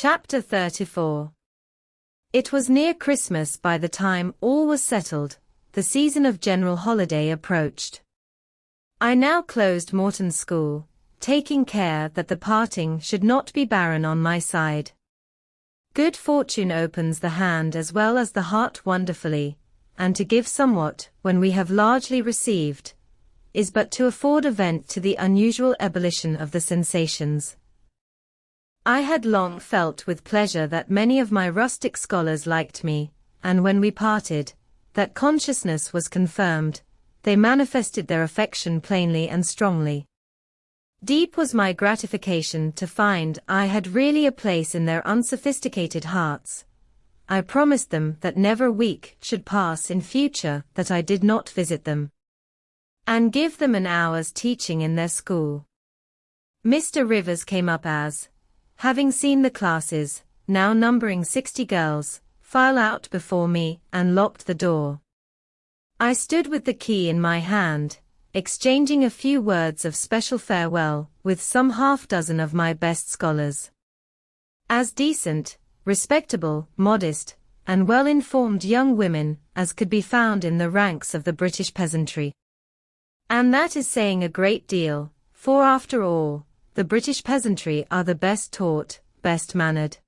Chapter 34. It was near Christmas by the time all was settled. The season of general holiday approached. I now closed Morton's school, taking care that the parting should not be barren on my side. Good fortune opens the hand as well as the heart wonderfully, and to give somewhat, when we have largely received, is but to afford a vent to the unusual ebullition of the sensations. I had long felt with pleasure that many of my rustic scholars liked me, and when we parted, that consciousness was confirmed. They manifested their affection plainly and strongly. Deep was my gratification to find I had really a place in their unsophisticated hearts. I promised them that never a week should pass in future that I did not visit them, and give them an hour's teaching in their school. Mr. Rivers came up having seen the classes, now numbering 60 girls, file out before me, and locked the door. I stood with the key in my hand, exchanging a few words of special farewell with some half-dozen of my best scholars. As decent, respectable, modest, and well-informed young women as could be found in the ranks of the British peasantry. And that is saying a great deal, for after all, the British peasantry are the best taught, best mannered,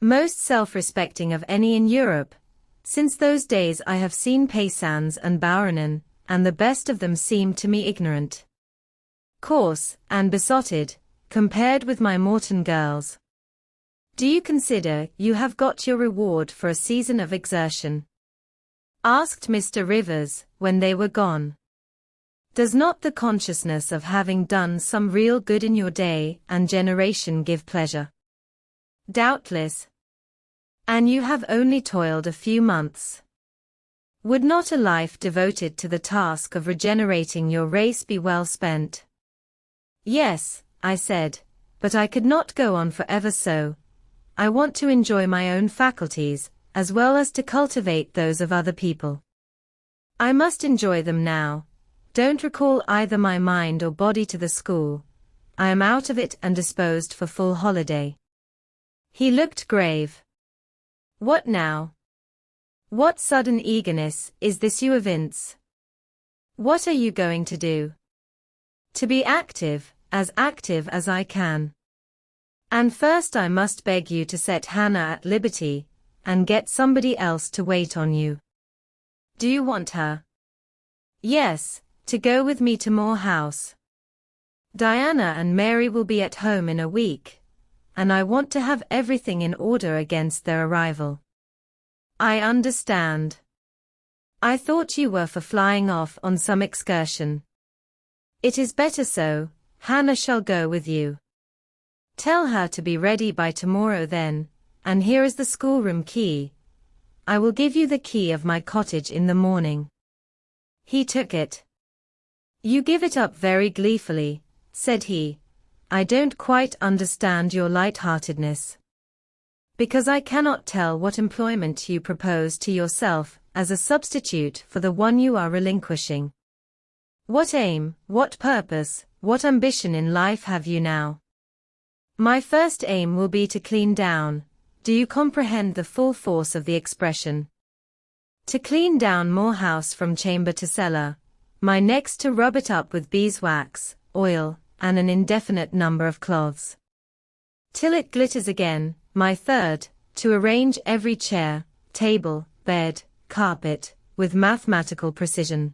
most self-respecting of any in Europe. Since those days I have seen paysans and bouronen, and the best of them seem to me ignorant, coarse, and besotted, compared with my Morton girls. Do you consider you have got your reward for a season of exertion? Asked Mr. Rivers, when they were gone. Does not the consciousness of having done some real good in your day and generation give pleasure? Doubtless. And you have only toiled a few months. Would not a life devoted to the task of regenerating your race be well spent? Yes, I said, but I could not go on forever so. I want to enjoy my own faculties, as well as to cultivate those of other people. I must enjoy them now. Don't recall either my mind or body to the school. I am out of it and disposed for full holiday. He looked grave. What now? What sudden eagerness is this you evince? What are you going to do? To be active as I can. And first I must beg you to set Hannah at liberty, and get somebody else to wait on you. Do you want her? Yes, to go with me to Moor House. Diana and Mary will be at home in a week, and I want to have everything in order against their arrival. I understand. I thought you were for flying off on some excursion. It is better so. Hannah shall go with you. Tell her to be ready by tomorrow then, and here is the schoolroom key. I will give you the key of my cottage in the morning. He took it. You give it up very gleefully, said he. I don't quite understand your light-heartedness. Because I cannot tell what employment you propose to yourself as a substitute for the one you are relinquishing. What aim, what purpose, what ambition in life have you now? My first aim will be to clean down. Do you comprehend the full force of the expression? To clean down Moor House from chamber to cellar. My next to rub it up with beeswax, oil, and an indefinite number of cloths, till it glitters again. My third, to arrange every chair, table, bed, carpet, with mathematical precision.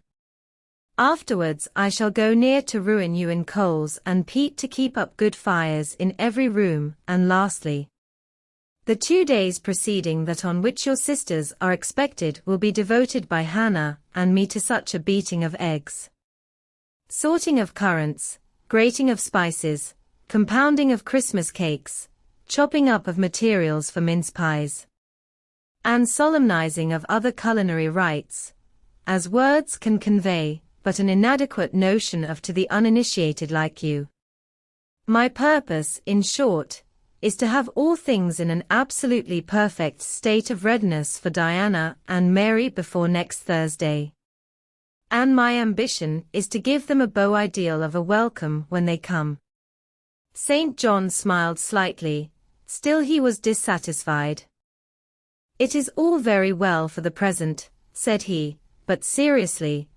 Afterwards I shall go near to ruin you in coals and peat to keep up good fires in every room, and lastly, the 2 days preceding that on which your sisters are expected will be devoted by Hannah and me to such a beating of eggs, sorting of currants, grating of spices, compounding of Christmas cakes, chopping up of materials for mince pies, and solemnizing of other culinary rites, as words can convey but an inadequate notion of to the uninitiated like you. My purpose, in short, is to have all things in an absolutely perfect state of readiness for Diana and Mary before next Thursday. And my ambition is to give them a beau ideal of a welcome when they come. St. John smiled slightly, Still he was dissatisfied. "It is all very well for the present," said he, "but seriously,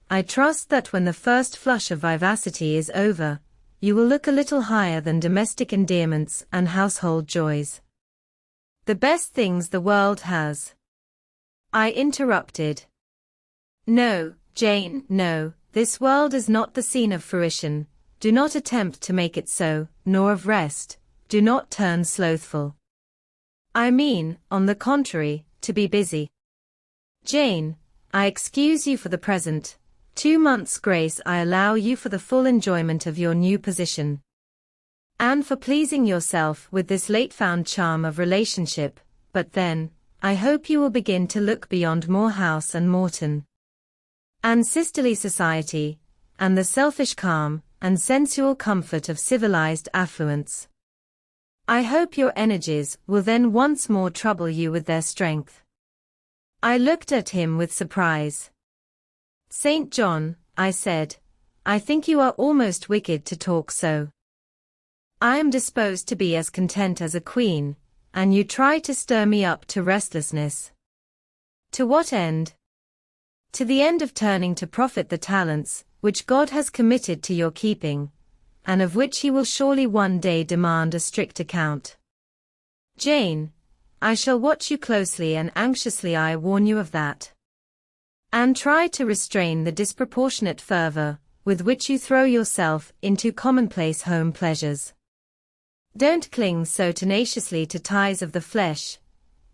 I trust that when the first flush of vivacity is over, you will look a little higher than domestic endearments and household joys. The best things the world has." I interrupted. "No, Jane, no, this world is not the scene of fruition. Do not attempt to make it so, nor of rest. Do not turn slothful. I mean, on the contrary, to be busy. Jane, I excuse you for the present. 2 months' grace I allow you for the full enjoyment of your new position. And for pleasing yourself with this late-found charm of relationship, but then, I hope you will begin to look beyond Moor House and Morton, and sisterly society, and the selfish calm and sensual comfort of civilized affluence. I hope your energies will then once more trouble you with their strength." I looked at him with surprise. "St. John," I said, "I think you are almost wicked to talk so. I am disposed to be as content as a queen, and you try to stir me up to restlessness. To what end?" "To the end of turning to profit the talents which God has committed to your keeping, and of which he will surely one day demand a strict account. Jane, I shall watch you closely and anxiously, I warn you of that. And try to restrain the disproportionate fervor with which you throw yourself into commonplace home pleasures. Don't cling so tenaciously to ties of the flesh.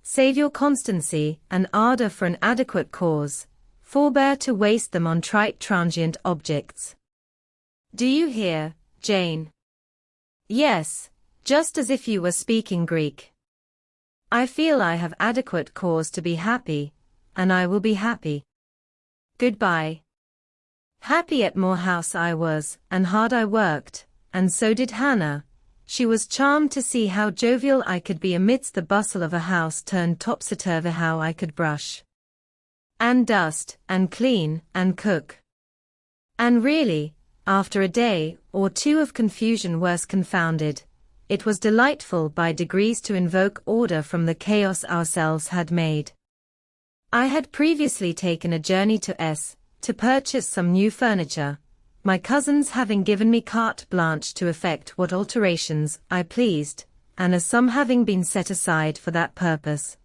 Save your constancy and ardor for an adequate cause. Forbear to waste them on trite transient objects. Do you hear, Jane? Yes, just as if you were speaking Greek. I feel I have adequate cause to be happy, and I will be happy. Goodbye." Happy at Moor House I was, and hard I worked, and so did Hannah. She was charmed to see how jovial I could be amidst the bustle of a house turned topsy-turvy, how I could brush and dust, and clean, and cook. And really, after a day or two of confusion worse confounded, it was delightful by degrees to invoke order from the chaos ourselves had made. I had previously taken a journey to S. to purchase some new furniture, my cousins having given me carte blanche to effect what alterations I pleased, and a sum having been set aside for that purpose.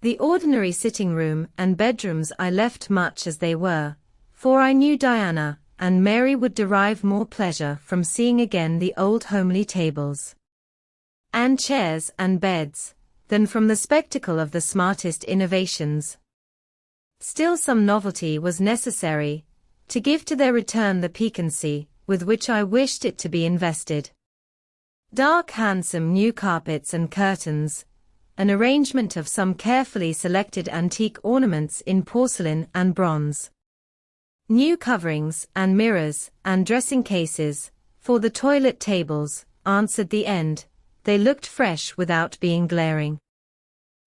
The ordinary sitting room and bedrooms I left much as they were, for I knew Diana and Mary would derive more pleasure from seeing again the old homely tables and chairs and beds than from the spectacle of the smartest innovations. Still some novelty was necessary, to give to their return the piquancy with which I wished it to be invested. Dark handsome new carpets and curtains, an arrangement of some carefully selected antique ornaments in porcelain and bronze, new coverings and mirrors and dressing cases for the toilet tables answered the end. They looked fresh without being glaring.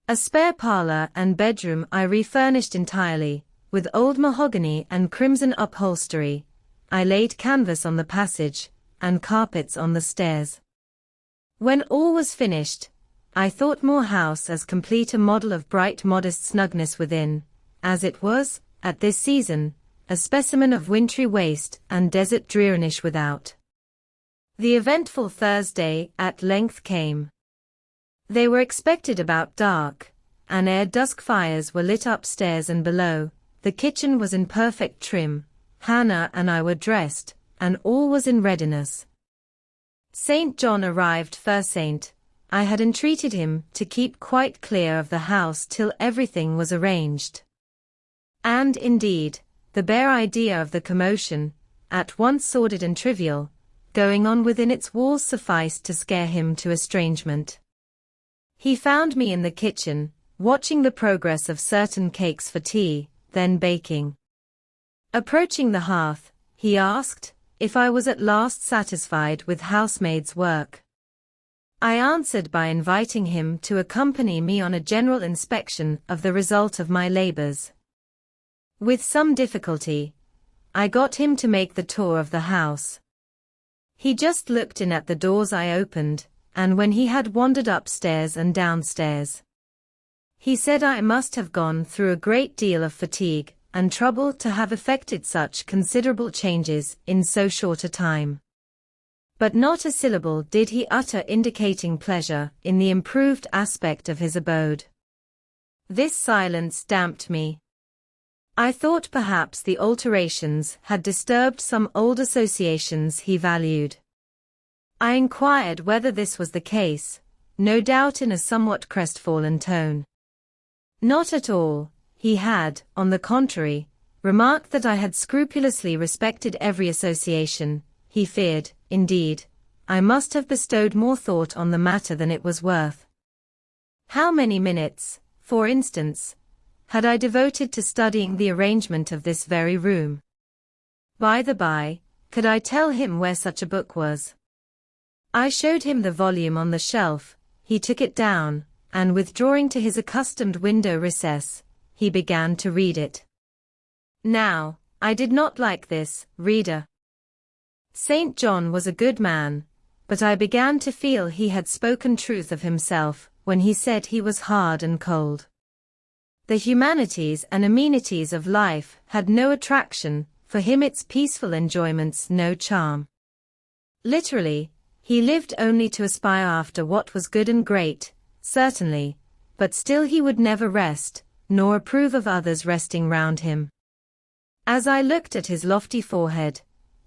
A spare parlor and bedroom I refurnished entirely, with old mahogany and crimson upholstery. I laid canvas on the passage, and carpets on the stairs. When all was finished, I thought Moor House as complete a model of bright modest snugness within, as it was, at this season, a specimen of wintry waste and desert dreariness without. The eventful Thursday at length came. They were expected about dark, and ere dusk fires were lit upstairs and below. The kitchen was in perfect trim, Hannah and I were dressed, and all was in readiness. St. John arrived first. I had entreated him to keep quite clear of the house till everything was arranged. And indeed, the bare idea of the commotion, at once sordid and trivial, going on within its walls sufficed to scare him to estrangement. He found me in the kitchen, watching the progress of certain cakes for tea, then baking. Approaching the hearth, he asked if I was at last satisfied with housemaid's work. I answered by inviting him to accompany me on a general inspection of the result of my labors. With some difficulty, I got him to make the tour of the house. He just looked in at the doors I opened, and when he had wandered upstairs and downstairs. He said I must have gone through a great deal of fatigue and trouble to have effected such considerable changes in so short a time. But not a syllable did he utter indicating pleasure in the improved aspect of his abode. This silence damped me. I thought perhaps the alterations had disturbed some old associations he valued. I inquired whether this was the case, no doubt in a somewhat crestfallen tone. Not at all. He had, on the contrary, remarked that I had scrupulously respected every association. He feared, indeed, I must have bestowed more thought on the matter than it was worth. How many minutes, for instance, had I devoted to studying the arrangement of this very room? By the by, could I tell him where such a book was? I showed him the volume on the shelf. He took it down, and withdrawing to his accustomed window recess, he began to read it. Now, I did not like this, reader. St. John was a good man, but I began to feel he had spoken truth of himself when he said he was hard and cold. The humanities and amenities of life had no attraction, for him its peaceful enjoyments no charm. Literally, he lived only to aspire after what was good and great, certainly, but still he would never rest, nor approve of others resting round him. As I looked at his lofty forehead,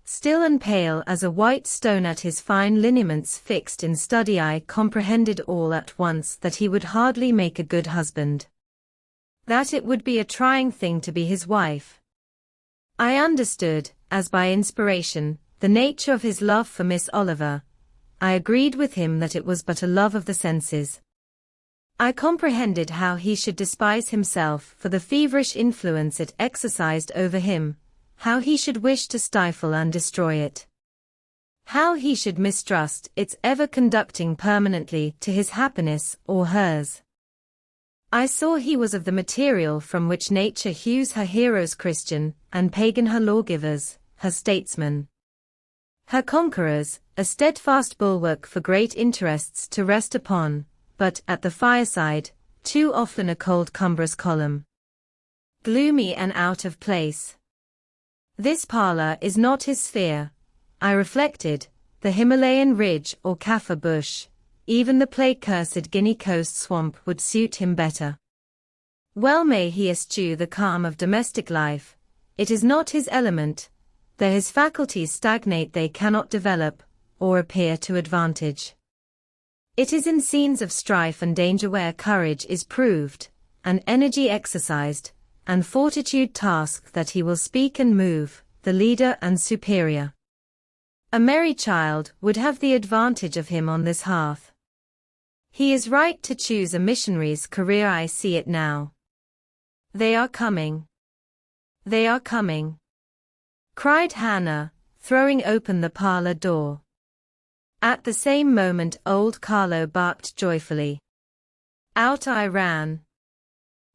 still and pale as a white stone, at his fine lineaments fixed in study, I comprehended all at once that he would hardly make a good husband. That it would be a trying thing to be his wife. I understood, as by inspiration, the nature of his love for Miss Oliver. I agreed with him that it was but a love of the senses. I comprehended how he should despise himself for the feverish influence it exercised over him, how he should wish to stifle and destroy it, how he should mistrust its ever conducting permanently to his happiness or hers. I saw he was of the material from which nature hews her heroes, Christian and pagan, her lawgivers, her statesmen, her conquerors, a steadfast bulwark for great interests to rest upon, but, at the fireside, too often a cold cumbrous column, gloomy and out of place. This parlor is not his sphere, I reflected. The Himalayan ridge or Kaffir bush, even the plague-cursed Guinea coast swamp would suit him better. Well may he eschew the calm of domestic life. It is not his element. There his faculties stagnate, they cannot develop, or appear to advantage. It is in scenes of strife and danger where courage is proved, and energy exercised, and fortitude tasked, that he will speak and move, the leader and superior. A merry child would have the advantage of him on this hearth. He is right to choose a missionary's career, I see it now. They are coming. They are coming, cried Hannah, throwing open the parlor door. At the same moment old Carlo barked joyfully. Out I ran.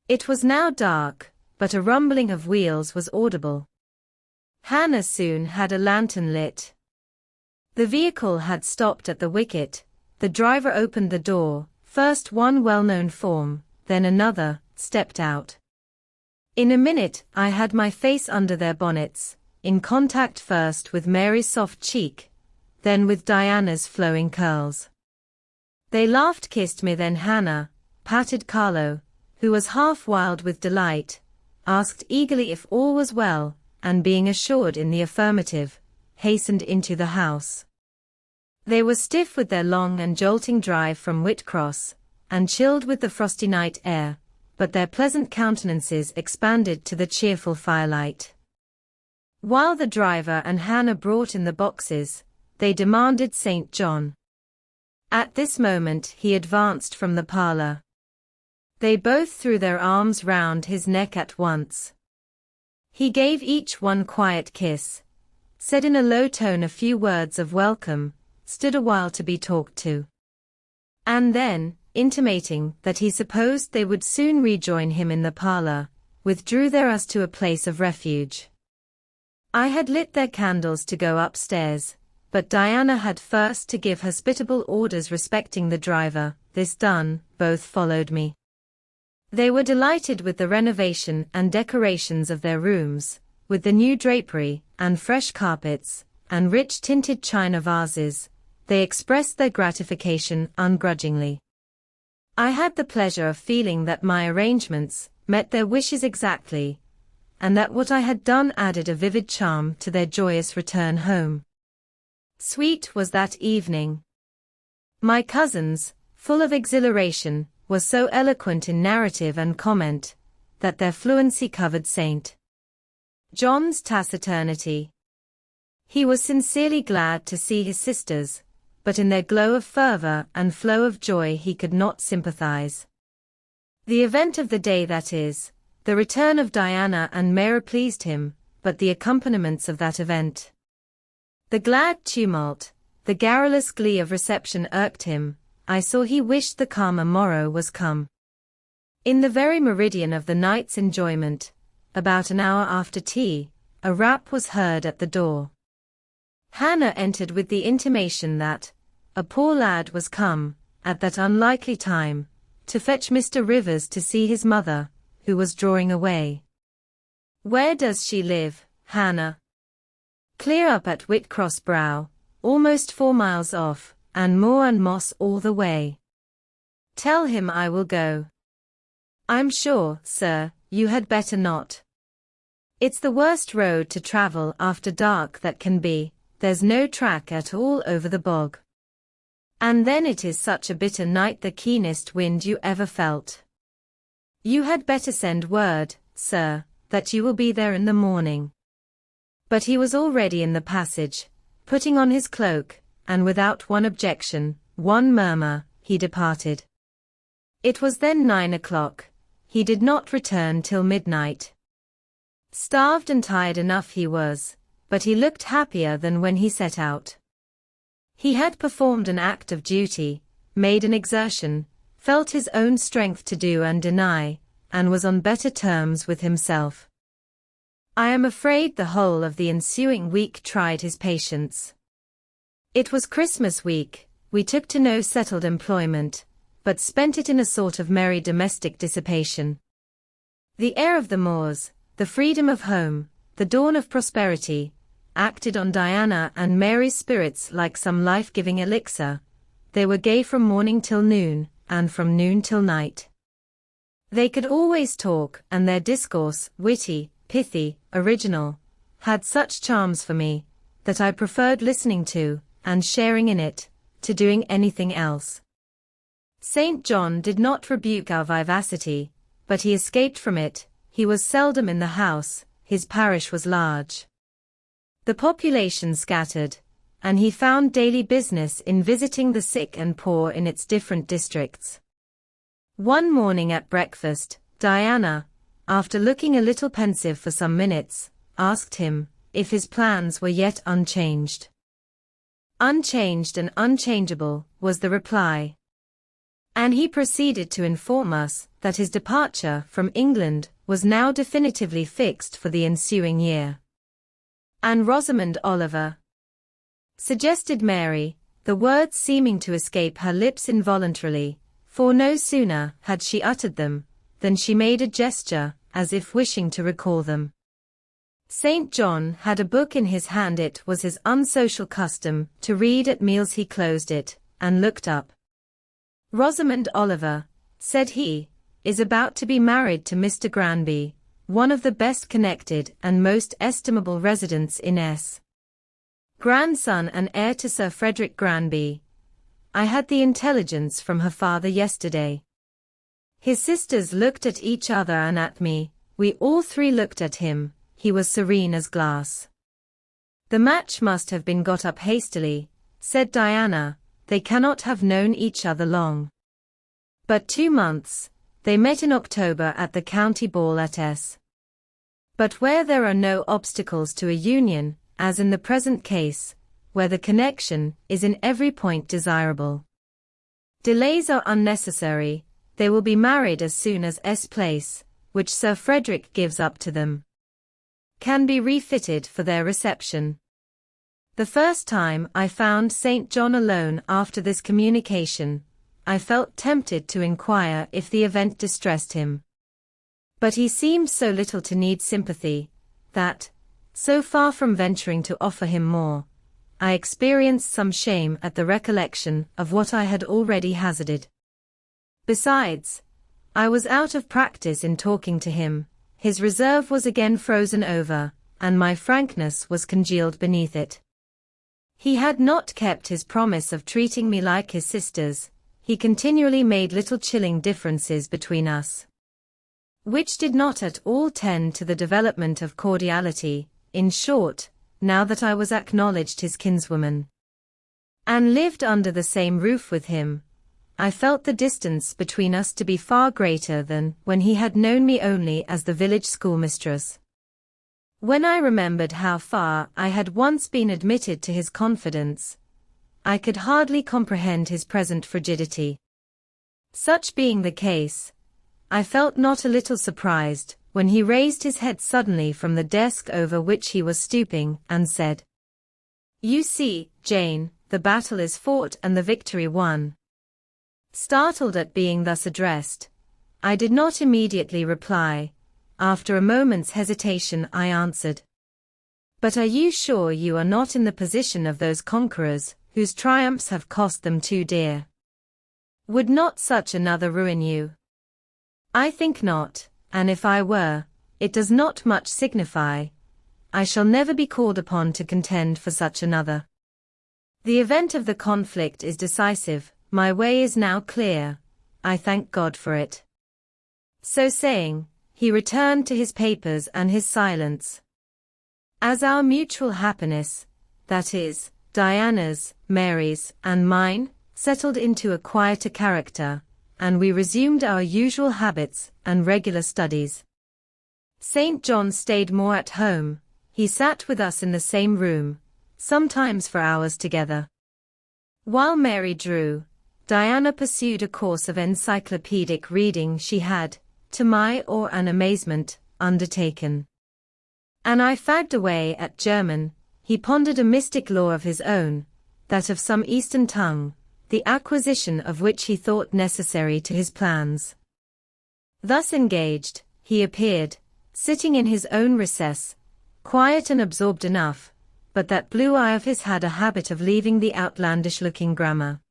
It was now dark, but a rumbling of wheels was audible. Hannah soon had a lantern lit. The vehicle had stopped at the wicket. The driver opened the door. First one well-known form, then another, stepped out. In a minute I had my face under their bonnets, in contact first with Mary's soft cheek, then with Diana's flowing curls. They laughed, kissed me, then Hannah patted Carlo, who was half wild with delight, asked eagerly if all was well, and being assured in the affirmative, hastened into the house. They were stiff with their long and jolting drive from Whitcross, and chilled with the frosty night air, but their pleasant countenances expanded to the cheerful firelight. While the driver and Hannah brought in the boxes, they demanded St. John. At this moment he advanced from the parlor. They both threw their arms round his neck at once. He gave each one quiet kiss, said in a low tone a few words of welcome, stood a while to be talked to, and then, intimating that he supposed they would soon rejoin him in the parlor, withdrew thereas to a place of refuge. I had lit their candles to go upstairs, but Diana had first to give hospitable orders respecting the driver. This done, both followed me. They were delighted with the renovation and decorations of their rooms, with the new drapery, and fresh carpets, and rich tinted china vases. They expressed their gratification ungrudgingly. I had the pleasure of feeling that my arrangements met their wishes exactly, and that what I had done added a vivid charm to their joyous return home. Sweet was that evening. My cousins, full of exhilaration, were so eloquent in narrative and comment, that their fluency covered St. John's taciturnity. He was sincerely glad to see his sisters, but in their glow of fervor and flow of joy he could not sympathize. The event of the day, that is, the return of Diana and Mary, pleased him, but the accompaniments of that event, the glad tumult, the garrulous glee of reception, irked him. I saw he wished the calmer morrow was come. In the very meridian of the night's enjoyment, about an hour after tea, a rap was heard at the door. Hannah entered with the intimation that a poor lad was come, at that unlikely time, to fetch Mr. Rivers to see his mother, who was drawing away. Where does she live, Hannah? Clear up at Whitcross Brow, almost 4 miles off, and moor and moss all the way. Tell him I will go. I'm sure, sir, you had better not. It's the worst road to travel after dark that can be. There's no track at all over the bog. And then it is such a bitter night, the keenest wind you ever felt. You had better send word, sir, that you will be there in the morning. But he was already in the passage, putting on his cloak, and without one objection, one murmur, he departed. It was then 9 o'clock. He did not return till midnight. Starved and tired enough he was, but he looked happier than when he set out. He had performed an act of duty, made an exertion, felt his own strength to do and deny, and was on better terms with himself. I am afraid the whole of the ensuing week tried his patience. It was Christmas week. We took to no settled employment, but spent it in a sort of merry domestic dissipation. The air of the moors, the freedom of home, the dawn of prosperity, acted on Diana and Mary's spirits like some life-giving elixir. They were gay from morning till noon, and from noon till night. They could always talk, and their discourse, witty, pithy, original, had such charms for me, that I preferred listening to, and sharing in it, to doing anything else. St. John did not rebuke our vivacity, but he escaped from it. He was seldom in the house, his parish was large, the population scattered, and he found daily business in visiting the sick and poor in its different districts. One morning at breakfast, Diana, after looking a little pensive for some minutes, asked him if his plans were yet unchanged. Unchanged and unchangeable, was the reply. And he proceeded to inform us that his departure from England was now definitively fixed for the ensuing year. And Rosamond Oliver, suggested Mary, the words seeming to escape her lips involuntarily, for no sooner had she uttered them, than she made a gesture, as if wishing to recall them. St. John had a book in his hand. It was his unsocial custom to read at meals. He closed it, and looked up. Rosamond Oliver, said he, is about to be married to Mr. Granby, one of the best connected and most estimable residents in S. Grandson and heir to Sir Frederick Granby. I had the intelligence from her father yesterday. His sisters looked at each other and at me. We all three looked at him. He was serene as glass. The match must have been got up hastily, said Diana. They cannot have known each other long. But 2 months. They met in October at the county ball at S. But where there are no obstacles to a union, as in the present case, where the connection is in every point desirable, delays are unnecessary. They will be married as soon as S. Place, which Sir Frederick gives up to them, can be refitted for their reception. The first time I found St. John alone after this communication, I felt tempted to inquire if the event distressed him. But he seemed so little to need sympathy, that, so far from venturing to offer him more, I experienced some shame at the recollection of what I had already hazarded. Besides, I was out of practice in talking to him, his reserve was again frozen over, and my frankness was congealed beneath it. He had not kept his promise of treating me like his sisters, he continually made little chilling differences between us, which did not at all tend to the development of cordiality. In short, now that I was acknowledged his kinswoman, and lived under the same roof with him, I felt the distance between us to be far greater than when he had known me only as the village schoolmistress. When I remembered how far I had once been admitted to his confidence, I could hardly comprehend his present frigidity. Such being the case, I felt not a little surprised when he raised his head suddenly from the desk over which he was stooping and said, "You see, Jane, the battle is fought and the victory won." Startled at being thus addressed, I did not immediately reply. After a moment's hesitation I answered, "But are you sure you are not in the position of those conquerors, whose triumphs have cost them too dear? Would not such another ruin you?" "I think not, and if I were, it does not much signify. I shall never be called upon to contend for such another. The event of the conflict is decisive, my way is now clear, I thank God for it." So saying, he returned to his papers and his silence. As our mutual happiness, that is, Diana's, Mary's, and mine, settled into a quieter character, and we resumed our usual habits and regular studies, St. John stayed more at home. He sat with us in the same room, sometimes for hours together. While Mary drew, Diana pursued a course of encyclopedic reading she had, to my awe and amazement, undertaken. And I fagged away at German. He pondered a mystic law of his own, that of some Eastern tongue, the acquisition of which he thought necessary to his plans. Thus engaged, he appeared, sitting in his own recess, quiet and absorbed enough, but that blue eye of his had a habit of leaving the outlandish-looking grammar,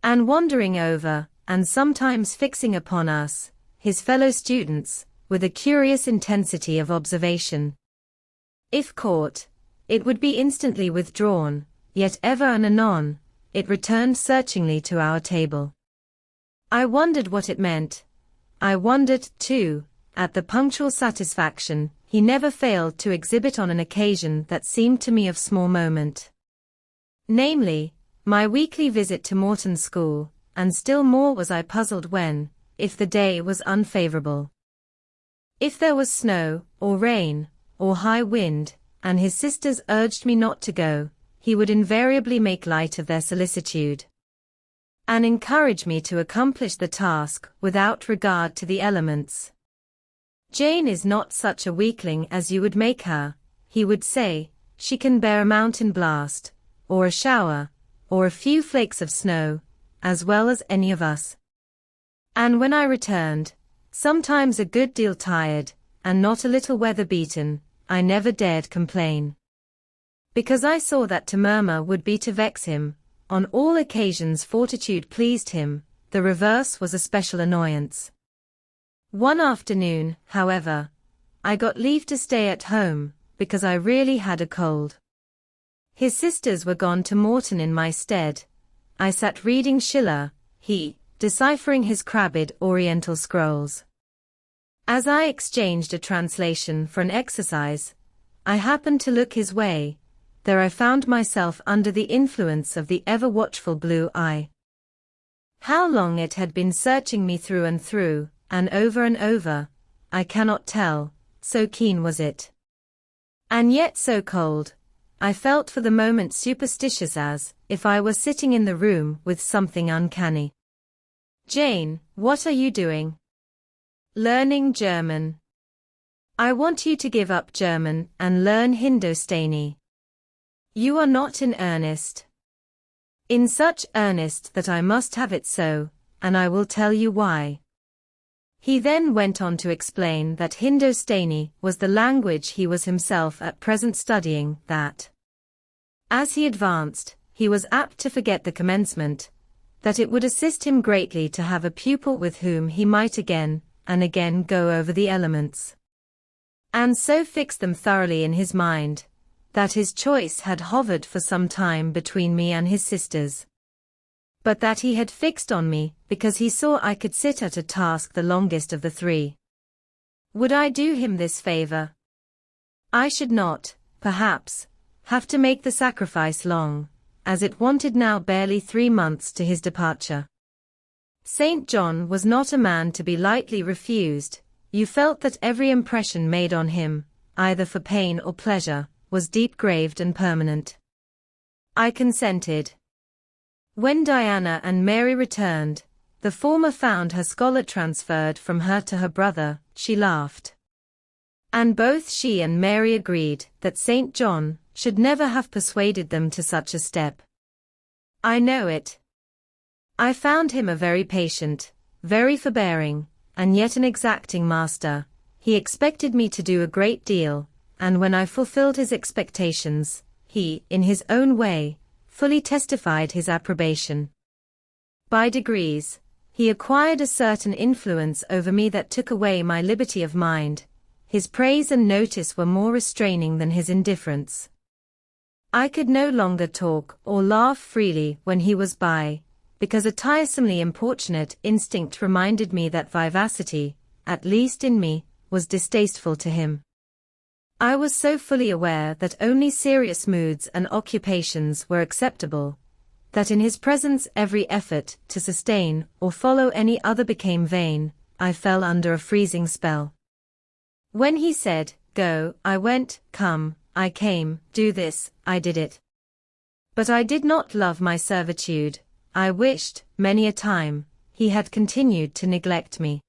and wandering over, and sometimes fixing upon us, his fellow students, with a curious intensity of observation. If caught, it would be instantly withdrawn, yet ever and anon, it returned searchingly to our table. I wondered what it meant. I wondered, too, at the punctual satisfaction he never failed to exhibit on an occasion that seemed to me of small moment. Namely, my weekly visit to Morton School, and still more was I puzzled when, if the day was unfavorable, if there was snow, or rain, or high wind, and his sisters urged me not to go, he would invariably make light of their solicitude, and encourage me to accomplish the task without regard to the elements. "Jane is not such a weakling as you would make her," he would say. "She can bear a mountain blast, or a shower, or a few flakes of snow, as well as any of us." And when I returned, sometimes a good deal tired, and not a little weather-beaten, I never dared complain, because I saw that to murmur would be to vex him. On all occasions fortitude pleased him, the reverse was a special annoyance. One afternoon, however, I got leave to stay at home, because I really had a cold. His sisters were gone to Morton in my stead. I sat reading Schiller, he, deciphering his crabbed Oriental scrolls. As I exchanged a translation for an exercise, I happened to look his way. There I found myself under the influence of the ever-watchful blue eye. How long it had been searching me through, and over, I cannot tell, so keen was it. And yet so cold, I felt for the moment superstitious, as if I were sitting in the room with something uncanny. "Jane, what are you doing?" "Learning German." "I want you to give up German and learn Hindustani." You are not in earnest. In such earnest that I must have it so, and I will tell you why. He then went on to explain that Hindustani was the language he was himself at present studying, that as he advanced, he was apt to forget the commencement, that it would assist him greatly to have a pupil with whom he might again and again go over the elements, and so fix them thoroughly in his mind, that his choice had hovered for some time between me and his sisters, but that he had fixed on me because he saw I could sit at a task the longest of the three. Would I do him this favor? I should not, perhaps, have to make the sacrifice long, as it wanted now barely 3 months to his departure. St. John was not a man to be lightly refused. You felt that every impression made on him, either for pain or pleasure, was deep-graved and permanent. I consented. When Diana and Mary returned, the former found her scholar transferred from her to her brother. She laughed. And both she and Mary agreed that St. John should never have persuaded them to such a step. I know it. I found him a very patient, very forbearing, and yet an exacting master. He expected me to do a great deal, and when I fulfilled his expectations, he, in his own way, fully testified his approbation. By degrees, he acquired a certain influence over me that took away my liberty of mind. His praise and notice were more restraining than his indifference. I could no longer talk or laugh freely when he was by, because a tiresomely importunate instinct reminded me that vivacity, at least in me, was distasteful to him. I was so fully aware that only serious moods and occupations were acceptable, that in his presence every effort to sustain or follow any other became vain. I fell under a freezing spell. When he said, "Go," I went, "Come," I came, "Do this," I did it. But I did not love my servitude. I wished, many a time, he had continued to neglect me.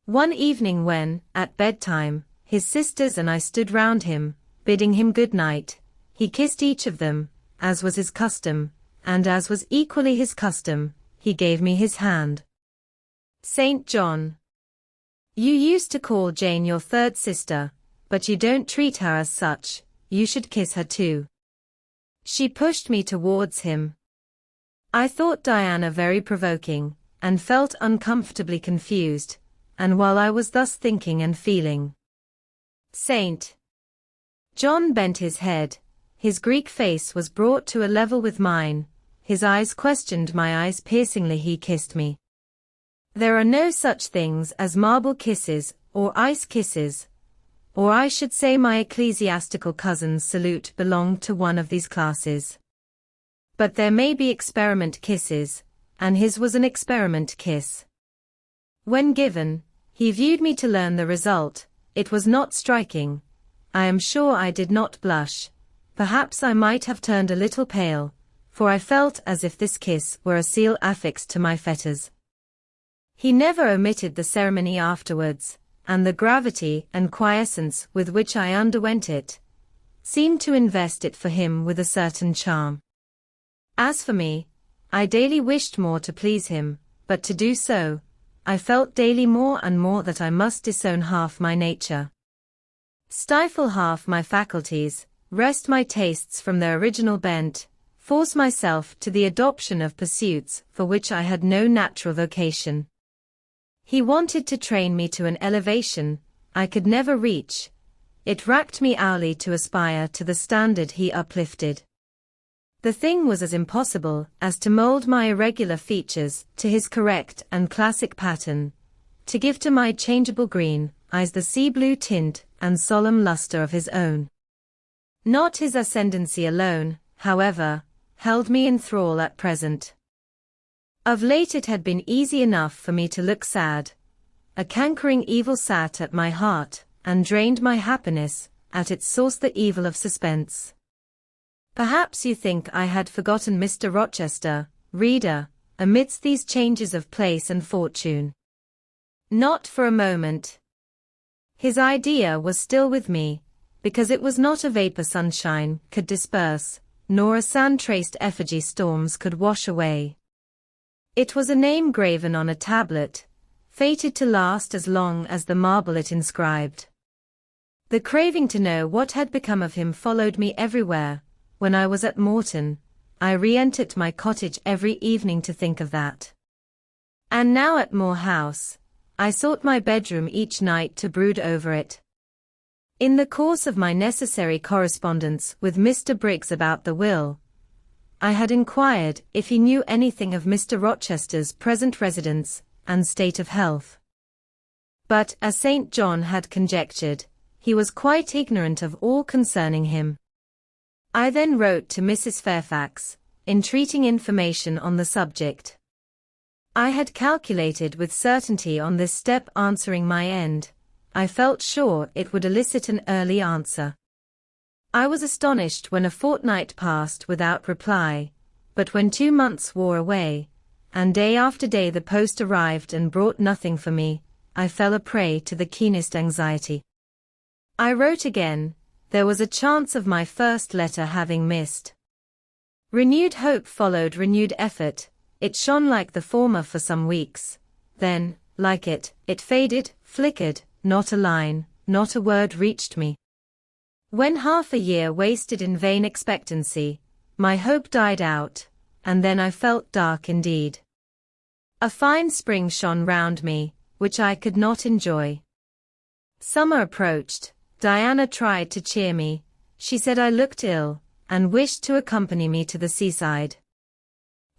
One evening when, at bedtime, his sisters and I stood round him, bidding him good night, he kissed each of them, as was his custom, and as was equally his custom, he gave me his hand. St. John. You used to call Jane your third sister, but you don't treat her as such. You should kiss her too. She pushed me towards him. I thought Diana very provoking, and felt uncomfortably confused, and while I was thus thinking and feeling, St. John bent his head, his Greek face was brought to a level with mine, his eyes questioned my eyes piercingly. He kissed me. There are no such things as marble kisses, or ice kisses, or I should say my ecclesiastical cousin's salute belonged to one of these classes. But there may be experiment kisses, and his was an experiment kiss. When given, he viewed me to learn the result. It was not striking. I am sure I did not blush. Perhaps I might have turned a little pale, for I felt as if this kiss were a seal affixed to my fetters. He never omitted the ceremony afterwards, and the gravity and quiescence with which I underwent it seemed to invest it for him with a certain charm. As for me, I daily wished more to please him, but to do so, I felt daily more and more that I must disown half my nature, stifle half my faculties, wrest my tastes from their original bent, force myself to the adoption of pursuits for which I had no natural vocation. He wanted to train me to an elevation I could never reach. It racked me hourly to aspire to the standard he uplifted. The thing was as impossible as to mold my irregular features to his correct and classic pattern, to give to my changeable green eyes the sea-blue tint and solemn luster of his own. Not his ascendancy alone, however, held me in thrall at present. Of late it had been easy enough for me to look sad. A cankering evil sat at my heart, and drained my happiness, at its source the evil of suspense. Perhaps you think I had forgotten Mr. Rochester, reader, amidst these changes of place and fortune. Not for a moment. His idea was still with me, because it was not a vapor sunshine could disperse, nor a sand-traced effigy storms could wash away. It was a name graven on a tablet, fated to last as long as the marble it inscribed. The craving to know what had become of him followed me everywhere. When I was at Morton, I re-entered my cottage every evening to think of that. And now at Moor House, I sought my bedroom each night to brood over it. In the course of my necessary correspondence with Mr. Briggs about the will, I had inquired if he knew anything of Mr. Rochester's present residence and state of health. But, as St. John had conjectured, he was quite ignorant of all concerning him. I then wrote to Mrs. Fairfax, entreating information on the subject. I had calculated with certainty on this step answering my end. I felt sure it would elicit an early answer. I was astonished when a fortnight passed without reply, but when 2 months wore away, and day after day the post arrived and brought nothing for me, I fell a prey to the keenest anxiety. I wrote again. There was a chance of my first letter having missed. Renewed hope followed renewed effort. It shone like the former for some weeks. Then, like it faded, flickered, not a line, not a word reached me. When half a year wasted in vain expectancy, my hope died out, and then I felt dark indeed. A fine spring shone round me, which I could not enjoy. Summer approached. Diana tried to cheer me. She said I looked ill, and wished to accompany me to the seaside.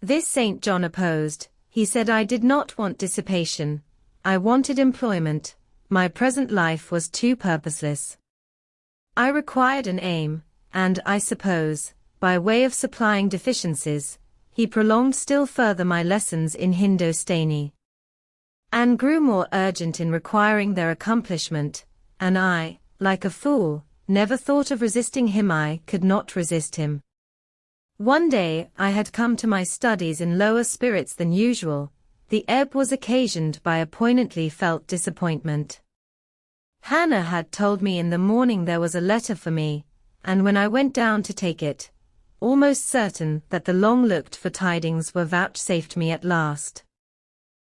This St. John opposed. He said I did not want dissipation. I wanted employment. My present life was too purposeless. I required an aim, and I suppose, by way of supplying deficiencies, he prolonged still further my lessons in Hindostani, and grew more urgent in requiring their accomplishment, and I, like a fool, never thought of resisting him. I could not resist him. One day I had come to my studies in lower spirits than usual. The ebb was occasioned by a poignantly felt disappointment. Hannah had told me in the morning there was a letter for me, and when I went down to take it, almost certain that the long-looked-for tidings were vouchsafed me at last,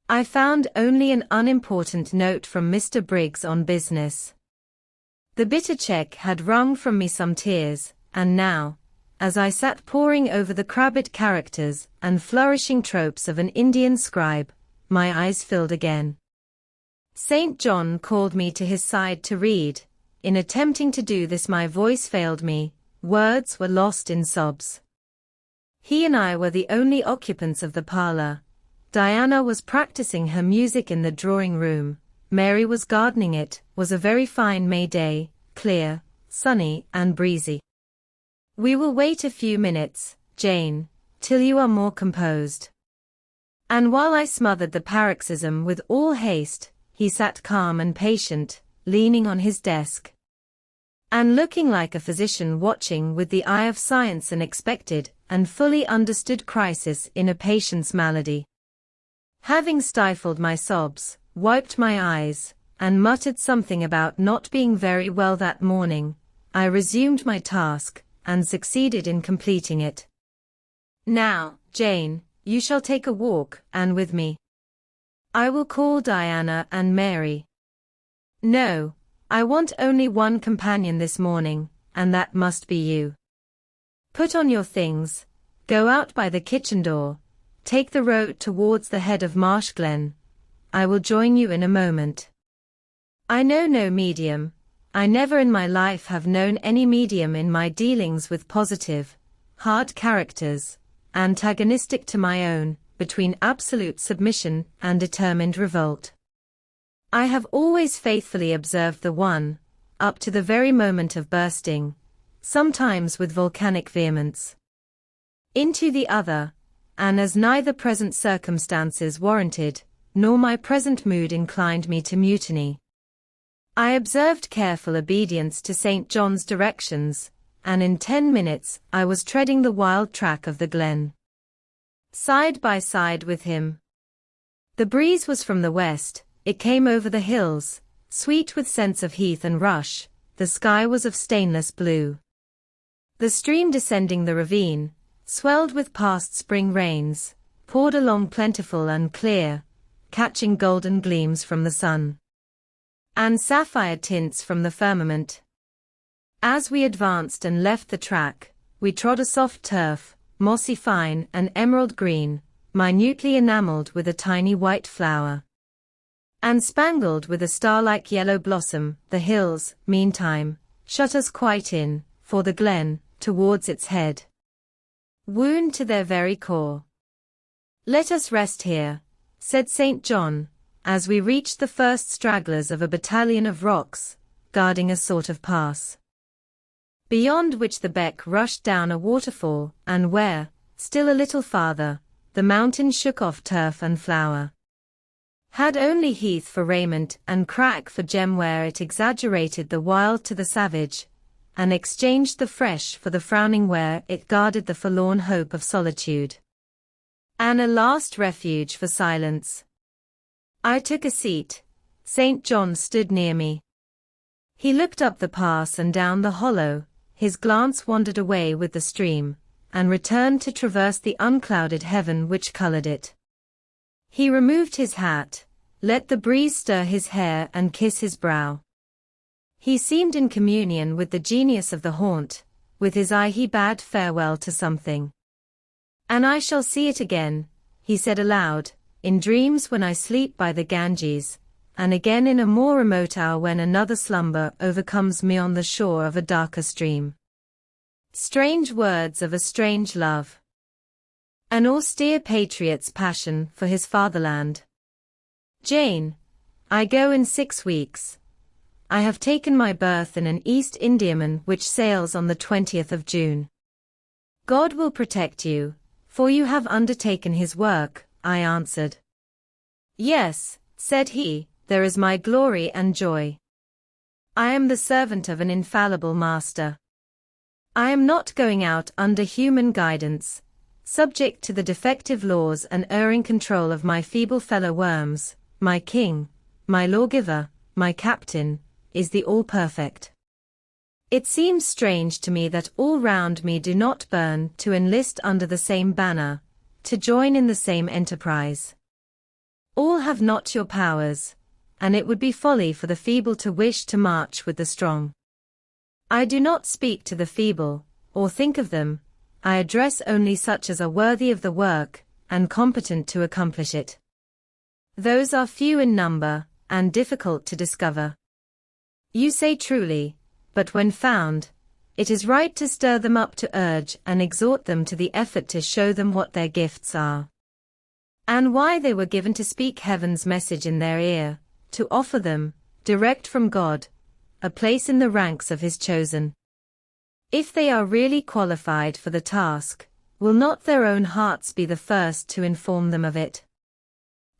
I found only an unimportant note from Mr. Briggs on business. The bitter check had wrung from me some tears, and now, as I sat poring over the crabbed characters and flourishing tropes of an Indian scribe, my eyes filled again. St. John called me to his side to read. In attempting to do this my voice failed me, words were lost in sobs. He and I were the only occupants of the parlor. Diana was practicing her music in the drawing-room. Mary was gardening. It was a very fine May day, clear, sunny, and breezy. "We will wait a few minutes, Jane, till you are more composed." And while I smothered the paroxysm with all haste, he sat calm and patient, leaning on his desk, and looking like a physician watching with the eye of science an expected and fully understood crisis in a patient's malady. Having stifled my sobs, wiped my eyes, and muttered something about not being very well that morning, I resumed my task, and succeeded in completing it. "Now, Jane, you shall take a walk, and with me. I will call Diana and Mary." "No, I want only one companion this morning, and that must be you. Put on your things, go out by the kitchen door, take the road towards the head of Marsh Glen. I will join you in a moment. I know no medium. I never in my life have known any medium in my dealings with positive, hard characters, antagonistic to my own, between absolute submission and determined revolt. I have always faithfully observed the one, up to the very moment of bursting, sometimes with volcanic vehemence, into the other, and as neither present circumstances warranted, nor my present mood inclined me to mutiny, I observed careful obedience to St. John's directions, and in 10 minutes I was treading the wild track of the glen, side by side with him. The breeze was from the west. It came over the hills, sweet with scents of heath and rush. the sky was of stainless blue. The stream descending the ravine, swelled with past spring rains, poured along plentiful and clear, catching golden gleams from the sun and sapphire tints from the firmament. As we advanced and left the track, we trod a soft turf, mossy fine and emerald green, minutely enameled with a tiny white flower, and spangled with a star-like yellow blossom. The hills, meantime, shut us quite in, for the glen, towards its head, wound to their very core. "Let us rest here," said St. John, as we reached the first stragglers of a battalion of rocks, guarding a sort of pass, beyond which the beck rushed down a waterfall, and where, still a little farther, the mountain shook off turf and flower, had only heath for raiment and crack for gem, where it exaggerated the wild to the savage, and exchanged the fresh for the frowning, where it guarded the forlorn hope of solitude, and a last refuge for silence. I took a seat. St. John stood near me. He looked up the pass and down the hollow, his glance wandered away with the stream, and returned to traverse the unclouded heaven which colored it. He removed his hat, let the breeze stir his hair and kiss his brow. He seemed in communion with the genius of the haunt. With his eye he bade farewell to something. "And I shall see it again," he said aloud, "in dreams when I sleep by the Ganges, and again in a more remote hour when another slumber overcomes me on the shore of a darker stream." Strange words of a strange love. An austere patriot's passion for his fatherland. "Jane, I go in 6 weeks. I have taken my berth in an East Indiaman which sails on the 20th of June. God will protect you, for you have undertaken his work," I answered. "Yes," said he, "there is my glory and joy. I am the servant of an infallible master. I am not going out under human guidance, subject to the defective laws and erring control of my feeble fellow worms. My king, my lawgiver, my captain, is the all-perfect. It seems strange to me that all round me do not burn to enlist under the same banner, to join in the same enterprise. All have not your powers, and it would be folly for the feeble to wish to march with the strong. I do not speak to the feeble, or think of them, I address only such as are worthy of the work, and competent to accomplish it. Those are few in number, and difficult to discover. You say truly, but when found, it is right to stir them up, to urge and exhort them to the effort to show them what their gifts are, and why they were given, to speak heaven's message in their ear, to offer them, direct from God, a place in the ranks of his chosen. If they are really qualified for the task, will not their own hearts be the first to inform them of it?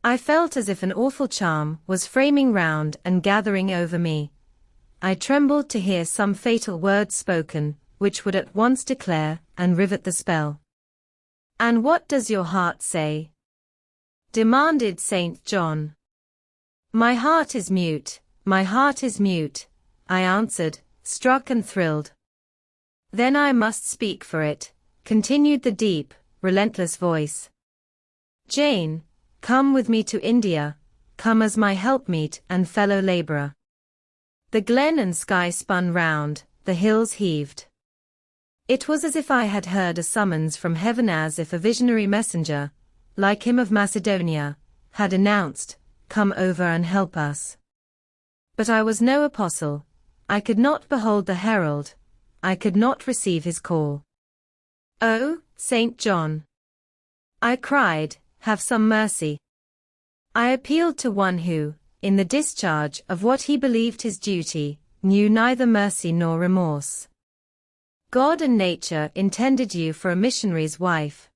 I felt as if an awful charm was framing round and gathering over me. I trembled to hear some fatal word spoken, which would at once declare and rivet the spell. "And what does your heart say?" demanded St. John. "My heart is mute, my heart is mute," I answered, struck and thrilled. "Then I must speak for it," continued the deep, relentless voice. "Jane, come with me to India, come as my helpmeet and fellow laborer." The glen and sky spun round, the hills heaved. It was as if I had heard a summons from heaven, as if a visionary messenger, like him of Macedonia, had announced, "Come over and help us." But I was no apostle. I could not behold the herald. I could not receive his call. "Oh, St. John," I cried, "have some mercy." I appealed to one who, in the discharge of what he believed his duty, knew neither mercy nor remorse. "God and nature intended you for a missionary's wife.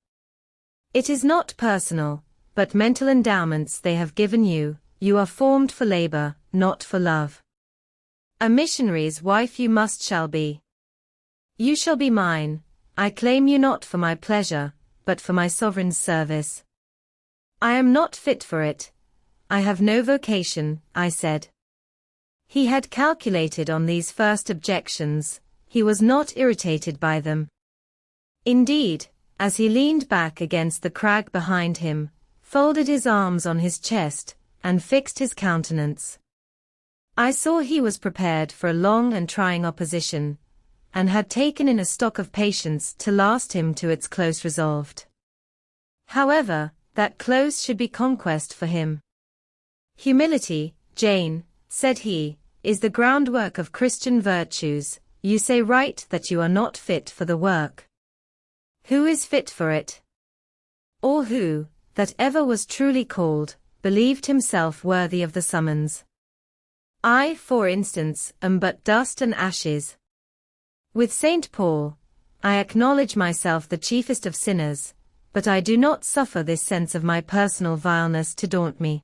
It is not personal, but mental endowments they have given you. You are formed for labor, not for love. A missionary's wife you shall be. You shall be mine. I claim you not for my pleasure, but for my sovereign's service." "I am not fit for it. I have no vocation," I said. He had calculated on these first objections, he was not irritated by them. Indeed, as he leaned back against the crag behind him, folded his arms on his chest, and fixed his countenance, I saw he was prepared for a long and trying opposition, and had taken in a stock of patience to last him to its close resolved. However, that close should be conquest for him. Humility, Jane, said he, is the groundwork of Christian virtues. You say right that you are not fit for the work. Who is fit for it? Or who, that ever was truly called, believed himself worthy of the summons? I, for instance, am but dust and ashes. With St. Paul, I acknowledge myself the chiefest of sinners, but I do not suffer this sense of my personal vileness to daunt me.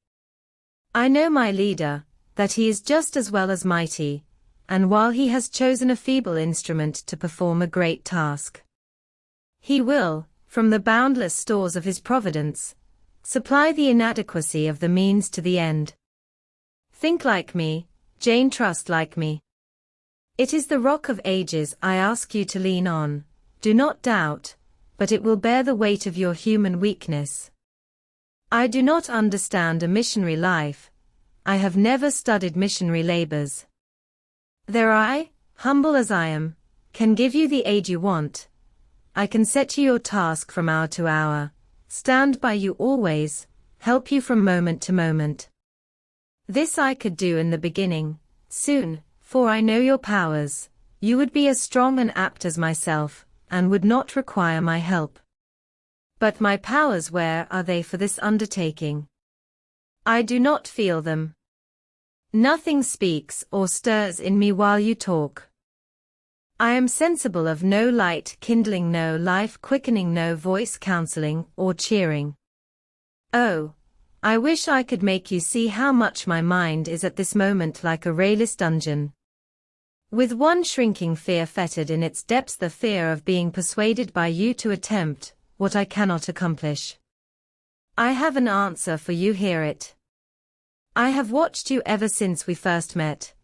I know my leader, that he is just as well as mighty, and while he has chosen a feeble instrument to perform a great task, he will, from the boundless stores of his providence, supply the inadequacy of the means to the end. Think like me, Jane, trust like me. It is the rock of ages I ask you to lean on, do not doubt, but it will bear the weight of your human weakness. I do not understand a missionary life, I have never studied missionary labors. There I, humble as I am, can give you the aid you want. I can set you your task from hour to hour, stand by you always, help you from moment to moment. This I could do in the beginning, soon, for I know your powers, you would be as strong and apt as myself, and would not require my help. But my powers, where are they for this undertaking? I do not feel them. Nothing speaks or stirs in me while you talk. I am sensible of no light kindling, no life quickening, no voice counseling or cheering. Oh, I wish I could make you see how much my mind is at this moment like a rayless dungeon, with one shrinking fear fettered in its depths, the fear of being persuaded by you to attempt what I cannot accomplish. I have an answer for you, hear it. I have watched you ever since we first met.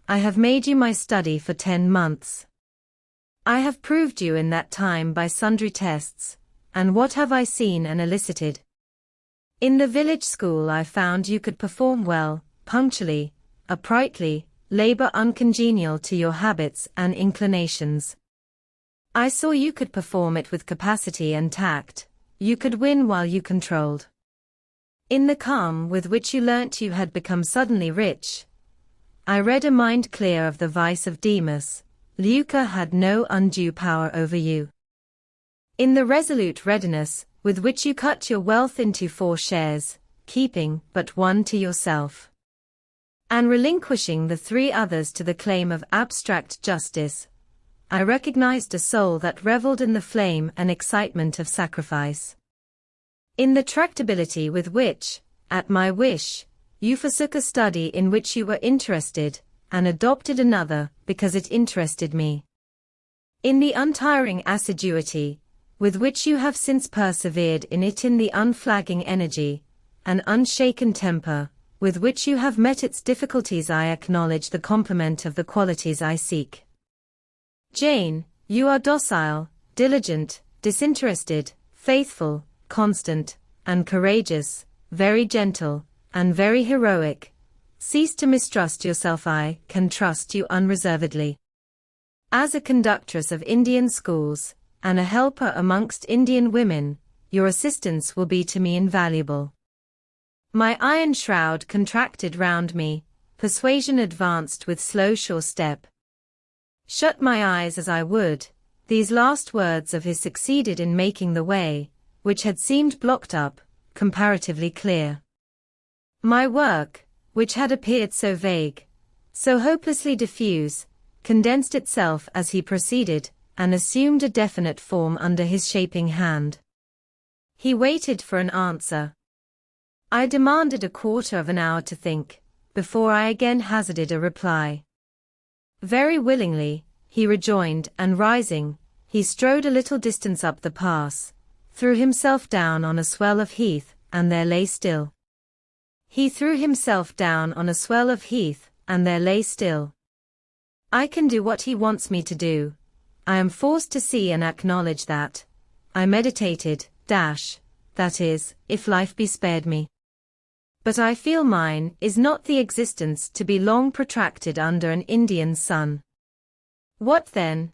I have made you my study for 10 months. I have proved you in that time by sundry tests, and what have I seen and elicited? In the village school I found you could perform well, punctually, uprightly, labor uncongenial to your habits and inclinations. I saw you could perform it with capacity and tact, you could win while you controlled. In the calm with which you learnt you had become suddenly rich, I read a mind clear of the vice of Demas, lucre had no undue power over you. In the resolute readiness with which you cut your wealth into 4 shares, keeping but one to yourself, and relinquishing the 3 others to the claim of abstract justice, I recognized a soul that reveled in the flame and excitement of sacrifice. In the tractability with which, at my wish, you forsook a study in which you were interested, and adopted another because it interested me. In the untiring assiduity with which you have since persevered in it, in the unflagging energy and unshaken temper with which you have met its difficulties, I acknowledge the complement of the qualities I seek. Jane, you are docile, diligent, disinterested, faithful, constant, and courageous, very gentle, and very heroic. Cease to mistrust yourself, I can trust you unreservedly. As a conductress of Indian schools, and a helper amongst Indian women, your assistance will be to me invaluable. My iron shroud contracted round me, persuasion advanced with slow sure step. Shut my eyes as I would, these last words of his succeeded in making the way, which had seemed blocked up, comparatively clear. My work, which had appeared so vague, so hopelessly diffuse, condensed itself as he proceeded, and assumed a definite form under his shaping hand. He waited for an answer. I demanded a quarter of an hour to think, before I again hazarded a reply. Very willingly, he rejoined, and rising, he strode a little distance up the pass, threw himself down on a swell of heath, and there lay still. He threw himself down on a swell of heath, and there lay still. I can do what he wants me to do. I am forced to see and acknowledge that. I meditated, that is, if life be spared me. But I feel mine is not the existence to be long protracted under an Indian sun. What then?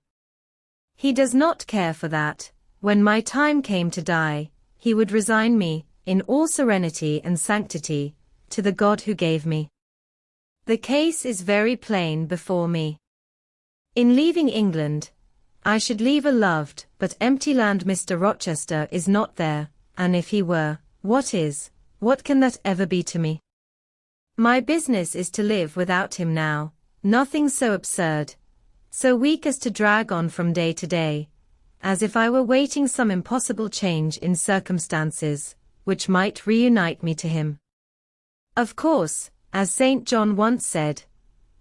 He does not care for that. When my time came to die, he would resign me, in all serenity and sanctity, to the God who gave me. The case is very plain before me. In leaving England, I should leave a loved but empty land. Mr. Rochester is not there, and if he were, what can that ever be to me? My business is to live without him now, nothing so absurd, so weak as to drag on from day to day, as if I were waiting some impossible change in circumstances, which might reunite me to him. Of course, as St. John once said,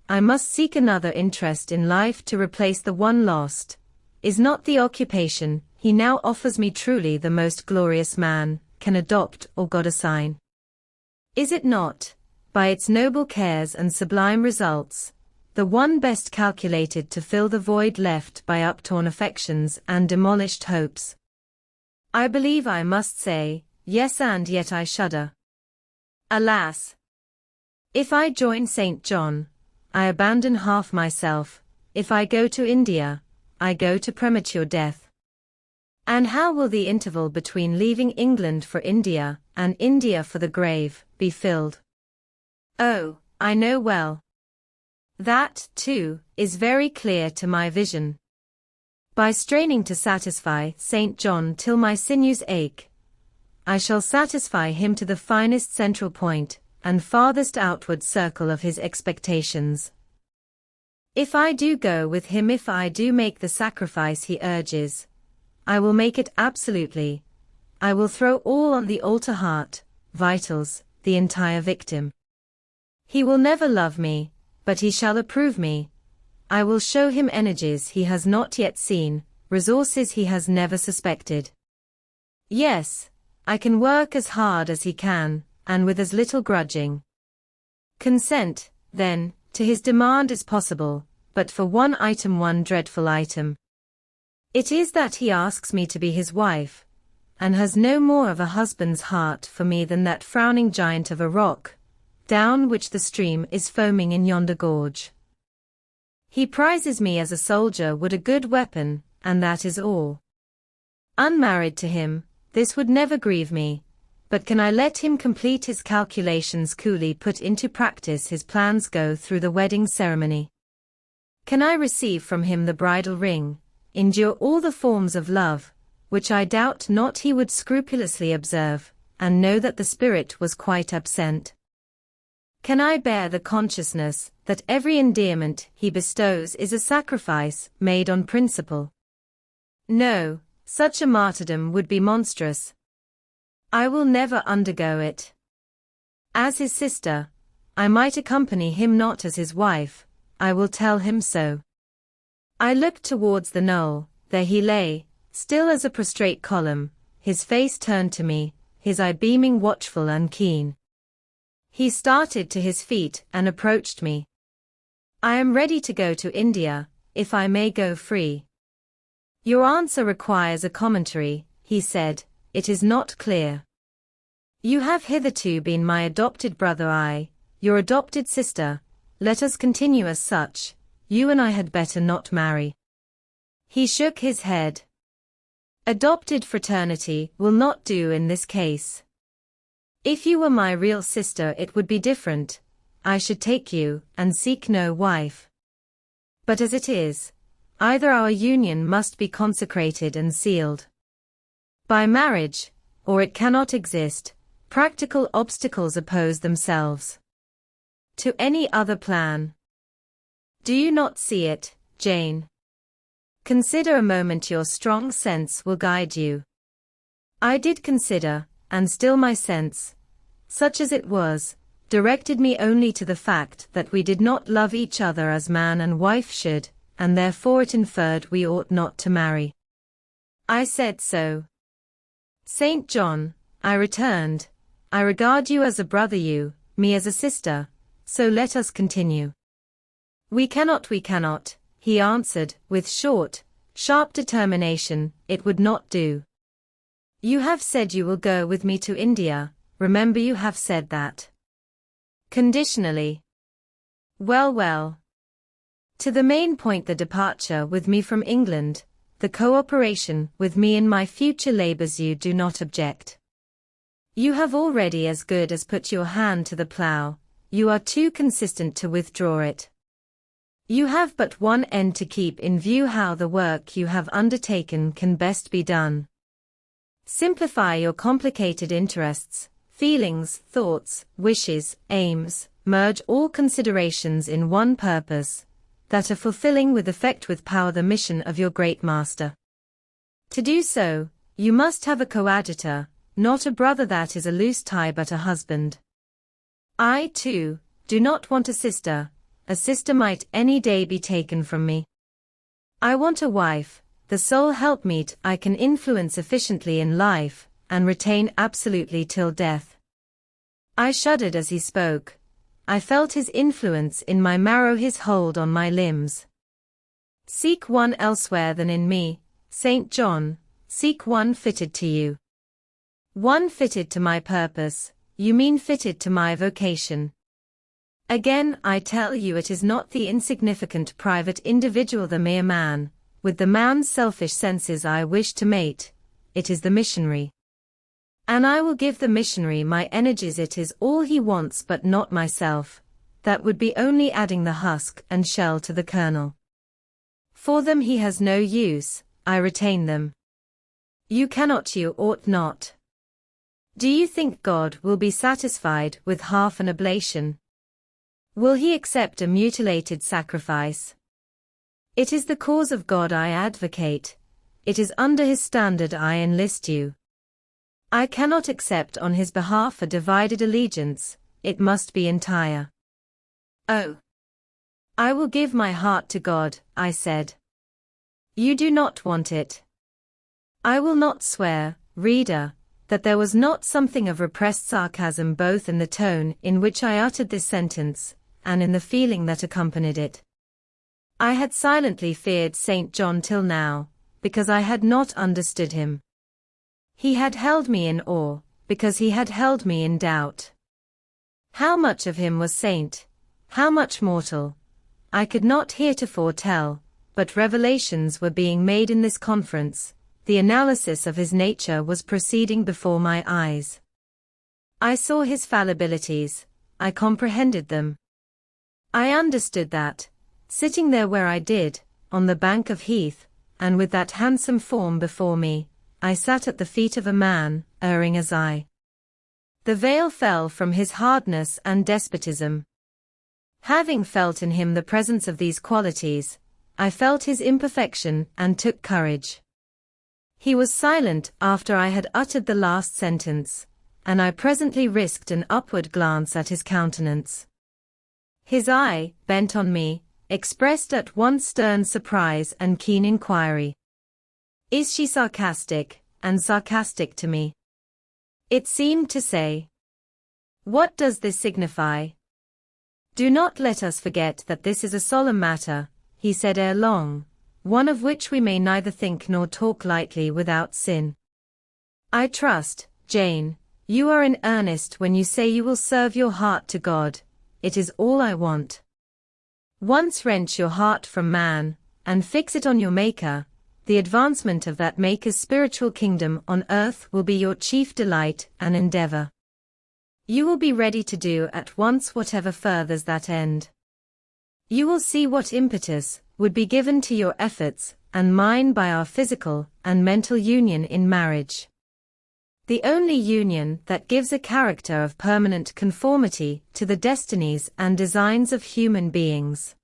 I must seek another interest in life to replace the one lost. Is not the occupation he now offers me truly the most glorious man can adopt or God assign? Is it not, by its noble cares and sublime results, the one best calculated to fill the void left by uptorn affections and demolished hopes? I believe I must say, yes, and yet I shudder. Alas! If I join St. John, I abandon half myself. If I go to India, I go to premature death. And how will the interval between leaving England for India, and India for the grave, be filled? Oh, I know well. That, too, is very clear to my vision. By straining to satisfy St. John till my sinews ache, I shall satisfy him to the finest central point, and farthest outward circle of his expectations. If I do go with him, if I do make the sacrifice he urges, I will make it absolutely. I will throw all on the altar, heart, vitals, the entire victim. He will never love me, but he shall approve me. I will show him energies he has not yet seen, resources he has never suspected. Yes, I can work as hard as he can, and with as little grudging consent, then, to his demand as possible, but for one dreadful item. It is that he asks me to be his wife, and has no more of a husband's heart for me than that frowning giant of a rock, down which the stream is foaming in yonder gorge. He prizes me as a soldier would a good weapon, and that is all. Unmarried to him, this would never grieve me. But can I let him complete his calculations, coolly put into practice his plans, go through the wedding ceremony? Can I receive from him the bridal ring, endure all the forms of love, which I doubt not he would scrupulously observe, and know that the spirit was quite absent? Can I bear the consciousness that every endearment he bestows is a sacrifice made on principle? No, such a martyrdom would be monstrous. I will never undergo it. As his sister, I might accompany him, not as his wife. I will tell him so. I looked towards the knoll. There he lay, still as a prostrate column, his face turned to me, his eye beaming watchful and keen. He started to his feet and approached me. I am ready to go to India, if I may go free. Your answer requires a commentary, he said. It is not clear. You have hitherto been my adopted brother, I, your adopted sister. Let us continue as such. You and I had better not marry. He shook his head. Adopted fraternity will not do in this case. If you were my real sister, it would be different. I should take you, and seek no wife. But as it is, either our union must be consecrated and sealed by marriage, or it cannot exist. Practical obstacles oppose themselves to any other plan. Do you not see it, Jane? Consider a moment, your strong sense will guide you. I did consider, and still my sense, such as it was, directed me only to the fact that we did not love each other as man and wife should, and therefore it inferred we ought not to marry. I said so. St. John, I returned, I regard you as a brother, you, me as a sister, so let us continue. We cannot, he answered, with short, sharp determination. It would not do. You have said you will go with me to India, remember you have said that. Conditionally. Well. To the main point, the departure with me from England, the cooperation with me in my future labors, you do not object. You have already as good as put your hand to the plough, you are too consistent to withdraw it. You have but one end to keep in view, how the work you have undertaken can best be done. Simplify your complicated interests, feelings, thoughts, wishes, aims, merge all considerations in one purpose, that are fulfilling with effect with power the mission of your great master. To do so, you must have a coadjutor, not a brother that is a loose tie but a husband. I, too, do not want a sister might any day be taken from me. I want a wife, the sole helpmeet I can influence efficiently in life, and retain absolutely till death. I shuddered as he spoke. I felt his influence in my marrow, his hold on my limbs. Seek one elsewhere than in me, St. John, seek one fitted to you. One fitted to my purpose, you mean fitted to my vocation. Again I tell you, it is not the insignificant private individual, the mere man, with the man's selfish senses I wish to mate, it is the missionary. And I will give the missionary my energies, it is all he wants but not myself, that would be only adding the husk and shell to the kernel. For them he has no use, I retain them. You cannot, you ought not. Do you think God will be satisfied with half an oblation? Will he accept a mutilated sacrifice? It is the cause of God I advocate. It is under his standard I enlist you. I cannot accept on his behalf a divided allegiance, it must be entire. Oh! I will give my heart to God, I said. You do not want it. I will not swear, reader, that there was not something of repressed sarcasm both in the tone in which I uttered this sentence, and in the feeling that accompanied it. I had silently feared St. John till now, because I had not understood him. He had held me in awe, because he had held me in doubt. How much of him was saint, how much mortal, I could not heretofore tell, but revelations were being made in this conference, the analysis of his nature was proceeding before my eyes. I saw his fallibilities, I comprehended them. I understood that, sitting there where I did, on the bank of heath, and with that handsome form before me, I sat at the feet of a man, erring as I. The veil fell from his hardness and despotism. Having felt in him the presence of these qualities, I felt his imperfection and took courage. He was silent after I had uttered the last sentence, and I presently risked an upward glance at his countenance. His eye, bent on me, expressed at once stern surprise and keen inquiry. Is she sarcastic, and sarcastic to me? It seemed to say. What does this signify? Do not let us forget that this is a solemn matter, he said ere long, one of which we may neither think nor talk lightly without sin. I trust, Jane, you are in earnest when you say you will serve your heart to God. It is all I want. Once wrench your heart from man, and fix it on your Maker, the advancement of that Maker's spiritual kingdom on earth will be your chief delight and endeavor. You will be ready to do at once whatever furthers that end. You will see what impetus would be given to your efforts and mine by our physical and mental union in marriage. The only union that gives a character of permanent conformity to the destinies and designs of human beings.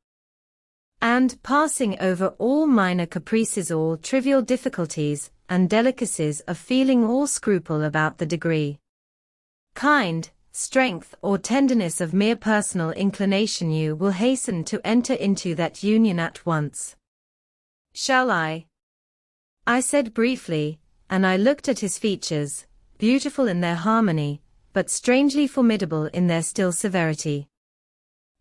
And passing over all minor caprices, all trivial difficulties, and delicacies of feeling, all scruple about the degree, kind, strength or tenderness of mere personal inclination, you will hasten to enter into that union at once. Shall I? I said briefly, and I looked at his features, beautiful in their harmony, but strangely formidable in their still severity.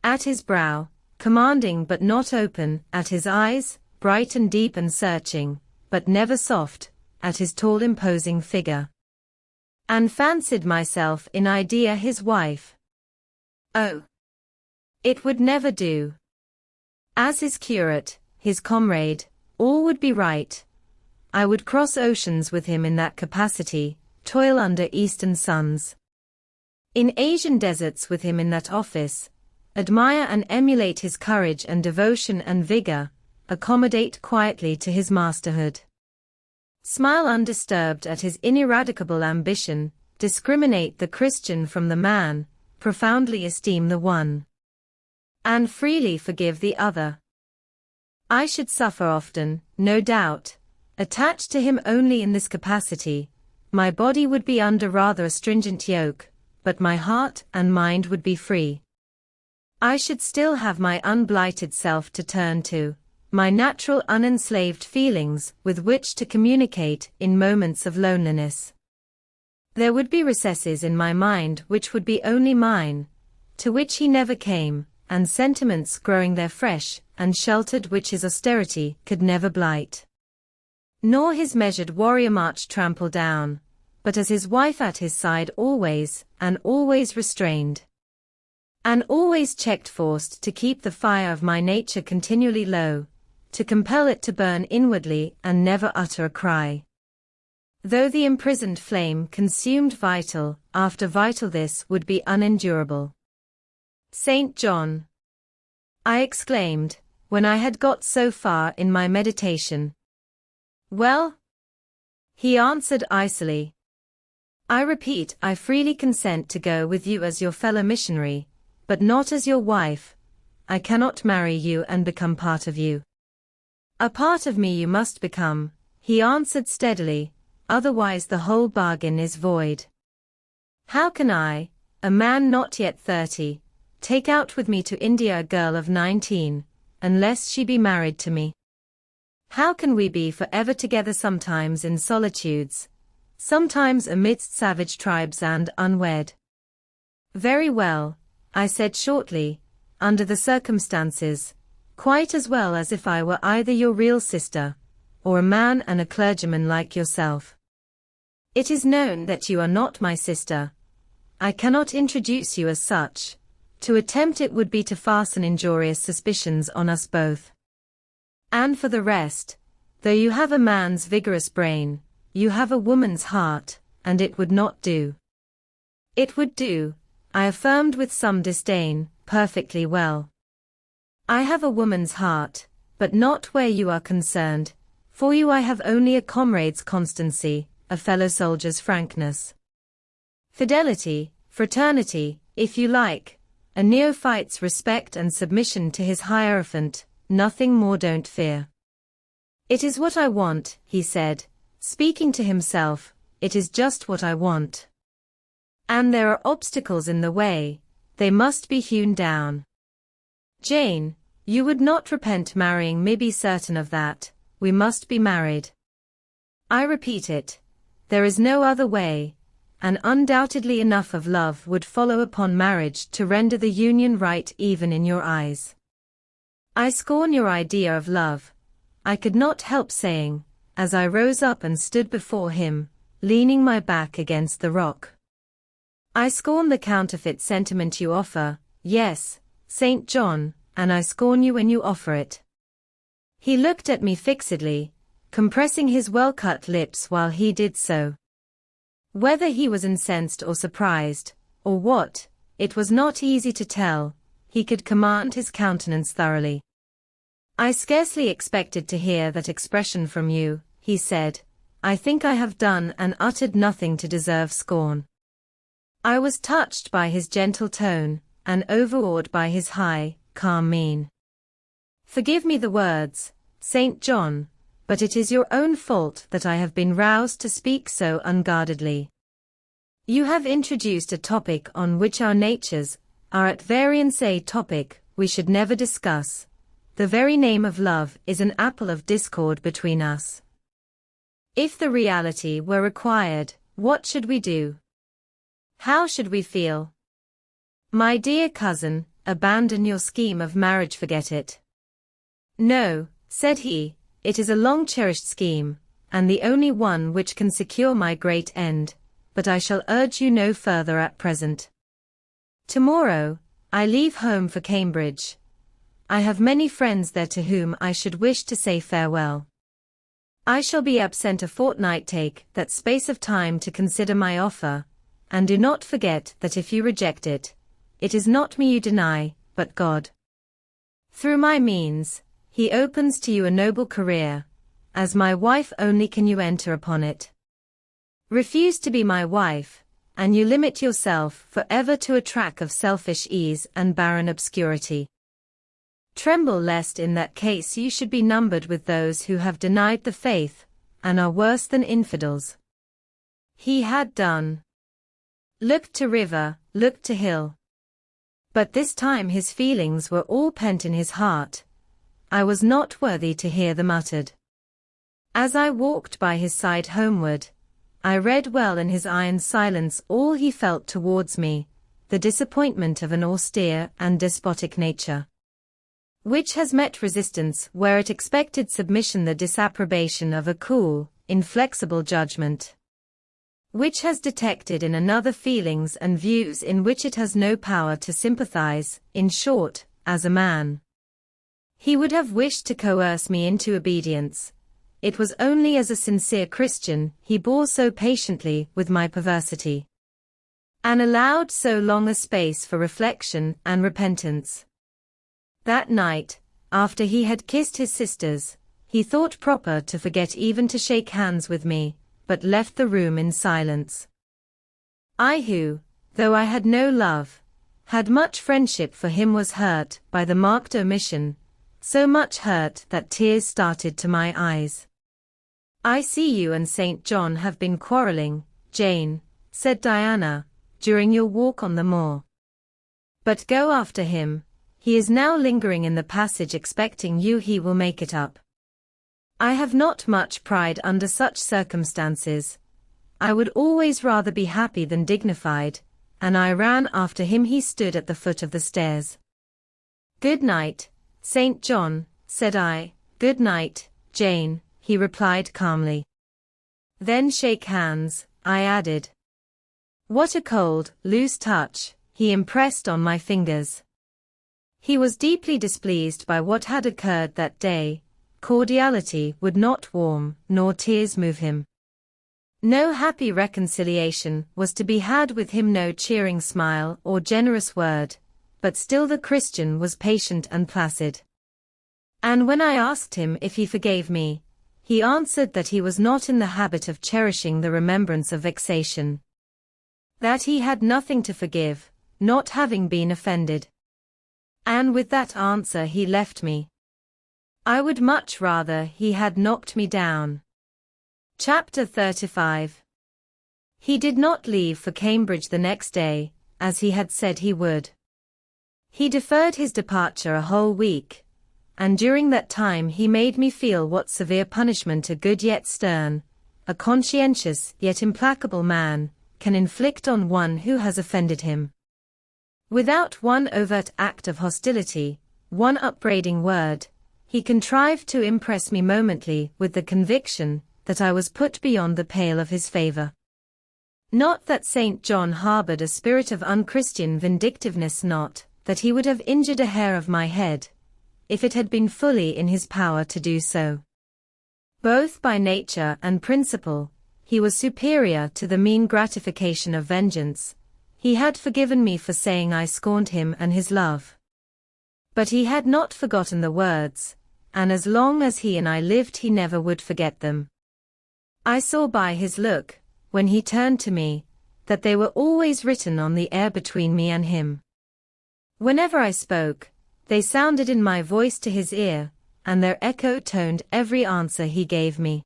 At his brow, commanding but not open, at his eyes, bright and deep and searching, but never soft, at his tall imposing figure. And fancied myself in idea his wife. Oh! It would never do. As his curate, his comrade, all would be right. I would cross oceans with him in that capacity, toil under eastern suns. In Asian deserts with him in that office, admire and emulate his courage and devotion and vigor, accommodate quietly to his masterhood. Smile undisturbed at his ineradicable ambition, discriminate the Christian from the man, profoundly esteem the one, and freely forgive the other. I should suffer often, no doubt, attached to him only in this capacity. My body would be under rather a stringent yoke, but my heart and mind would be free. I should still have my unblighted self to turn to, my natural unenslaved feelings with which to communicate in moments of loneliness. There would be recesses in my mind which would be only mine, to which he never came, and sentiments growing there fresh and sheltered which his austerity could never blight, nor his measured warrior march trample down, but as his wife at his side always, and always restrained, and always checked, forced to keep the fire of my nature continually low, to compel it to burn inwardly and never utter a cry. Though the imprisoned flame consumed vital after vital, this would be unendurable. St. John, I exclaimed, when I had got so far in my meditation. Well? He answered icily. I repeat, I freely consent to go with you as your fellow missionary, but not as your wife. I cannot marry you and become part of you. A part of me you must become, he answered steadily, otherwise the whole bargain is void. How can I, a man not yet 30, take out with me to India a girl of 19, unless she be married to me? How can we be forever together, sometimes in solitudes, sometimes amidst savage tribes and unwed? Very well, I said shortly, under the circumstances, quite as well as if I were either your real sister, or a man and a clergyman like yourself. It is known that you are not my sister. I cannot introduce you as such. To attempt it would be to fasten injurious suspicions on us both. And for the rest, though you have a man's vigorous brain, you have a woman's heart, and it would not do. It would do, I affirmed with some disdain, perfectly well. I have a woman's heart, but not where you are concerned. For you I have only a comrade's constancy, a fellow soldier's frankness. Fidelity, fraternity, if you like, a neophyte's respect and submission to his hierophant, nothing more. Don't fear. It is what I want, he said, speaking to himself, it is just what I want. And there are obstacles in the way, they must be hewn down. Jane, you would not repent marrying me, be certain of that. We must be married. I repeat it, there is no other way, and undoubtedly enough of love would follow upon marriage to render the union right even in your eyes. I scorn your idea of love, I could not help saying, as I rose up and stood before him, leaning my back against the rock. I scorn the counterfeit sentiment you offer, yes, St. John, and I scorn you when you offer it. He looked at me fixedly, compressing his well-cut lips while he did so. Whether he was incensed or surprised, or what, it was not easy to tell. He could command his countenance thoroughly. I scarcely expected to hear that expression from you, he said. I think I have done and uttered nothing to deserve scorn. I was touched by his gentle tone, and overawed by his high, calm mien. Forgive me the words, St. John, but it is your own fault that I have been roused to speak so unguardedly. You have introduced a topic on which our natures are at variance, a topic we should never discuss. The very name of love is an apple of discord between us. If the reality were required, what should we do? How should we feel? My dear cousin, abandon your scheme of marriage, forget it. No, said he, it is a long-cherished scheme, and the only one which can secure my great end, but I shall urge you no further at present. Tomorrow, I leave home for Cambridge. I have many friends there to whom I should wish to say farewell. I shall be absent a fortnight. Take that space of time to consider my offer, and do not forget that if you reject it, it is not me you deny, but God. Through my means, He opens to you a noble career. As my wife only can you enter upon it. Refuse to be my wife, and you limit yourself forever to a track of selfish ease and barren obscurity. Tremble lest in that case you should be numbered with those who have denied the faith, and are worse than infidels. He had done. Looked to river, looked to hill. But this time his feelings were all pent in his heart. I was not worthy to hear them uttered. As I walked by his side homeward, I read well in his iron silence all he felt towards me, the disappointment of an austere and despotic nature, which has met resistance where it expected submission, the disapprobation of a cool, inflexible judgment, which has detected in another feelings and views in which it has no power to sympathize, in short, as a man. He would have wished to coerce me into obedience. It was only as a sincere Christian he bore so patiently with my perversity, and allowed so long a space for reflection and repentance. That night, after he had kissed his sisters, he thought proper to forget even to shake hands with me, but left the room in silence. I who, though I had no love, had much friendship for him, was hurt by the marked omission, so much hurt that tears started to my eyes. I see you and St. John have been quarrelling, Jane, said Diana, during your walk on the moor. But go after him, he is now lingering in the passage expecting you. He will make it up. I have not much pride under such circumstances. I would always rather be happy than dignified, and I ran after him. He stood at the foot of the stairs. Good night, St. John, said I. Good night, Jane, he replied calmly. Then shake hands, I added. What a cold, loose touch he impressed on my fingers. He was deeply displeased by what had occurred that day. Cordiality would not warm, nor tears move him. No happy reconciliation was to be had with him, no cheering smile or generous word, but still the Christian was patient and placid. And when I asked him if he forgave me, he answered that he was not in the habit of cherishing the remembrance of vexation. That he had nothing to forgive, not having been offended. And with that answer he left me. I would much rather he had knocked me down. Chapter 35. He did not leave for Cambridge the next day, as he had said he would. He deferred his departure a whole week, and during that time he made me feel what severe punishment a good yet stern, a conscientious yet implacable man, can inflict on one who has offended him. Without one overt act of hostility, one upbraiding word, he contrived to impress me momently with the conviction that I was put beyond the pale of his favor. Not that St. John harbored a spirit of unchristian vindictiveness, not that he would have injured a hair of my head, if it had been fully in his power to do so. Both by nature and principle, he was superior to the mean gratification of vengeance. He had forgiven me for saying I scorned him and his love. But he had not forgotten the words, and as long as he and I lived he never would forget them. I saw by his look, when he turned to me, that they were always written on the air between me and him. Whenever I spoke, they sounded in my voice to his ear, and their echo toned every answer he gave me.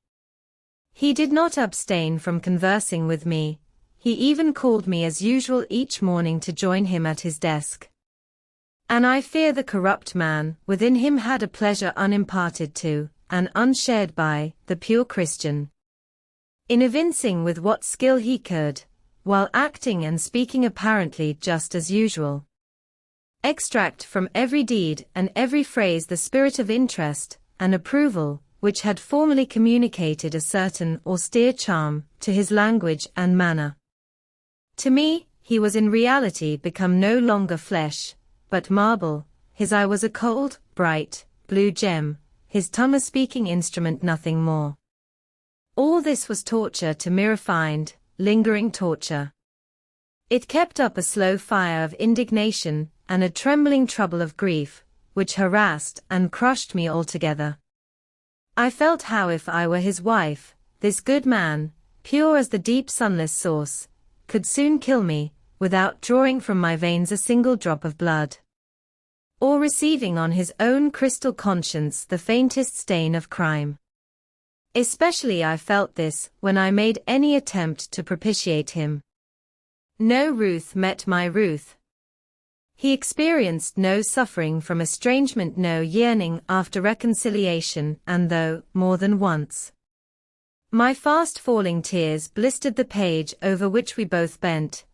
He did not abstain from conversing with me. He even called me as usual each morning to join him at his desk. And I fear the corrupt man within him had a pleasure unimparted to, and unshared by, the pure Christian, in evincing with what skill he could, while acting and speaking apparently just as usual, extract from every deed and every phrase the spirit of interest and approval, which had formerly communicated a certain austere charm to his language and manner. To me, he was in reality become no longer flesh, but marble. His eye was a cold, bright, blue gem, his tongue a speaking instrument, nothing more. All this was torture to me, refined, lingering torture. It kept up a slow fire of indignation and a trembling trouble of grief, which harassed and crushed me altogether. I felt how if I were his wife, this good man, pure as the deep sunless source, could soon kill me, without drawing from my veins a single drop of blood, or receiving on his own crystal conscience the faintest stain of crime. Especially I felt this when I made any attempt to propitiate him. No ruth met my ruth. He experienced no suffering from estrangement, no yearning after reconciliation, and though, more than once, my fast-falling tears blistered the page over which we both bent,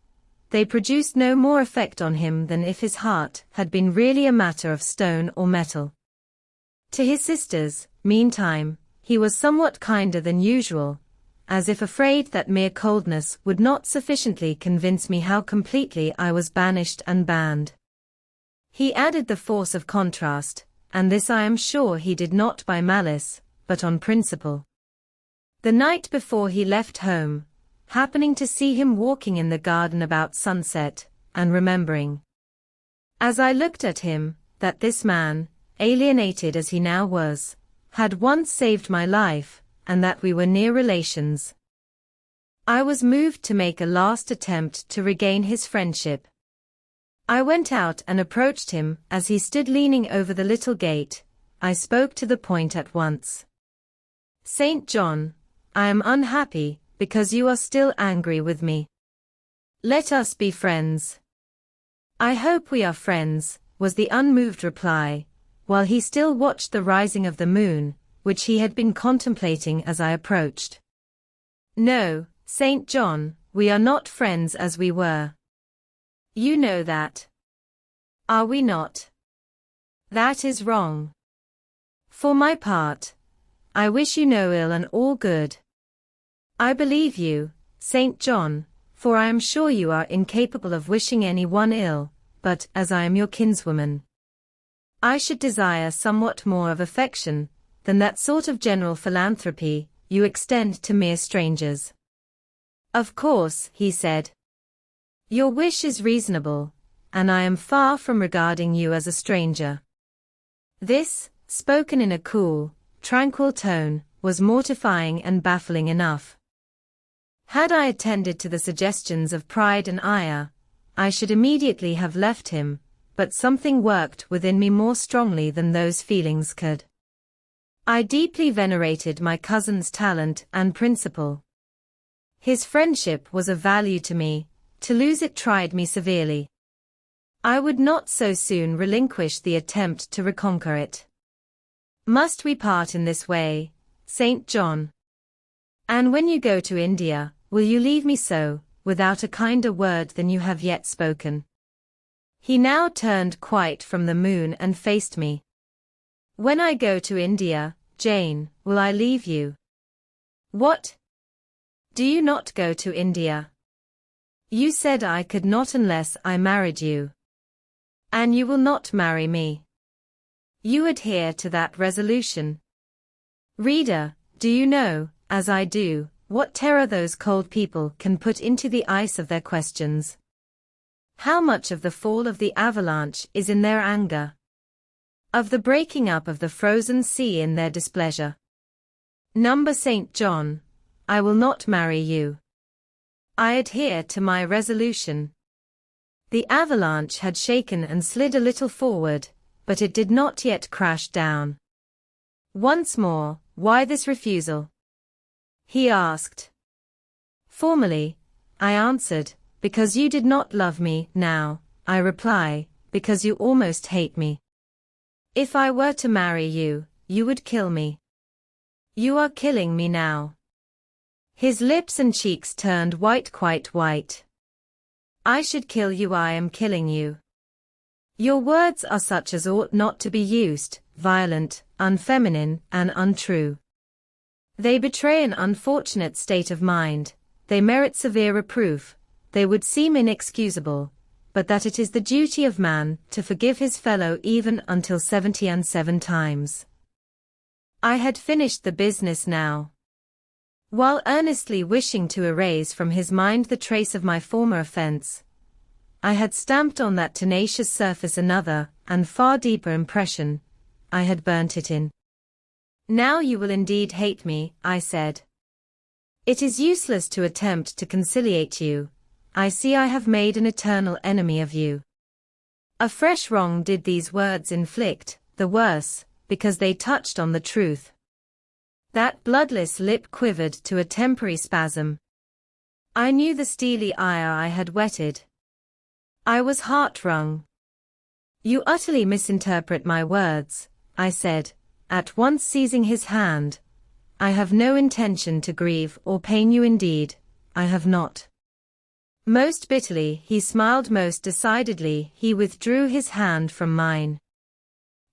they produced no more effect on him than if his heart had been really a matter of stone or metal. To his sisters, meantime, he was somewhat kinder than usual, as if afraid that mere coldness would not sufficiently convince me how completely I was banished and banned. He added the force of contrast, and this I am sure he did not by malice, but on principle. The night before he left home, happening to see him walking in the garden about sunset, and remembering, as I looked at him, that this man, alienated as he now was, had once saved my life, and that we were near relations, I was moved to make a last attempt to regain his friendship. I went out and approached him as he stood leaning over the little gate. I spoke to the point at once. "St. John, I am unhappy, because you are still angry with me. Let us be friends." "I hope we are friends," was the unmoved reply, while he still watched the rising of the moon, which he had been contemplating as I approached. "No, St. John, we are not friends as we were. You know that. Are we not? That is wrong. For my part, I wish you no ill and all good. I believe you, St. John, for I am sure you are incapable of wishing any one ill, but, as I am your kinswoman, I should desire somewhat more of affection than that sort of general philanthropy you extend to mere strangers." "Of course," he said, "your wish is reasonable, and I am far from regarding you as a stranger." This, spoken in a cool, tranquil tone, was mortifying and baffling enough. Had I attended to the suggestions of pride and ire, I should immediately have left him, but something worked within me more strongly than those feelings could. I deeply venerated my cousin's talent and principle. His friendship was of value to me. To lose it tried me severely. I would not so soon relinquish the attempt to reconquer it. "Must we part in this way, St. John? And when you go to India, will you leave me so, without a kinder word than you have yet spoken?" He now turned quite from the moon and faced me. "When I go to India, Jane, will I leave you?" "What? Do you not go to India? You said I could not unless I married you. And you will not marry me. You adhere to that resolution. Reader, do you know, as I do, what terror those cold people can put into the ice of their questions? How much of the fall of the avalanche is in their anger? Of the breaking up of the frozen sea in their displeasure? Number St. John, I will not marry you. I adhere to my resolution." The avalanche had shaken and slid a little forward, but it did not yet crash down. "Once more, why this refusal?" he asked. "Formerly," I answered, "because you did not love me. Now, I reply, because you almost hate me. If I were to marry you, you would kill me. You are killing me now." His lips and cheeks turned white, quite white. "I should kill you. I am killing you. Your words are such as ought not to be used, violent, unfeminine, and untrue. They betray an unfortunate state of mind, they merit severe reproof, they would seem inexcusable, but that it is the duty of man to forgive his fellow even until 77 times. I had finished the business now. While earnestly wishing to erase from his mind the trace of my former offense, I had stamped on that tenacious surface another, and far deeper impression. I had burnt it in. Now you will indeed hate me, I said. It is useless to attempt to conciliate you. I see I have made an eternal enemy of you. A fresh wrong did these words inflict, the worse, because they touched on the truth. That bloodless lip quivered to a temporary spasm. I knew the steely ire I had whetted. I was heart-wrung. You utterly misinterpret my words, I said, at once seizing his hand. I have no intention to grieve or pain you indeed, I have not. Most bitterly he smiled, most decidedly he withdrew his hand from mine.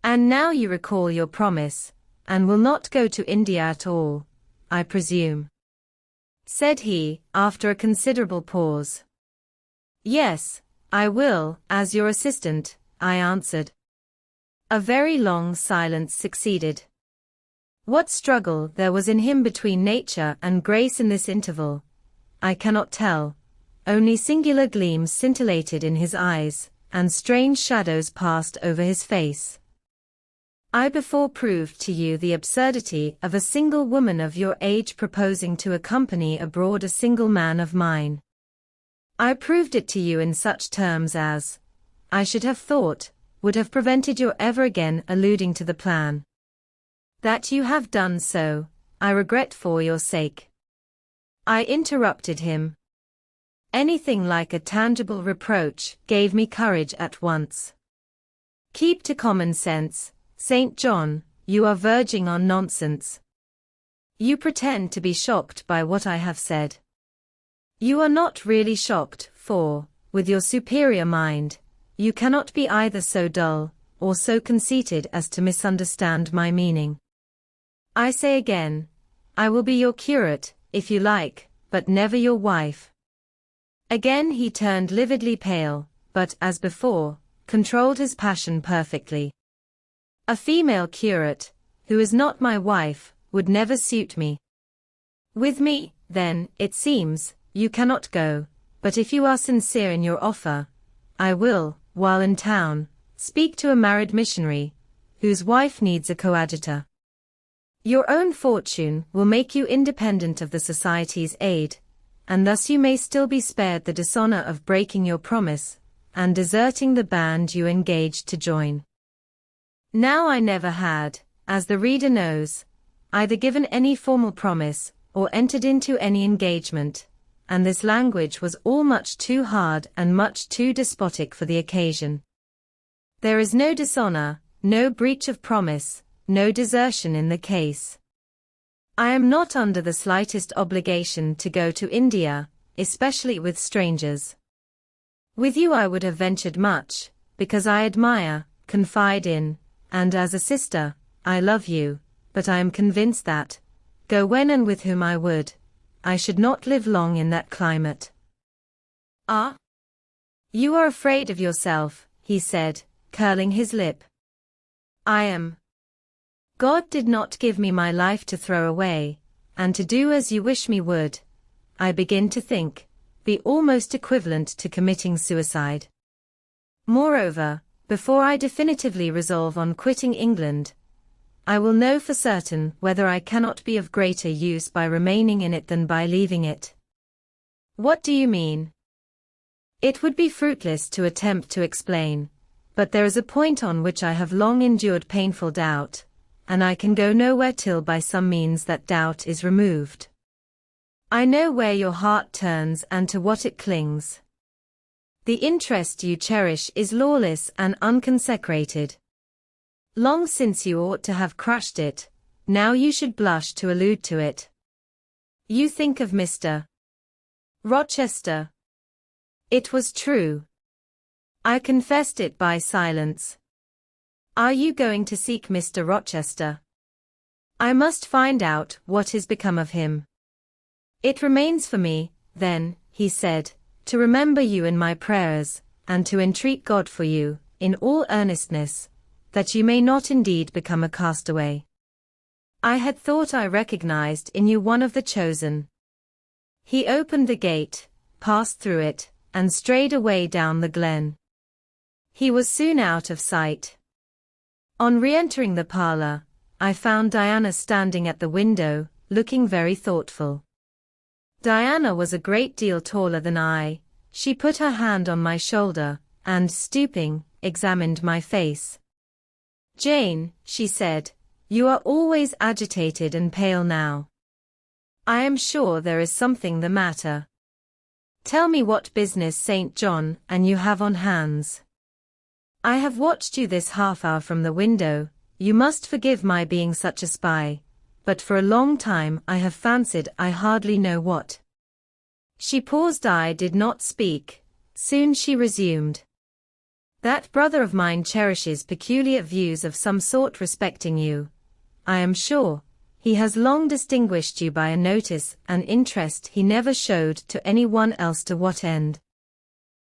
And now you recall your promise, and will not go to India at all, I presume? Said he, after a considerable pause. Yes, I will, as your assistant, I answered. A very long silence succeeded. What struggle there was in him between nature and grace in this interval, I cannot tell, only singular gleams scintillated in his eyes, and strange shadows passed over his face. I before proved to you the absurdity of a single woman of your age proposing to accompany abroad a single man of mine. I proved it to you in such terms as, I should have thought, would have prevented your ever again alluding to the plan. That you have done so, I regret for your sake. I interrupted him. Anything like a tangible reproach gave me courage at once. Keep to common sense, St. John, you are verging on nonsense. You pretend to be shocked by what I have said. You are not really shocked, for, with your superior mind, you cannot be either so dull, or so conceited as to misunderstand my meaning. I say again, I will be your curate, if you like, but never your wife. Again he turned lividly pale, but, as before, controlled his passion perfectly. A female curate, who is not my wife, would never suit me. With me, then, it seems, you cannot go, but if you are sincere in your offer, I will, while in town, speak to a married missionary, whose wife needs a coadjutor. Your own fortune will make you independent of the Society's aid, and thus you may still be spared the dishonor of breaking your promise, and deserting the band you engaged to join. Now I never had, as the reader knows, either given any formal promise, or entered into any engagement, and this language was all much too hard and much too despotic for the occasion. There is no dishonor, no breach of promise, no desertion in the case. I am not under the slightest obligation to go to India, especially with strangers. With you I would have ventured much, because I admire, confide in, and as a sister, I love you, but I am convinced that, go when and with whom I would, I should not live long in that climate. Ah? You are afraid of yourself, he said, curling his lip. I am. God did not give me my life to throw away, and to do as you wish me would, I begin to think, be almost equivalent to committing suicide. Moreover, before I definitively resolve on quitting England, I will know for certain whether I cannot be of greater use by remaining in it than by leaving it. What do you mean? It would be fruitless to attempt to explain, but there is a point on which I have long endured painful doubt, and I can go nowhere till by some means that doubt is removed. I know where your heart turns and to what it clings. The interest you cherish is lawless and unconsecrated. Long since you ought to have crushed it, now you should blush to allude to it. You think of Mr. Rochester. It was true. I confessed it by silence. Are you going to seek Mr. Rochester? I must find out what has become of him. It remains for me, then, he said, to remember you in my prayers, and to entreat God for you, in all earnestness, that you may not indeed become a castaway. I had thought I recognized in you one of the chosen. He opened the gate, passed through it, and strayed away down the glen. He was soon out of sight. On re-entering the parlor, I found Diana standing at the window, looking very thoughtful. Diana was a great deal taller than I. She put her hand on my shoulder, and stooping, examined my face. "Jane," she said, "you are always agitated and pale now. I am sure there is something the matter. Tell me what business St. John and you have on hands. I have watched you this half-hour from the window. You must forgive my being such a spy, but for a long time I have fancied I hardly know what." She paused. I did not speak. Soon she resumed. "That brother of mine cherishes peculiar views of some sort respecting you. I am sure he has long distinguished you by a notice and interest he never showed to any one else. To what end?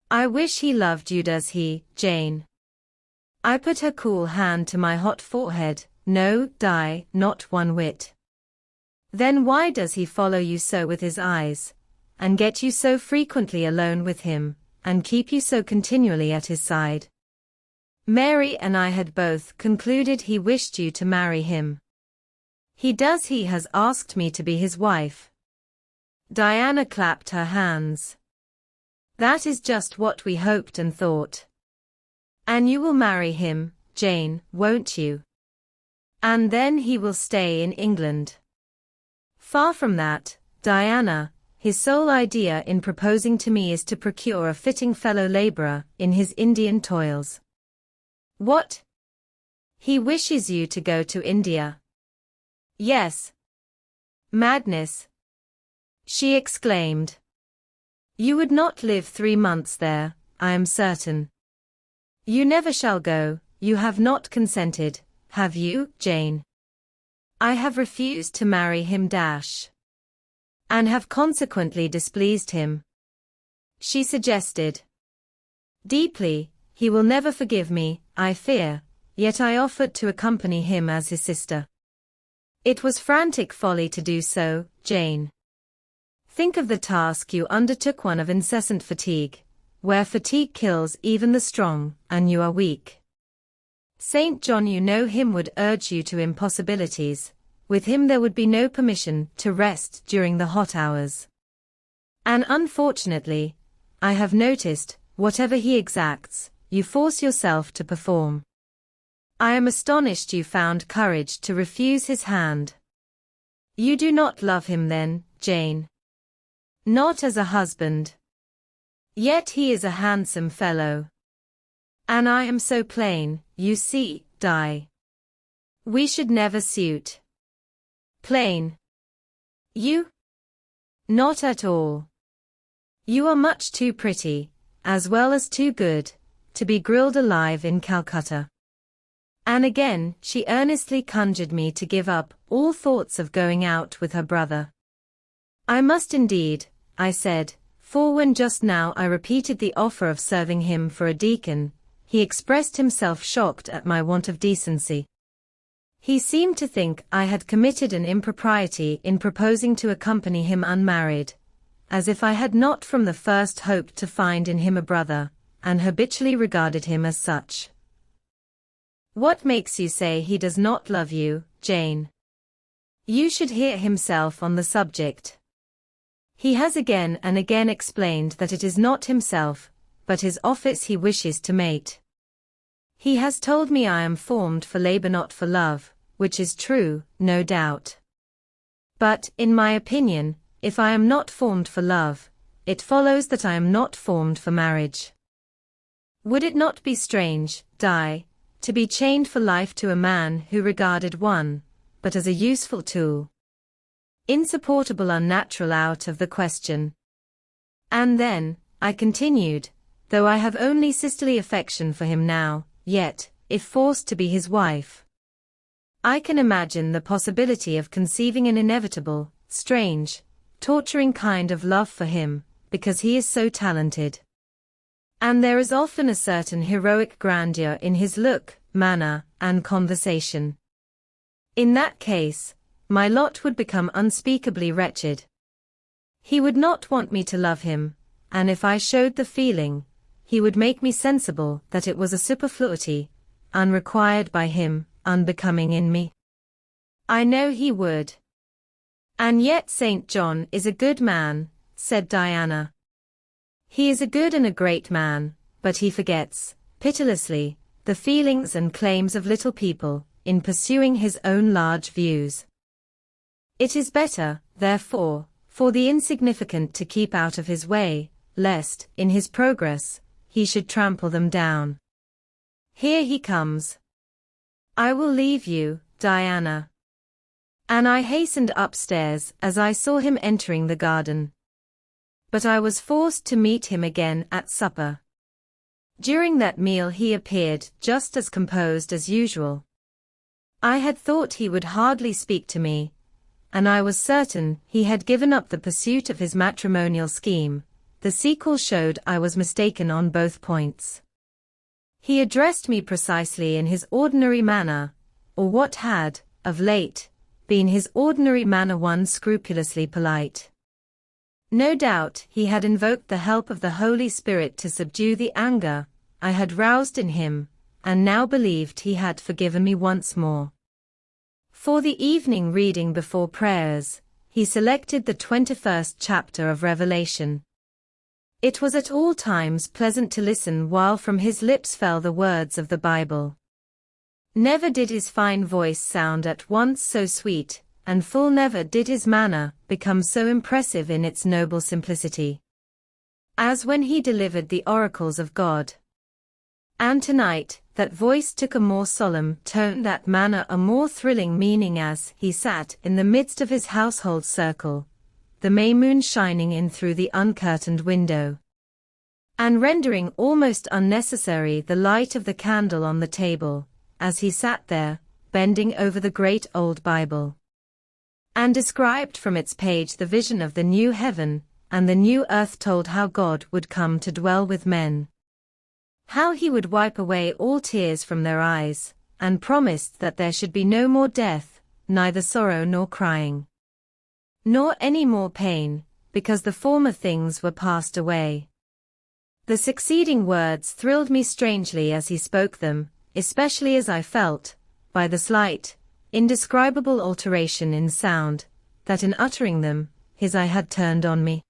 I wish he loved you. Does he, Jane?" I put her cool hand to my hot forehead. "No, Di, not one whit." "Then why does he follow you so with his eyes, and get you so frequently alone with him, and keep you so continually at his side?" Mary and I had both concluded he wished you to marry him. "He does. He has asked me to be his wife." Diana clapped her hands. "That is just what we hoped and thought. And you will marry him, Jane, won't you? And then he will stay in England." "Far from that, Diana. His sole idea in proposing to me is to procure a fitting fellow laborer in his Indian toils." "What? He wishes you to go to India?" "Yes." "Madness!" she exclaimed. "You would not live 3 months there, I am certain. You never shall go. You have not consented, have you, Jane?" "I have refused to marry him and have consequently displeased him," she suggested. "Deeply. He will never forgive me, I fear, yet I offered to accompany him as his sister. It was frantic folly to do so, Jane. Think of the task you undertook, one of incessant fatigue, where fatigue kills even the strong, and you are weak. St. John, you know him, would urge you to impossibilities. With him there would be no permission to rest during the hot hours. And unfortunately, I have noticed, whatever he exacts, you force yourself to perform. I am astonished you found courage to refuse his hand. You do not love him then, Jane? Not as a husband. Yet he is a handsome fellow. And I am so plain, you see, Di. We should never suit. Plain? You? Not at all. You are much too pretty, as well as too good, to be grilled alive in Calcutta." And again she earnestly conjured me to give up all thoughts of going out with her brother. "I must indeed," I said, for when just now I repeated the offer of serving him for a deacon, he expressed himself shocked at my want of decency. He seemed to think I had committed an impropriety in proposing to accompany him unmarried, as if I had not from the first hoped to find in him a brother, and habitually regarded him as such. "What makes you say he does not love you, Jane? You should hear himself on the subject. He has again and again explained that it is not himself, but his office he wishes to mate. He has told me I am formed for labor, not for love, which is true, no doubt. But, in my opinion, if I am not formed for love, it follows that I am not formed for marriage. Would it not be strange, Di, to be chained for life to a man who regarded one, but as a useful tool? Insupportable, unnatural, out of the question." And then, I continued, though I have only sisterly affection for him now, yet, if forced to be his wife, I can imagine the possibility of conceiving an inevitable, strange, torturing kind of love for him, because he is so talented. And there is often a certain heroic grandeur in his look, manner, and conversation. In that case, my lot would become unspeakably wretched. He would not want me to love him, and if I showed the feeling, he would make me sensible that it was a superfluity, unrequired by him, unbecoming in me. I know he would. And yet St. John is a good man, said Diana. He is a good and a great man, but he forgets, pitilessly, the feelings and claims of little people, in pursuing his own large views. It is better, therefore, for the insignificant to keep out of his way, lest, in his progress, he should trample them down. Here he comes. I will leave you, Diana. And I hastened upstairs as I saw him entering the garden. But I was forced to meet him again at supper. During that meal he appeared just as composed as usual. I had thought he would hardly speak to me, and I was certain he had given up the pursuit of his matrimonial scheme. The sequel showed I was mistaken on both points. He addressed me precisely in his ordinary manner, or what had, of late, been his ordinary manner, one scrupulously polite. No doubt he had invoked the help of the Holy Spirit to subdue the anger I had roused in him, and now believed he had forgiven me once more. For the evening reading before prayers, he selected the 21st chapter of Revelation. It was at all times pleasant to listen while from his lips fell the words of the Bible. Never did his fine voice sound at once so sweet and full, never did his manner become so impressive in its noble simplicity, as when he delivered the oracles of God. And tonight, that voice took a more solemn tone, that manner a more thrilling meaning, as he sat in the midst of his household circle, the May moon shining in through the uncurtained window, and rendering almost unnecessary the light of the candle on the table, as he sat there, bending over the great old Bible, and described from its page the vision of the new heaven and the new earth, told how God would come to dwell with men, how he would wipe away all tears from their eyes, and promised that there should be no more death, neither sorrow nor crying, nor any more pain, because the former things were passed away. The succeeding words thrilled me strangely as he spoke them, especially as I felt, by the slight, indescribable alteration in sound, that in uttering them, his eye had turned on me.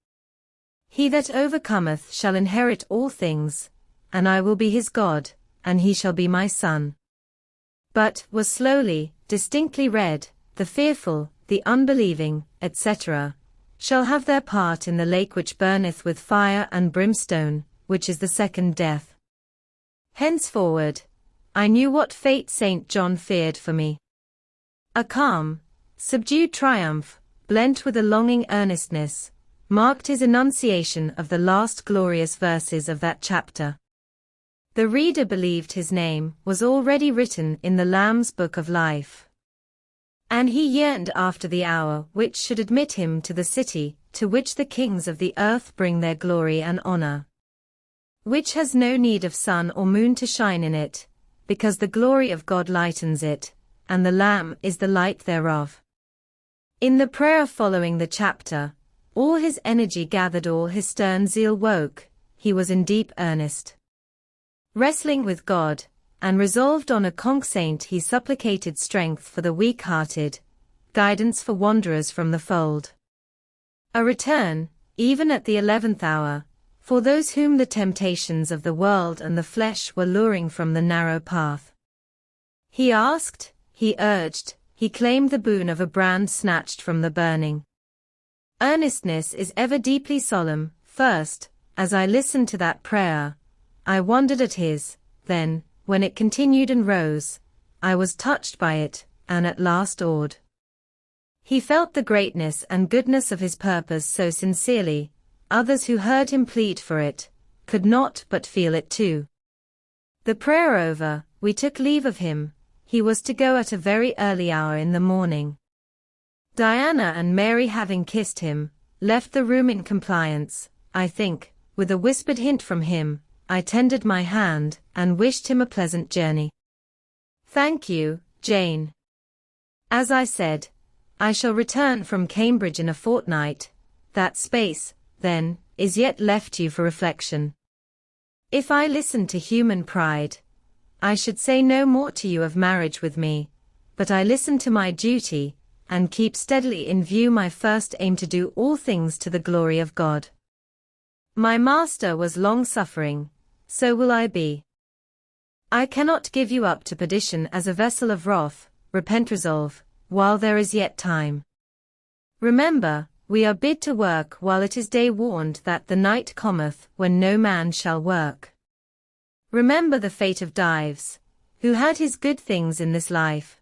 He that overcometh shall inherit all things, and I will be his God, and he shall be my son. But, was slowly, distinctly read, the fearful, the unbelieving, etc., shall have their part in the lake which burneth with fire and brimstone, which is the second death. Henceforward, I knew what fate St. John feared for me. A calm, subdued triumph, blent with a longing earnestness, marked his enunciation of the last glorious verses of that chapter. The reader believed his name was already written in the Lamb's book of life, and he yearned after the hour which should admit him to the city to which the kings of the earth bring their glory and honor, which has no need of sun or moon to shine in it, because the glory of God lightens it, and the Lamb is the light thereof. In the prayer following the chapter, all his energy gathered, all his stern zeal woke. He was in deep earnest, wrestling with God, and resolved on a conch saint. He supplicated strength for the weak-hearted, guidance for wanderers from the fold, a return, even at the 11th hour, for those whom the temptations of the world and the flesh were luring from the narrow path. He asked, he urged, he claimed the boon of a brand snatched from the burning. Earnestness is ever deeply solemn. First, as I listened to that prayer, I wondered at his, then, when it continued and rose, I was touched by it, and at last awed. He felt the greatness and goodness of his purpose so sincerely, others who heard him plead for it, could not but feel it too. The prayer over, we took leave of him. He was to go at a very early hour in the morning. Diana and Mary, having kissed him, left the room in compliance. I think, with a whispered hint from him, I tendered my hand, and wished him a pleasant journey. "Thank you, Jane. As I said, I shall return from Cambridge in a fortnight. That space, then, is yet left you for reflection. If I listened to human pride, I should say no more to you of marriage with me, but I listen to my duty, and keep steadily in view my first aim to do all things to the glory of God. My Master was long-suffering, so will I be. I cannot give you up to perdition as a vessel of wrath. Repent, resolve, while there is yet time. Remember, we are bid to work while it is day, warned that the night cometh when no man shall work. Remember the fate of Dives, who had his good things in this life.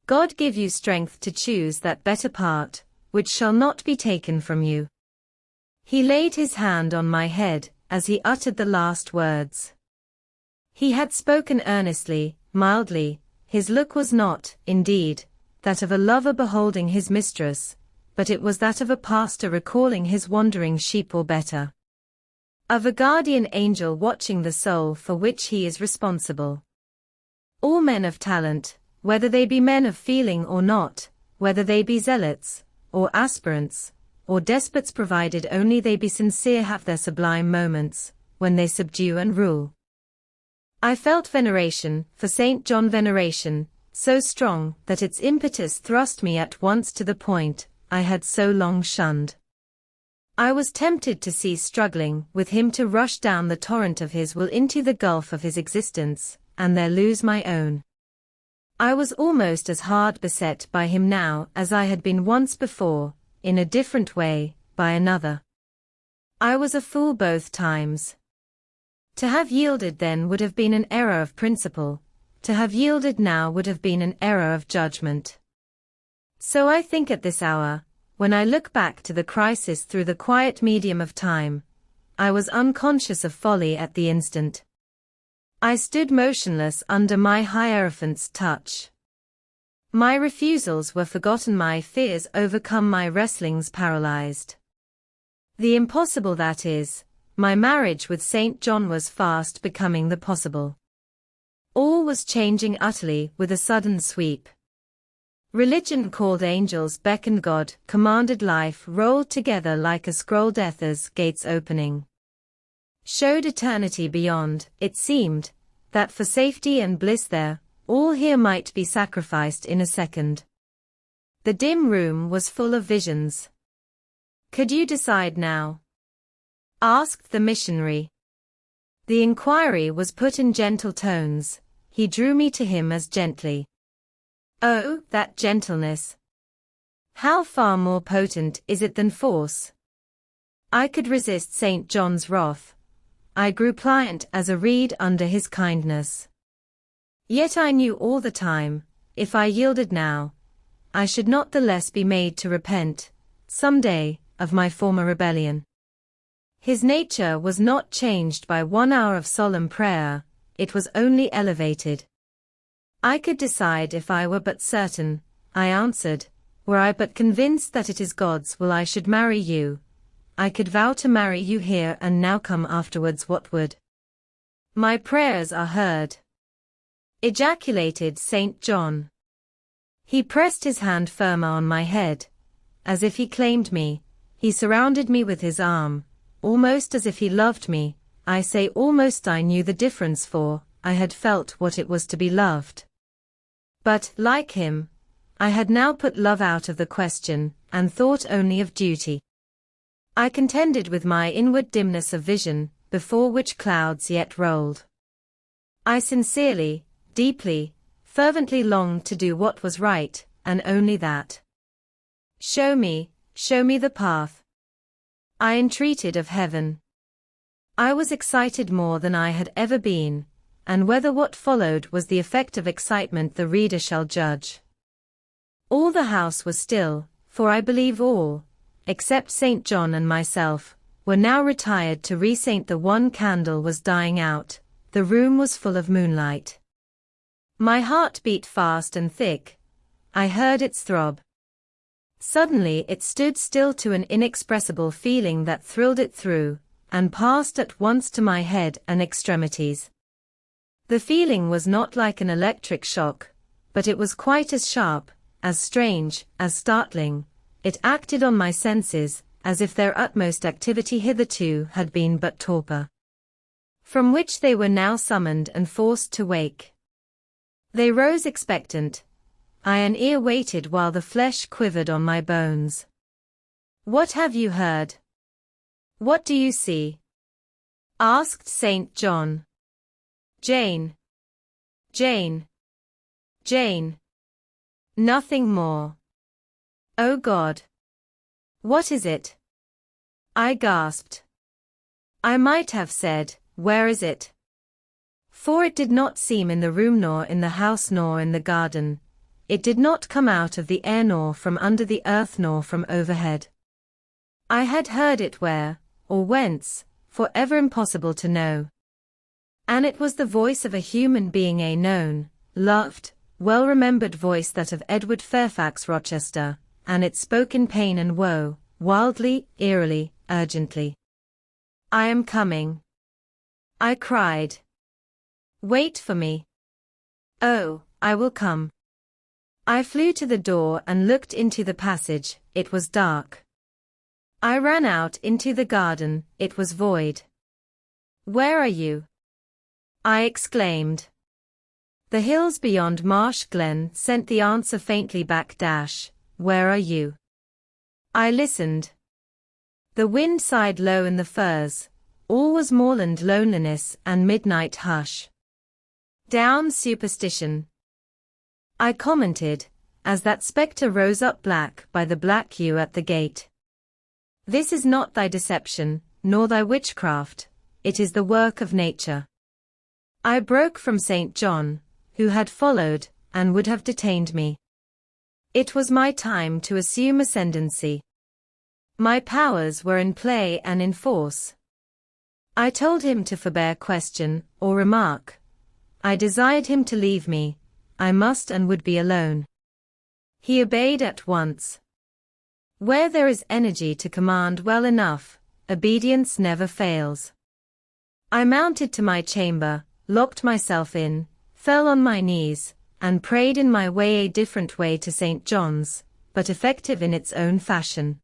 God give you strength to choose that better part, which shall not be taken from you." He laid his hand on my head, as he uttered the last words. He had spoken earnestly, mildly. His look was not, indeed, that of a lover beholding his mistress, but it was that of a pastor recalling his wandering sheep, or better, of a guardian angel watching the soul for which he is responsible. All men of talent, whether they be men of feeling or not, whether they be zealots, or aspirants, or despots, provided only they be sincere, have their sublime moments, when they subdue and rule. I felt veneration for St. John, veneration so strong that its impetus thrust me at once to the point I had so long shunned. I was tempted to cease struggling with him, to rush down the torrent of his will into the gulf of his existence, and there lose my own. I was almost as hard beset by him now as I had been once before, in a different way, by another. I was a fool both times. To have yielded then would have been an error of principle. To have yielded now would have been an error of judgment. So I think at this hour, when I look back to the crisis through the quiet medium of time, I was unconscious of folly at the instant. I stood motionless under my Hierophant's touch. My refusals were forgotten, my fears overcome, my wrestlings paralyzed. The impossible, that is, my marriage with St. John, was fast becoming the possible. All was changing utterly with a sudden sweep. Religion called, angels beckoned, God commanded, life rolled together like a scroll, death's gates opening showed eternity beyond. It seemed that for safety and bliss there, all here might be sacrificed in a second. The dim room was full of visions. "Could you decide now?" asked the missionary. The inquiry was put in gentle tones. He drew me to him as gently. Oh, that gentleness! How far more potent is it than force! I could resist St. John's wrath. I grew pliant as a reed under his kindness. Yet I knew all the time, if I yielded now, I should not the less be made to repent, some day, of my former rebellion. His nature was not changed by 1 hour of solemn prayer, it was only elevated. I could decide if I were but certain, I answered, were I but convinced that it is God's will I should marry you. I could vow to marry you here and now, come afterwards what would. My prayers are heard, ejaculated St. John. He pressed his hand firmer on my head, as if he claimed me. He surrounded me with his arm, almost as if he loved me. I say almost. I knew the difference, for I had felt what it was to be loved. But, like him, I had now put love out of the question, and thought only of duty. I contended with my inward dimness of vision, before which clouds yet rolled. I sincerely, deeply, fervently longed to do what was right, and only that. Show me the path, I entreated of heaven. I was excited more than I had ever been, and whether what followed was the effect of excitement the reader shall judge. All the house was still, for I believe all, except St. John and myself, were now retired to resaint. The one candle was dying out, the room was full of moonlight. My heart beat fast and thick. I heard its throb. Suddenly it stood still to an inexpressible feeling that thrilled it through, and passed at once to my head and extremities. The feeling was not like an electric shock, but it was quite as sharp, as strange, as startling. It acted on my senses, as if their utmost activity hitherto had been but torpor, from which they were now summoned and forced to wake. They rose expectant. Eye and ear waited while the flesh quivered on my bones. "What have you heard? What do you see?" asked St. John. "Jane. Jane. Jane. Nothing more." "Oh God. What is it?" I gasped. I might have said, "Where is it?" For it did not seem in the room nor in the house nor in the garden. It did not come out of the air nor from under the earth nor from overhead. I had heard it where, or whence, for ever impossible to know. And it was the voice of a human being, a known, loved, well-remembered voice, that of Edward Fairfax Rochester, and it spoke in pain and woe, wildly, eerily, urgently. "I am coming," I cried. "Wait for me." "Oh, I will come." I flew to the door and looked into the passage. It was dark. I ran out into the garden. It was void. "Where are you?" I exclaimed. The hills beyond Marsh Glen sent the answer faintly back. "Where are you?" I listened. The wind sighed low in the firs. All was moorland loneliness and midnight hush. "Down superstition," I commented, as that spectre rose up black by the black yew at the gate. "This is not thy deception, nor thy witchcraft, it is the work of nature." I broke from St. John, who had followed, and would have detained me. It was my time to assume ascendancy. My powers were in play and in force. I told him to forbear question or remark. I desired him to leave me. I must and would be alone. He obeyed at once. Where there is energy to command well enough, obedience never fails. I mounted to my chamber, locked myself in, fell on my knees, and prayed in my way, a different way to St. John's, but effective in its own fashion.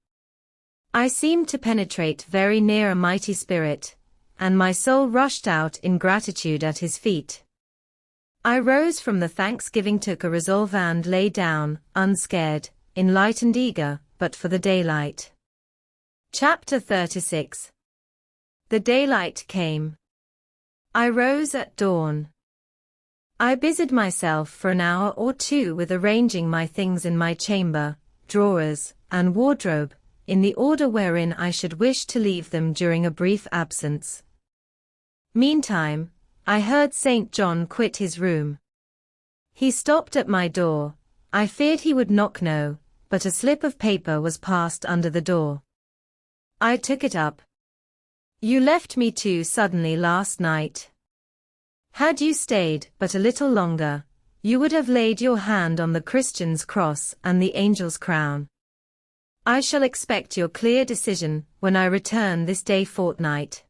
I seemed to penetrate very near a mighty spirit, and my soul rushed out in gratitude at his feet. I rose from the thanksgiving, took a resolve, and lay down, unscared, enlightened, eager, but for the daylight. Chapter 36. The daylight came. I rose at dawn. I busied myself for an hour or two with arranging my things in my chamber, drawers, and wardrobe, in the order wherein I should wish to leave them during a brief absence. Meantime, I heard St. John quit his room. He stopped at my door. I feared he would knock, no, but a slip of paper was passed under the door. I took it up. "You left me too suddenly last night. Had you stayed but a little longer, you would have laid your hand on the Christian's cross and the angel's crown. I shall expect your clear decision when I return this day fortnight.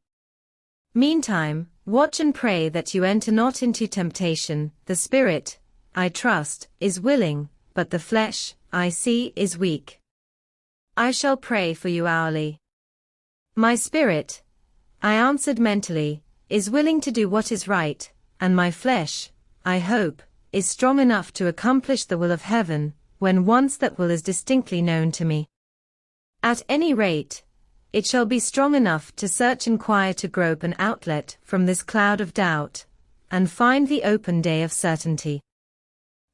Meantime, watch and pray that you enter not into temptation. The spirit, I trust, is willing, but the flesh, I see, is weak. I shall pray for you hourly. My spirit," I answered mentally, "is willing to do what is right, and my flesh, I hope, is strong enough to accomplish the will of heaven, when once that will is distinctly known to me. At any rate, it shall be strong enough to search, inquire, to grope an outlet from this cloud of doubt, and find the open day of certainty."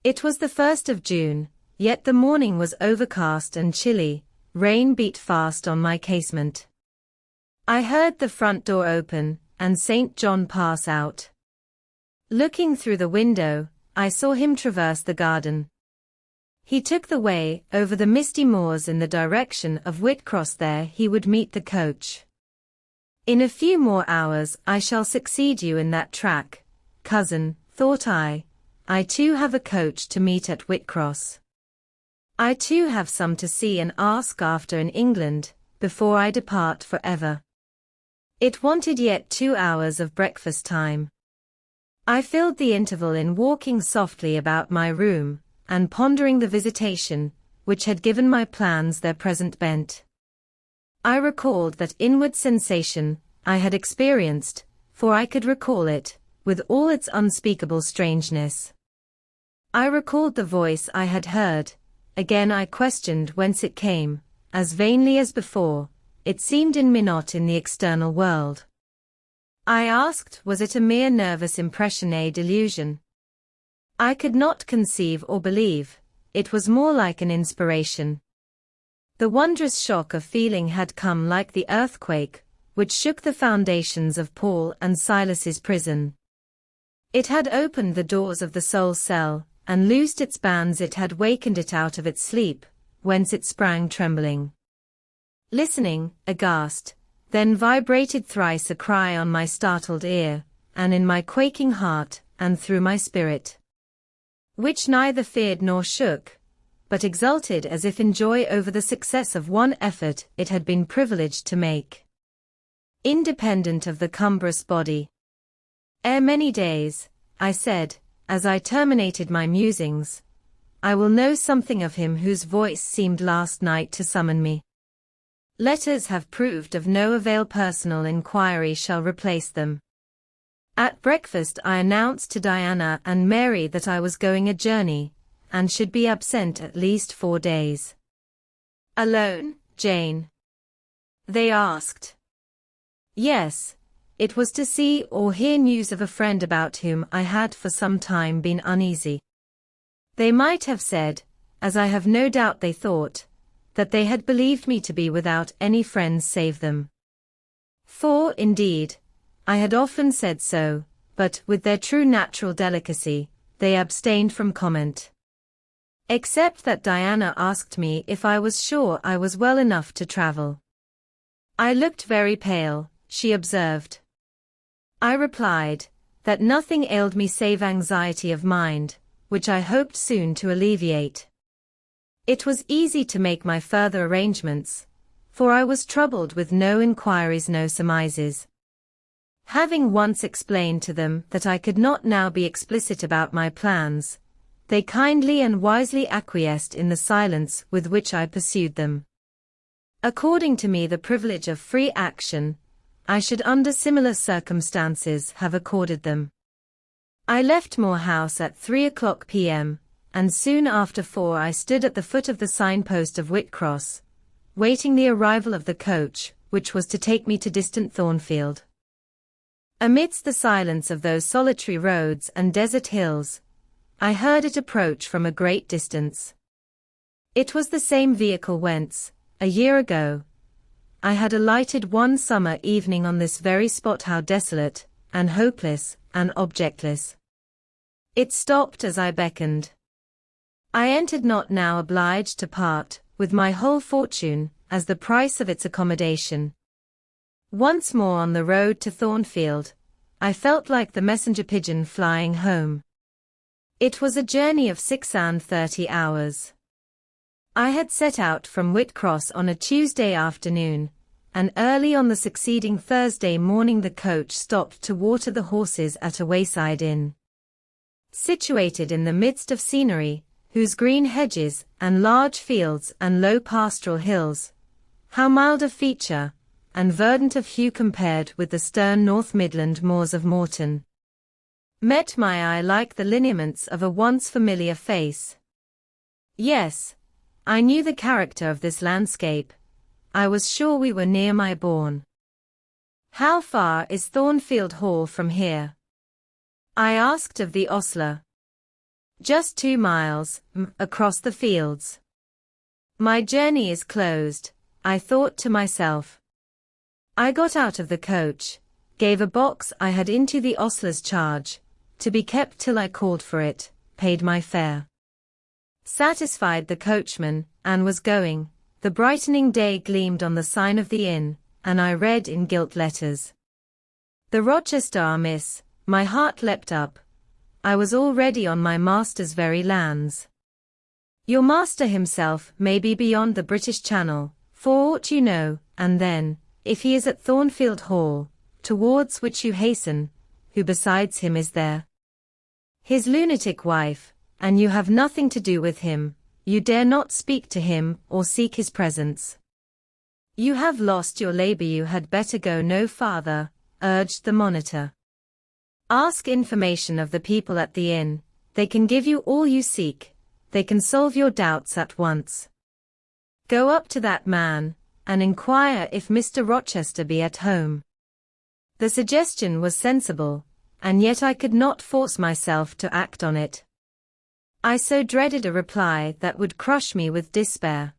It was the 1st of June, yet the morning was overcast and chilly. Rain beat fast on my casement. I heard the front door open, and St. John pass out. Looking through the window, I saw him traverse the garden. He took the way over the misty moors in the direction of Whitcross. There he would meet the coach. In a few more hours I shall succeed you in that track, cousin, thought I. I too have a coach to meet at Whitcross. I too have some to see and ask after in England, before I depart for ever. It wanted yet 2 hours of breakfast time. I filled the interval in walking softly about my room, and pondering the visitation, which had given my plans their present bent. I recalled that inward sensation I had experienced, for I could recall it, with all its unspeakable strangeness. I recalled the voice I had heard. Again I questioned whence it came, as vainly as before. It seemed in me, not in the external world. I asked, was it a mere nervous impression, a delusion? I could not conceive or believe. It was more like an inspiration. The wondrous shock of feeling had come like the earthquake, which shook the foundations of Paul and Silas's prison. It had opened the doors of the soul cell, and loosed its bands. It had wakened it out of its sleep, whence it sprang trembling. Listening, aghast, then vibrated thrice a cry on my startled ear, and in my quaking heart, and through my spirit, which neither feared nor shook, but exulted as if in joy over the success of one effort it had been privileged to make, independent of the cumbrous body. Ere many days, I said, as I terminated my musings, I will know something of him whose voice seemed last night to summon me. Letters have proved of no avail. Personal inquiry shall replace them. At breakfast I announced to Diana and Mary that I was going a journey, and should be absent at least 4 days. Alone, Jane? They asked. Yes, it was to see or hear news of a friend about whom I had for some time been uneasy. They might have said, as I have no doubt they thought, that they had believed me to be without any friends save them. For, indeed, I had often said so, but, with their true natural delicacy, they abstained from comment. Except that Diana asked me if I was sure I was well enough to travel. I looked very pale, she observed. I replied, that nothing ailed me save anxiety of mind, which I hoped soon to alleviate. It was easy to make my further arrangements, for I was troubled with no inquiries, no surmises. Having once explained to them that I could not now be explicit about my plans, they kindly and wisely acquiesced in the silence with which I pursued them. According to me, the privilege of free action, I should under similar circumstances have accorded them. I left Moor House at 3:00 p.m., and soon after 4 I stood at the foot of the signpost of Whitcross, waiting the arrival of the coach, which was to take me to distant Thornfield. Amidst the silence of those solitary roads and desert hills, I heard it approach from a great distance. It was the same vehicle whence, a year ago, I had alighted one summer evening on this very spot. How desolate, and hopeless, and objectless. It stopped as I beckoned. I entered, not now obliged to part with my whole fortune as the price of its accommodation. Once more on the road to Thornfield, I felt like the messenger pigeon flying home. It was a journey of 36 hours. I had set out from Whitcross on a Tuesday afternoon, and early on the succeeding Thursday morning the coach stopped to water the horses at a wayside inn. Situated in the midst of scenery, whose green hedges, and large fields, and low pastoral hills, how mild of feature, and verdant of hue compared with the stern North Midland moors of Morton, met my eye like the lineaments of a once familiar face. Yes, I knew the character of this landscape. I was sure we were near my bourne. How far is Thornfield Hall from here? I asked of the ostler. Just 2 miles, across the fields. My journey is closed, I thought to myself. I got out of the coach, gave a box I had into the ostler's charge, to be kept till I called for it, paid my fare, satisfied the coachman, and was going. The brightening day gleamed on the sign of the inn, and I read in gilt letters. "The Rochester, miss." My heart leapt up. I was already on my master's very lands. "Your master himself may be beyond the British Channel, for aught you know, and then, if he is at Thornfield Hall, towards which you hasten, who besides him is there? His lunatic wife, and you have nothing to do with him, you dare not speak to him or seek his presence. You have lost your labor, you had better go no farther," urged the monitor. "Ask information of the people at the inn, they can give you all you seek, they can solve your doubts at once. Go up to that man, and inquire if Mr. Rochester be at home." The suggestion was sensible, and yet I could not force myself to act on it. I so dreaded a reply that would crush me with despair.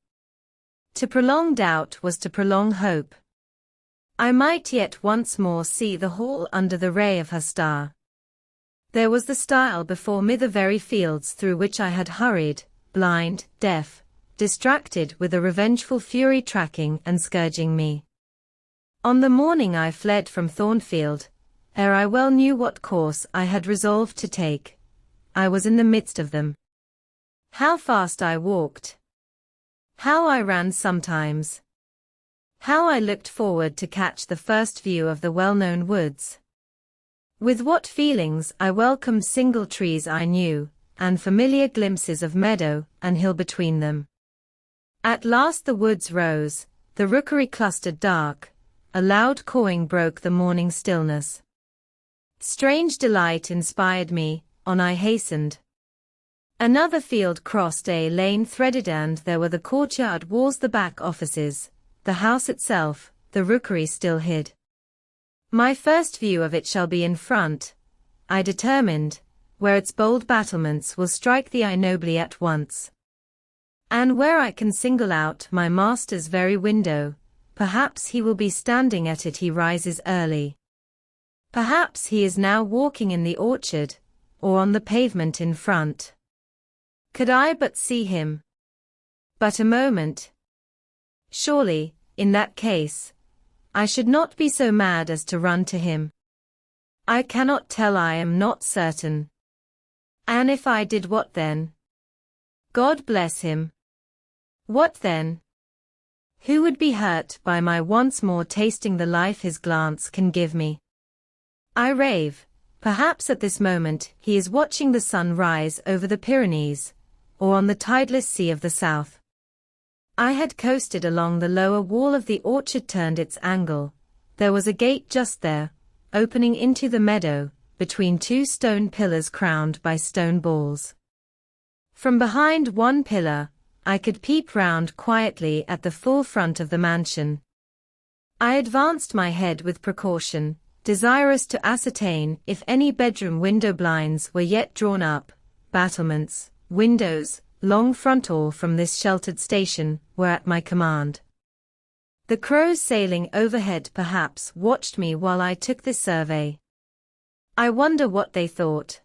To prolong doubt was to prolong hope. I might yet once more see the hall under the ray of her star. There was the stile before me, the very fields through which I had hurried, blind, deaf, distracted with a revengeful fury tracking and scourging me. On the morning I fled from Thornfield, ere I well knew what course I had resolved to take, I was in the midst of them. How fast I walked! How I ran sometimes! How I looked forward to catch the first view of the well-known woods! With what feelings I welcomed single trees I knew, and familiar glimpses of meadow and hill between them. At last the woods rose, the rookery clustered dark, a loud cawing broke the morning stillness. Strange delight inspired me, on I hastened. Another field crossed, a lane threaded, and there were the courtyard walls, the back offices, the house itself, the rookery still hid. My first view of it shall be in front, I determined, where its bold battlements will strike the eye nobly at once. And where I can single out my master's very window, perhaps he will be standing at it. He rises early. Perhaps he is now walking in the orchard, or on the pavement in front. Could I but see him! But a moment. Surely, in that case, I should not be so mad as to run to him. I cannot tell, I am not certain. And if I did, what then? God bless him. What then? Who would be hurt by my once more tasting the life his glance can give me? I rave. Perhaps at this moment he is watching the sun rise over the Pyrenees, or on the tideless sea of the south. I had coasted along the lower wall of the orchard, turned its angle. There was a gate just there, opening into the meadow, between two stone pillars crowned by stone balls. From behind one pillar, I could peep round quietly at the full front of the mansion. I advanced my head with precaution, desirous to ascertain if any bedroom window blinds were yet drawn up. Battlements, windows, long frontal from this sheltered station, were at my command. The crows sailing overhead perhaps watched me while I took this survey. I wonder what they thought.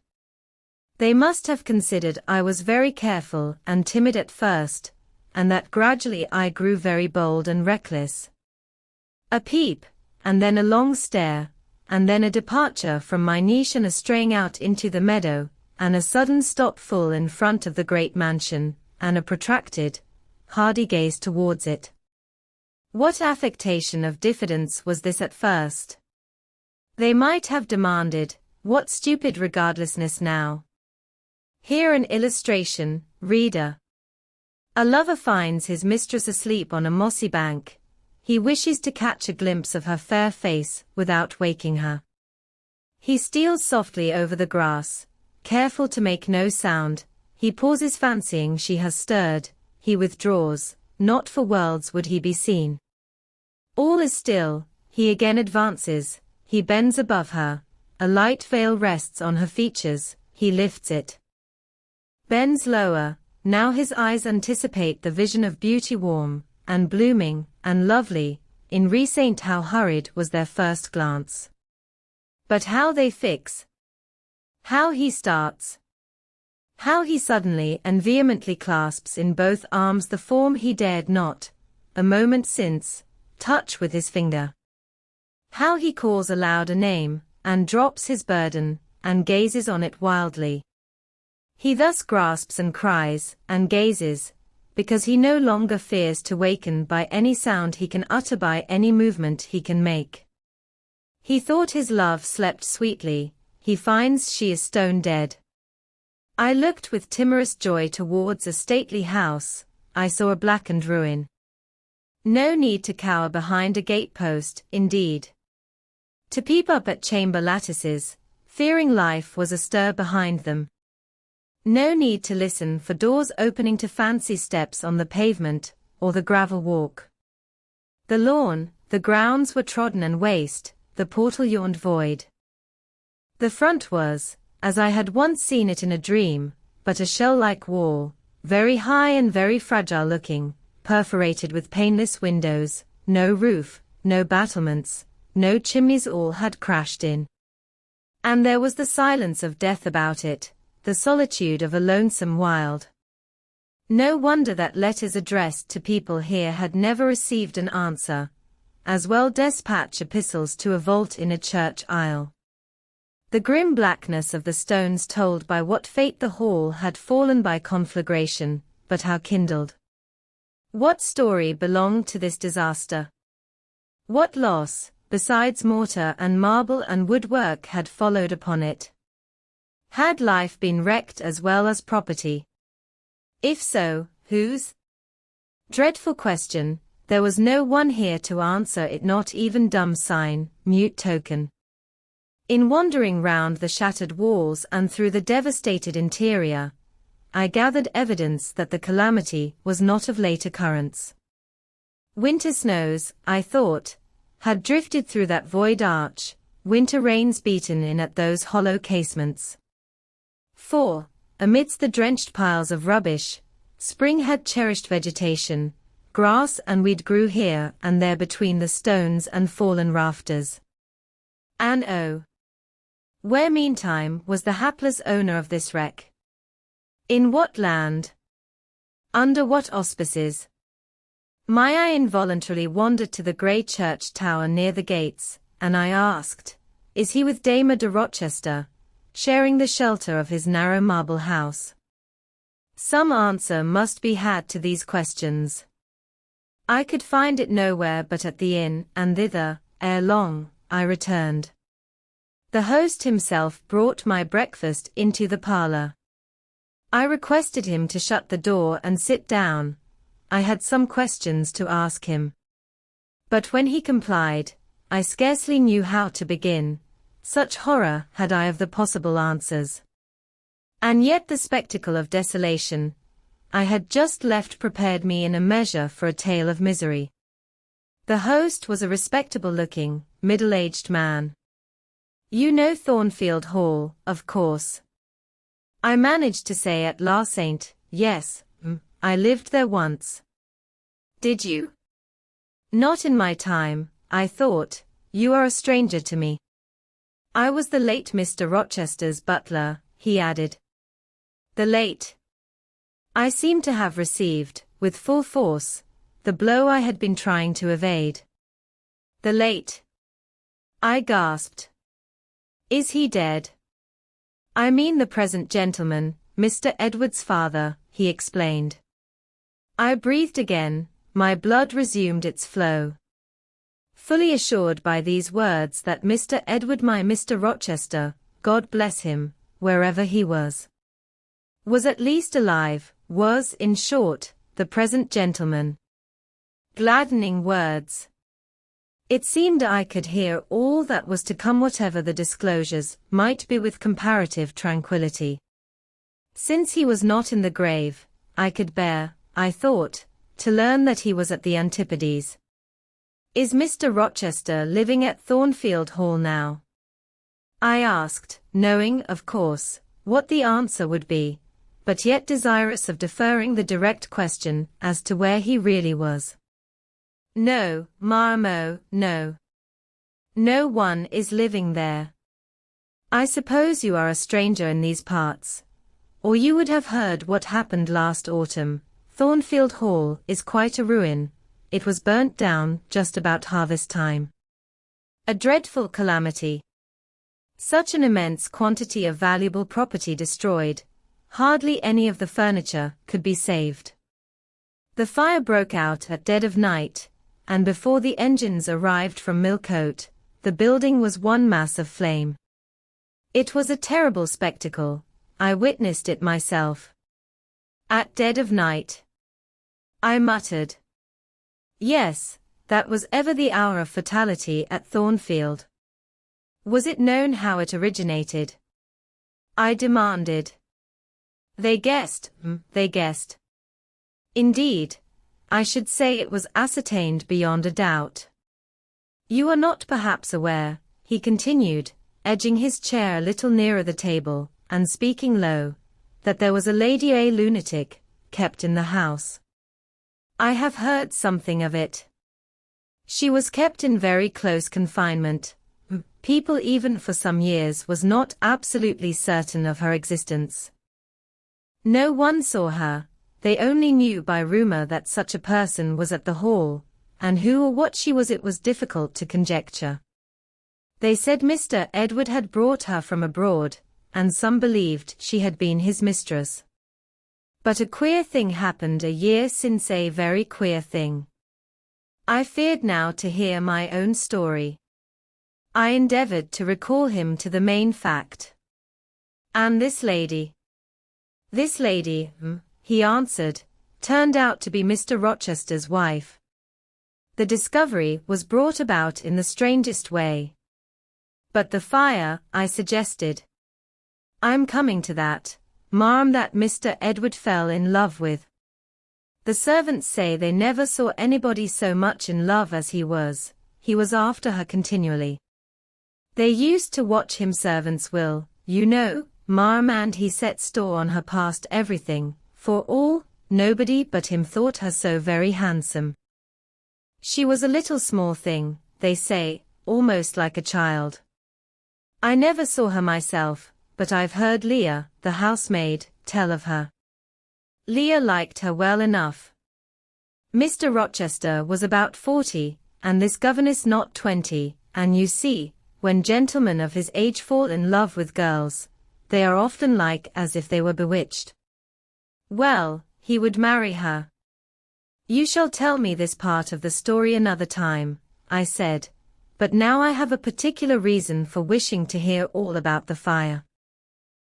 They must have considered I was very careful and timid at first, and that gradually I grew very bold and reckless. A peep, and then a long stare, and then a departure from my niche and a straying out into the meadow, and a sudden stop full in front of the great mansion, and a protracted, hardy gaze towards it. What affectation of diffidence was this at first? They might have demanded, what stupid regardlessness now? Here an illustration, reader. A lover finds his mistress asleep on a mossy bank. He wishes to catch a glimpse of her fair face without waking her. He steals softly over the grass, careful to make no sound. He pauses, fancying she has stirred. He withdraws, not for worlds would he be seen. All is still. He again advances. He bends above her. A light veil rests on her features. He lifts it. Bends lower. Now his eyes anticipate the vision of beauty, warm and blooming and lovely. In recent how hurried was their first glance. But how they fix! How he starts! How he suddenly and vehemently clasps in both arms the form he dared not, a moment since, touch with his finger. How he calls aloud a name, and drops his burden, and gazes on it wildly. He thus grasps and cries, and gazes, because he no longer fears to waken by any sound he can utter, by any movement he can make. He thought his love slept sweetly, he finds she is stone dead. I looked with timorous joy towards a stately house, I saw a blackened ruin. No need to cower behind a gatepost, indeed. To peep up at chamber lattices, fearing life was astir behind them. No need to listen for doors opening to fancy steps on the pavement, or the gravel walk. The lawn, the grounds were trodden and waste, the portal yawned void. The front was, as I had once seen it in a dream, but a shell-like wall, very high and very fragile looking, perforated with paneless windows, no roof, no battlements, no chimneys, all had crashed in. And there was the silence of death about it, the solitude of a lonesome wild. No wonder that letters addressed to people here had never received an answer, as well despatch epistles to a vault in a church aisle. The grim blackness of the stones told by what fate the hall had fallen by conflagration, but how kindled. What story belonged to this disaster? What loss, besides mortar and marble and woodwork, had followed upon it? Had life been wrecked as well as property? If so, whose? Dreadful question, there was no one here to answer it, not even dumb sign, mute token. In wandering round the shattered walls and through the devastated interior, I gathered evidence that the calamity was not of late occurrence. Winter snows, I thought, had drifted through that void arch, winter rains beaten in at those hollow casements. For, amidst the drenched piles of rubbish, spring had cherished vegetation, grass and weed grew here and there between the stones and fallen rafters. And oh, where meantime was the hapless owner of this wreck? In what land? Under what auspices? My eye involuntarily wandered to the grey church tower near the gates, and I asked, is he with Dame de Rochester, sharing the shelter of his narrow marble house? Some answer must be had to these questions. I could find it nowhere but at the inn, and thither, ere long, I returned. The host himself brought my breakfast into the parlour. I requested him to shut the door and sit down. I had some questions to ask him. But when he complied, I scarcely knew how to begin, such horror had I of the possible answers. And yet the spectacle of desolation I had just left prepared me in a measure for a tale of misery. The host was a respectable-looking, middle-aged man. You know Thornfield Hall, of course. I managed to say at last. Yes, I lived there once. Did you? Not in my time, I thought. You are a stranger to me. I was the late Mr. Rochester's butler, he added. The late. I seemed to have received, with full force, the blow I had been trying to evade. The late. I gasped. Is he dead? I mean the present gentleman, Mr. Edward's father, he explained. I breathed again, my blood resumed its flow. Fully assured by these words that Mr. Edward, my Mr. Rochester, God bless him, wherever he was at least alive, was, in short, the present gentleman. Gladdening words. It seemed I could hear all that was to come, whatever the disclosures might be, with comparative tranquillity. Since he was not in the grave, I could bear, I thought, to learn that he was at the Antipodes. Is Mr. Rochester living at Thornfield Hall now? I asked, knowing, of course, what the answer would be, but yet desirous of deferring the direct question as to where he really was. No, Marmo, no. No one is living there. I suppose you are a stranger in these parts, or you would have heard what happened last autumn. Thornfield Hall is quite a ruin, it was burnt down just about harvest time. A dreadful calamity. Such an immense quantity of valuable property destroyed, hardly any of the furniture could be saved. The fire broke out at dead of night, and before the engines arrived from Millcote, the building was one mass of flame. It was a terrible spectacle. I witnessed it myself. At dead of night. I muttered. Yes, that was ever the hour of fatality at Thornfield. Was it known how it originated? I demanded. They guessed. Indeed, I should say it was ascertained beyond a doubt. You are not perhaps aware, he continued, edging his chair a little nearer the table, and speaking low, that there was a Lady A lunatic, kept in the house. I have heard something of it. She was kept in very close confinement. People even for some years was not absolutely certain of her existence. No one saw her, they only knew by rumor that such a person was at the Hall, and who or what she was it was difficult to conjecture. They said Mr. Edward had brought her from abroad, and some believed she had been his mistress. But a queer thing happened a year since, a very queer thing. I feared now to hear my own story. I endeavored to recall him to the main fact. And this lady, he answered, turned out to be Mr. Rochester's wife. The discovery was brought about in the strangest way. But the fire, I suggested. I'm coming to that, ma'am, that Mr. Edward fell in love with. The servants say they never saw anybody so much in love as he was after her continually. They used to watch him, servants will, you know, ma'am, and he set store on her past everything, for all, nobody but him thought her so very handsome. She was a little small thing, they say, almost like a child. I never saw her myself, but I've heard Leah, the housemaid, tell of her. Leah liked her well enough. Mr. Rochester was about 40, and this governess not 20, and you see, when gentlemen of his age fall in love with girls, they are often like as if they were bewitched. Well, he would marry her. You shall tell me this part of the story another time, I said, but now I have a particular reason for wishing to hear all about the fire.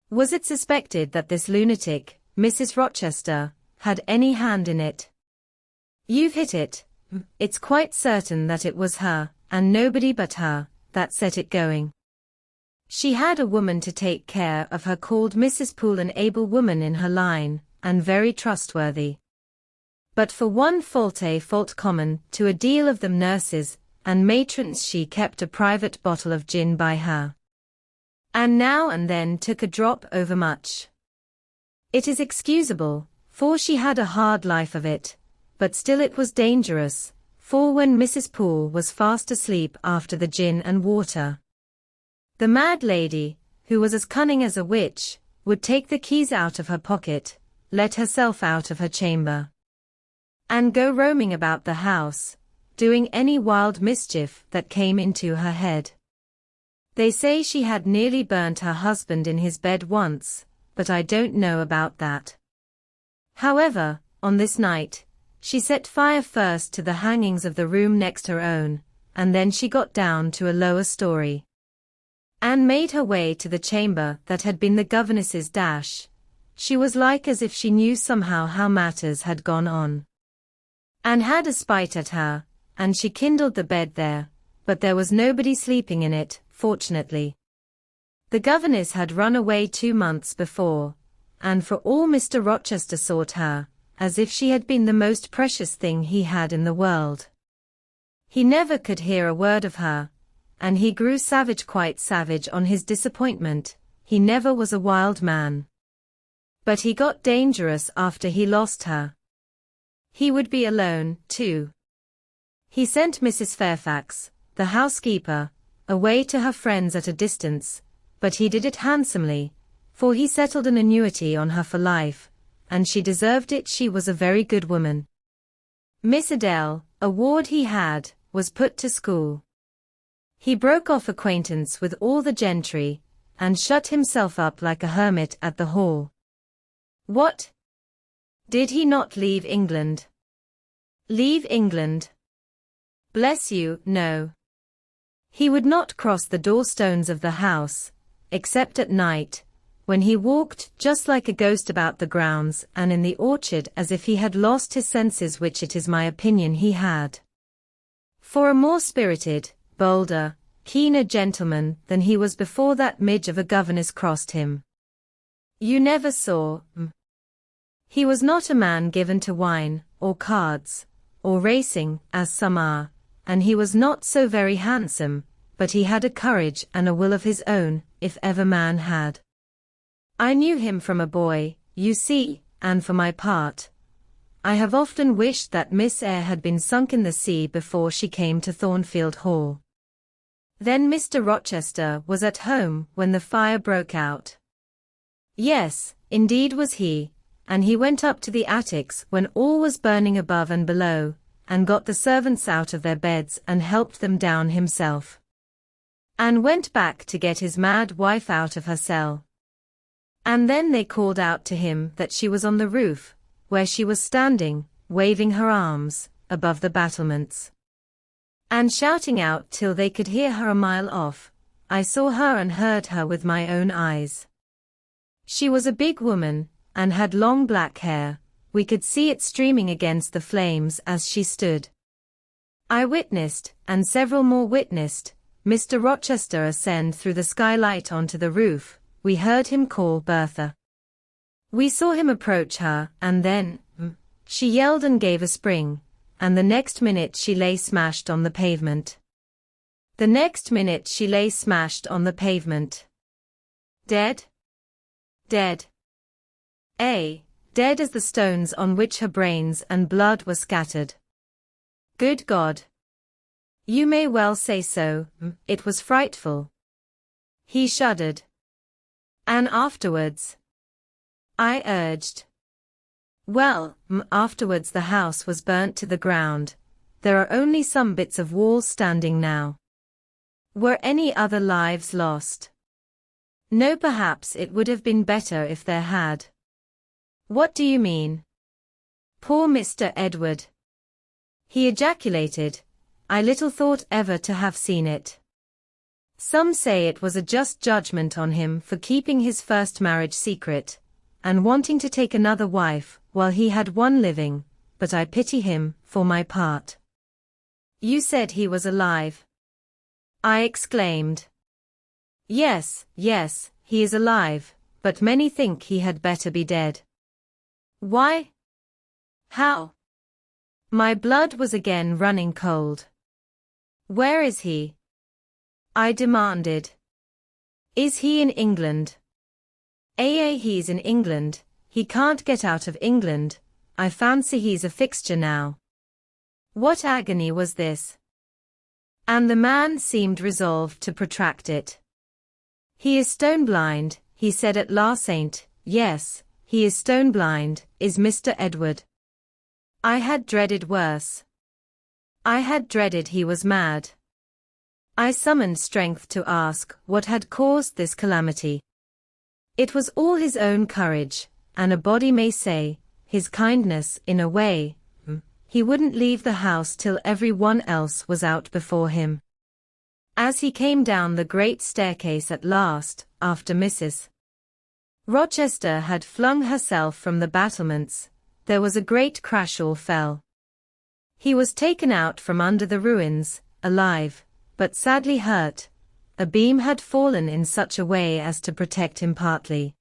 Was it suspected that this lunatic, Mrs. Rochester, had any hand in it? You've hit it. It's quite certain that it was her, and nobody but her, that set it going. She had a woman to take care of her called Mrs. Poole, an able woman in her line, and very trustworthy. But for one fault, a fault common to a deal of them nurses and matrons, she kept a private bottle of gin by her, and now and then took a drop overmuch. It is excusable, for she had a hard life of it, but still it was dangerous, for when Mrs. Poole was fast asleep after the gin and water, the mad lady, who was as cunning as a witch, would take the keys out of her pocket, let herself out of her chamber, and go roaming about the house, doing any wild mischief that came into her head. They say she had nearly burnt her husband in his bed once, but I don't know about that. However, on this night, she set fire first to the hangings of the room next her own, and then she got down to a lower story, and made her way to the chamber that had been the governess's dash. She was like as if she knew somehow how matters had gone on, and had a spite at her, and she kindled the bed there, but there was nobody sleeping in it, fortunately. The governess had run away 2 months before, and for all Mr. Rochester sought her, as if she had been the most precious thing he had in the world. He never could hear a word of her, and he grew savage, quite savage on his disappointment. He never was a wild man, but he got dangerous after he lost her. He would be alone, too. He sent Mrs. Fairfax, the housekeeper, away to her friends at a distance, but he did it handsomely, for he settled an annuity on her for life, and she deserved it. She was a very good woman. Miss Adele, a ward he had, was put to school. He broke off acquaintance with all the gentry, and shut himself up like a hermit at the hall. What? Did he not leave England? Leave England? Bless you, no. He would not cross the doorstones of the house, except at night, when he walked just like a ghost about the grounds and in the orchard as if he had lost his senses, which it is my opinion he had. For a more spirited, bolder, keener gentleman than he was before that midge of a governess crossed him. You never saw. He was not a man given to wine, or cards, or racing, as some are, and he was not so very handsome, but he had a courage and a will of his own, if ever man had. I knew him from a boy, you see, and for my part, I have often wished that Miss Eyre had been sunk in the sea before she came to Thornfield Hall. Then Mr. Rochester was at home when the fire broke out. Yes, indeed was he, and he went up to the attics when all was burning above and below, and got the servants out of their beds and helped them down himself. And went back to get his mad wife out of her cell. And then they called out to him that she was on the roof, where she was standing, waving her arms, above the battlements. And shouting out till they could hear her a mile off. I saw her and heard her with my own eyes. She was a big woman, and had long black hair, we could see it streaming against the flames as she stood. I witnessed, and several more witnessed, Mr. Rochester ascend through the skylight onto the roof. We heard him call Bertha. We saw him approach her, and then, she yelled and gave a spring, and the next minute she lay smashed on the pavement. The next minute she lay smashed on the pavement. Dead? Dead. Dead as the stones on which her brains and blood were scattered. Good God! You may well say so, it was frightful. He shuddered. And afterwards? I urged. Well, afterwards the house was burnt to the ground. There are only some bits of walls standing now. Were any other lives lost? No, perhaps it would have been better if there had. What do you mean? Poor Mr. Edward! He ejaculated. I little thought ever to have seen it. Some say it was a just judgment on him for keeping his first marriage secret, and wanting to take another wife while he had one living, but I pity him, for my part. You said he was alive? I exclaimed. Yes, he is alive, but many think he had better be dead. Why? How? My blood was again running cold. Where is he? I demanded. Is he in England? He's in England. He can't get out of England. I fancy he's a fixture now. What agony was this? And the man seemed resolved to protract it. He is stone blind, he said at last. Yes, he is stone blind, is Mr. Edward. I had dreaded worse. I had dreaded he was mad. I summoned strength to ask what had caused this calamity. It was all his own courage, and a body may say, his kindness in a way. He wouldn't leave the house till every one else was out before him. As he came down the great staircase at last, after Mrs. Rochester had flung herself from the battlements, there was a great crash, all fell. He was taken out from under the ruins, alive, but sadly hurt. A beam had fallen in such a way as to protect him partly.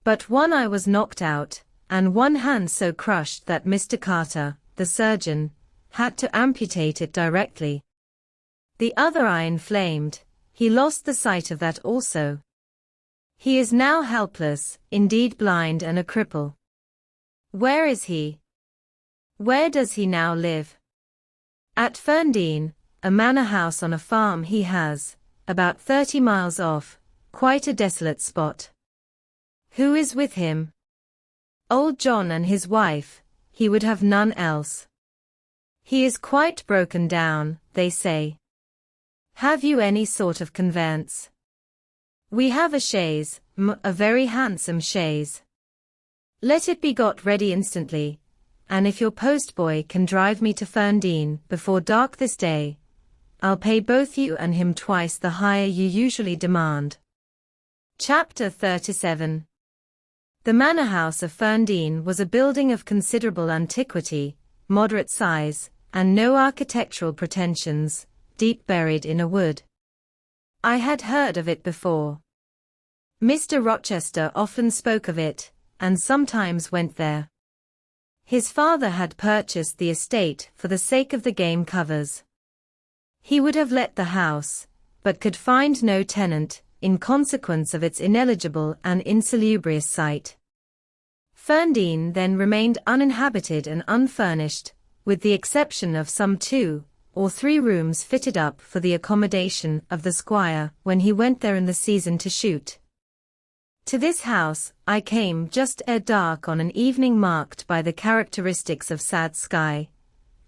But one eye was knocked out, and one hand so crushed that Mr. Carter, the surgeon, had to amputate it directly. The other eye inflamed, he lost the sight of that also. He is now helpless, indeed blind and a cripple. Where is he? Where does he now live? At Ferndean, a manor house on a farm he has, about 30 miles off, quite a desolate spot. Who is with him? Old John and his wife, he would have none else. He is quite broken down, they say. Have you any sort of conveyance? We have a chaise, a very handsome chaise. Let it be got ready instantly, and if your postboy can drive me to Ferndean before dark this day, I'll pay both you and him twice the hire you usually demand. Chapter 37. The manor house of Ferndean was a building of considerable antiquity, moderate size, and no architectural pretensions, deep buried in a wood. I had heard of it before. Mr. Rochester often spoke of it, and sometimes went there. His father had purchased the estate for the sake of the game covers. He would have let the house, but could find no tenant, in consequence of its ineligible and insalubrious site. Ferndean then remained uninhabited and unfurnished, with the exception of some 2 or 3 rooms fitted up for the accommodation of the squire when he went there in the season to shoot. To this house I came just ere dark on an evening marked by the characteristics of sad sky,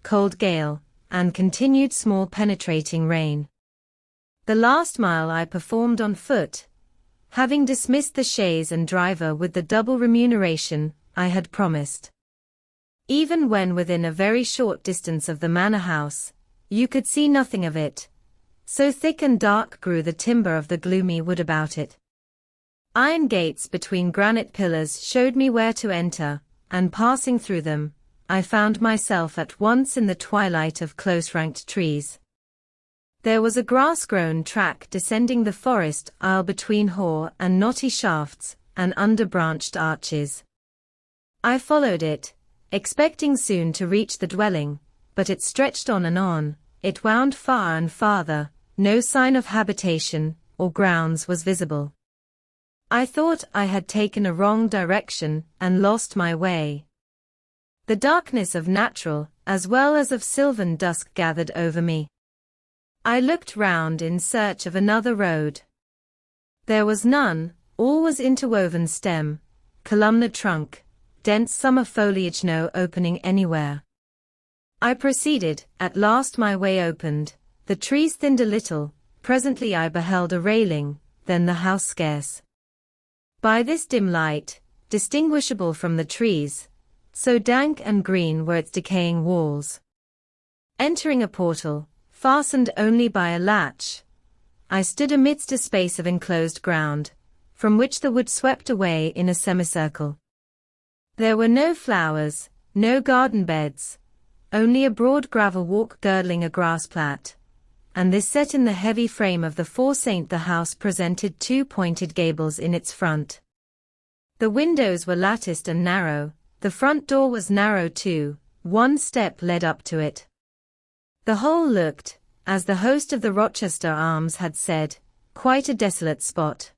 cold gale, and continued small penetrating rain. The last mile I performed on foot, having dismissed the chaise and driver with the double remuneration I had promised. Even when within a very short distance of the manor house, you could see nothing of it, so thick and dark grew the timber of the gloomy wood about it. Iron gates between granite pillars showed me where to enter, and passing through them, I found myself at once in the twilight of close-ranked trees. There was a grass-grown track descending the forest aisle between hoar and knotty shafts, and under branched arches. I followed it, expecting soon to reach the dwelling, but it stretched on and on, it wound far and farther, no sign of habitation or grounds was visible. I thought I had taken a wrong direction and lost my way. The darkness of natural, as well as of sylvan dusk gathered over me. I looked round in search of another road. There was none, all was interwoven stem, columnar trunk, dense summer foliage, no opening anywhere. I proceeded, at last my way opened, the trees thinned a little, presently I beheld a railing, then the house scarce. By this dim light, distinguishable from the trees, so dank and green were its decaying walls. Entering a portal, fastened only by a latch, I stood amidst a space of enclosed ground, from which the wood swept away in a semicircle. There were no flowers, no garden beds, only a broad gravel walk girdling a grass plat, and this set in the heavy frame of the foresaint. The house presented 2 pointed gables in its front. The windows were latticed and narrow, the front door was narrow too, 1 step led up to it. The whole looked, as the host of the Rochester Arms had said, quite a desolate spot.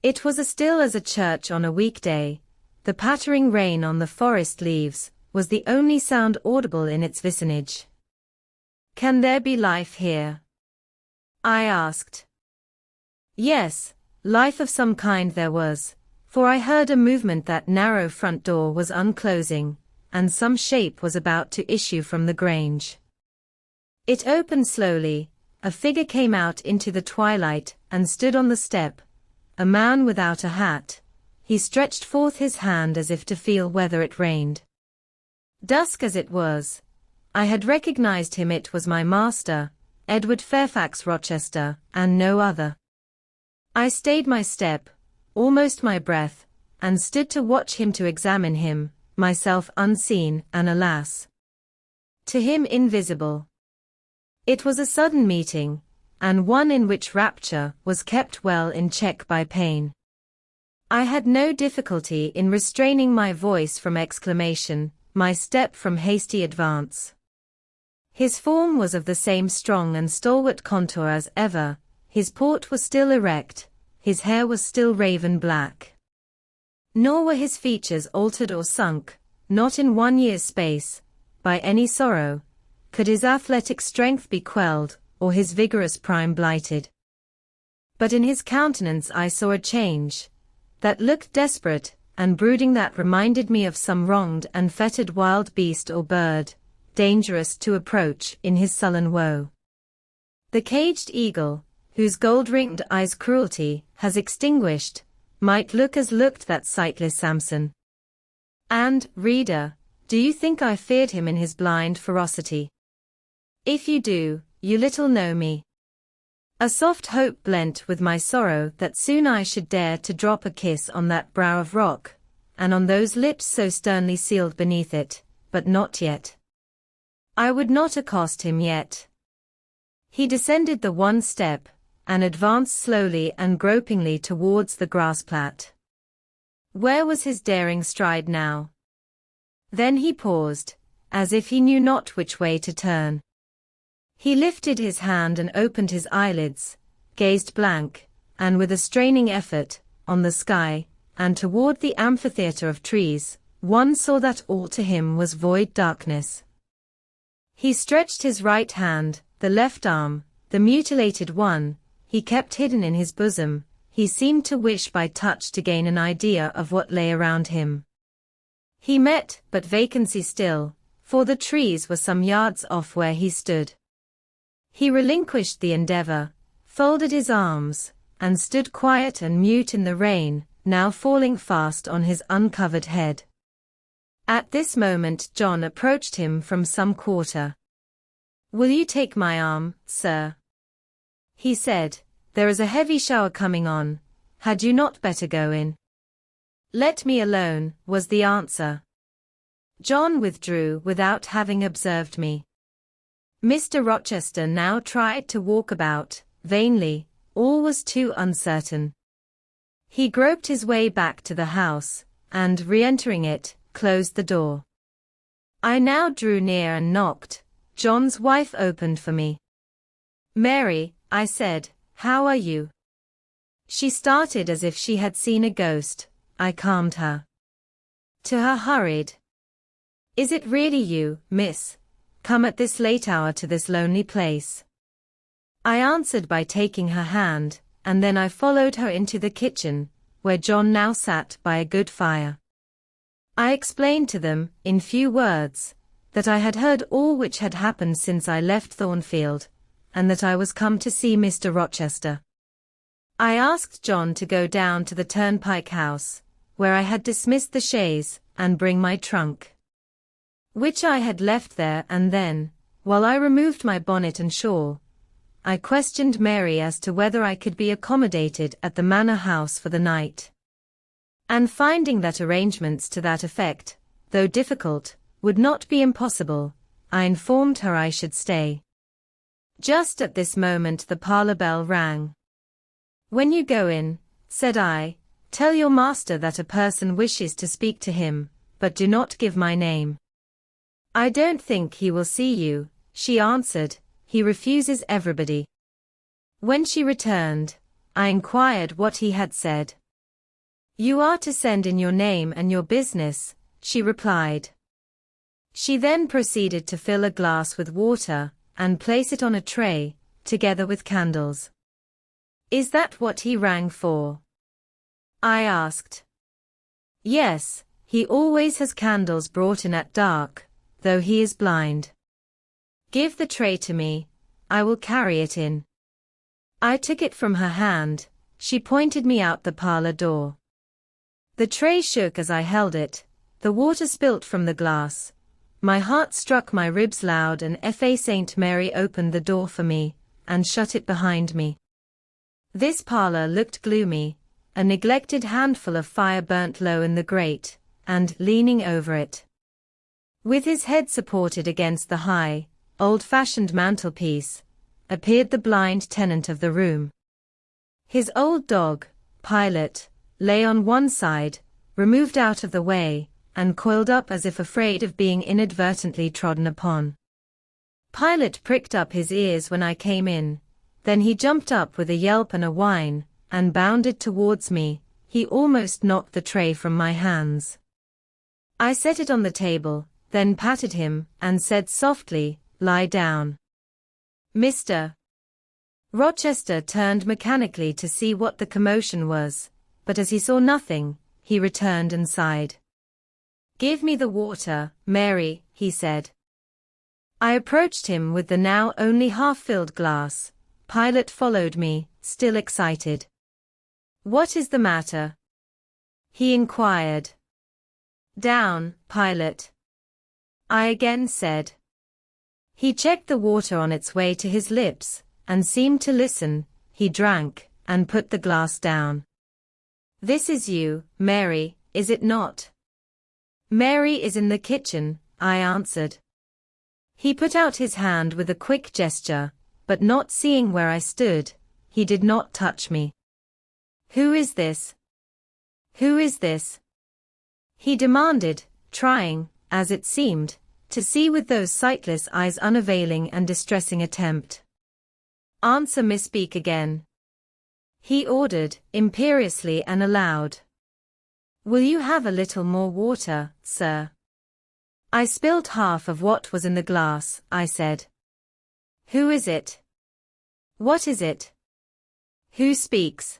It was as still as a church on a weekday. The pattering rain on the forest leaves was the only sound audible in its vicinage. "Can there be life here?" I asked. Yes, life of some kind there was, for I heard a movement. That narrow front door was unclosing, and some shape was about to issue from the grange. It opened slowly, a figure came out into the twilight and stood on the step, a man without a hat. He stretched forth his hand as if to feel whether it rained. Dusk as it was, I had recognized him. It was my master, Edward Fairfax Rochester, and no other. I stayed my step, almost my breath, and stood to watch him, to examine him, myself unseen and alas, to him invisible. It was a sudden meeting, and one in which rapture was kept well in check by pain. I had no difficulty in restraining my voice from exclamation, my step from hasty advance. His form was of the same strong and stalwart contour as ever, his port was still erect, his hair was still raven black. Nor were his features altered or sunk, not in 1 year's space, by any sorrow, could his athletic strength be quelled, or his vigorous prime blighted. But in his countenance I saw a change, that looked desperate and brooding, that reminded me of some wronged and fettered wild beast or bird, dangerous to approach in his sullen woe. The caged eagle, whose gold-ringed eyes cruelty has extinguished, might look as looked that sightless Samson. And, reader, do you think I feared him in his blind ferocity? If you do, you little know me. A soft hope blent with my sorrow that soon I should dare to drop a kiss on that brow of rock, and on those lips so sternly sealed beneath it, but not yet. I would not accost him yet. He descended the one step, and advanced slowly and gropingly towards the grass plat. Where was his daring stride now? Then he paused, as if he knew not which way to turn. He lifted his hand and opened his eyelids, gazed blank, and with a straining effort, on the sky, and toward the amphitheater of trees. One saw that all to him was void darkness. He stretched his right hand, the left arm, the mutilated one, he kept hidden in his bosom. He seemed to wish by touch to gain an idea of what lay around him. He met but vacancy still, for the trees were some yards off where he stood. He relinquished the endeavor, folded his arms, and stood quiet and mute in the rain, now falling fast on his uncovered head. At this moment John approached him from some quarter. "Will you take my arm, sir?" he said. "There is a heavy shower coming on. Had you not better go in?" "Let me alone," was the answer. John withdrew without having observed me. Mr. Rochester now tried to walk about, vainly, all was too uncertain. He groped his way back to the house, and, re-entering it, closed the door. I now drew near and knocked. John's wife opened for me. "Mary," I said, "how are you?" She started as if she had seen a ghost. I calmed her. To her hurried, "Is it really you, miss, come at this late hour to this lonely place?" I answered by taking her hand, and then I followed her into the kitchen, where John now sat by a good fire. I explained to them, in few words, that I had heard all which had happened since I left Thornfield, and that I was come to see Mr. Rochester. I asked John to go down to the turnpike house, where I had dismissed the chaise, and bring my trunk, which I had left there, and then, while I removed my bonnet and shawl, I questioned Mary as to whether I could be accommodated at the manor house for the night. And finding that arrangements to that effect, though difficult, would not be impossible, I informed her I should stay. Just at this moment the parlour bell rang. "When you go in," said I, "tell your master that a person wishes to speak to him, but do not give my name." "I don't think he will see you," she answered, "he refuses everybody." When she returned, I inquired what he had said. "You are to send in your name and your business," she replied. She then proceeded to fill a glass with water, and place it on a tray, together with candles. "Is that what he rang for?" I asked. "Yes, he always has candles brought in at dark, though he is blind." "Give the tray to me, I will carry it in." I took it from her hand. She pointed me out the parlour door. The tray shook as I held it, the water spilt from the glass. My heart struck my ribs loud, and F.A. St. Mary opened the door for me, and shut it behind me. This parlour looked gloomy. A neglected handful of fire burnt low in the grate, and, leaning over it, with his head supported against the high, old-fashioned mantelpiece, appeared the blind tenant of the room. His old dog, Pilot, lay on one side, removed out of the way, and coiled up as if afraid of being inadvertently trodden upon. Pilot pricked up his ears when I came in, then he jumped up with a yelp and a whine, and bounded towards me. He almost knocked the tray from my hands. I set it on the table, then patted him, and said softly, "Lie down." Mr. Rochester turned mechanically to see what the commotion was, but as he saw nothing, he returned and sighed. "Give me the water, Mary," he said. I approached him with the now only half-filled glass. Pilate followed me, still excited. "What is the matter?" he inquired. "Down, Pilate," I again said. He checked the water on its way to his lips, and seemed to listen. He drank, and put the glass down. "This is you, Mary, is it not?" "Mary is in the kitchen," I answered. He put out his hand with a quick gesture, but not seeing where I stood, he did not touch me. "Who is this? Who is this?" he demanded, trying, as it seemed, to see with those sightless eyes unavailing and distressing attempt. "Answer me, speak again," he ordered, imperiously and aloud. "Will you have a little more water, sir?" "I spilled half of what was in the glass," I said. "Who is it? What is it? Who speaks?"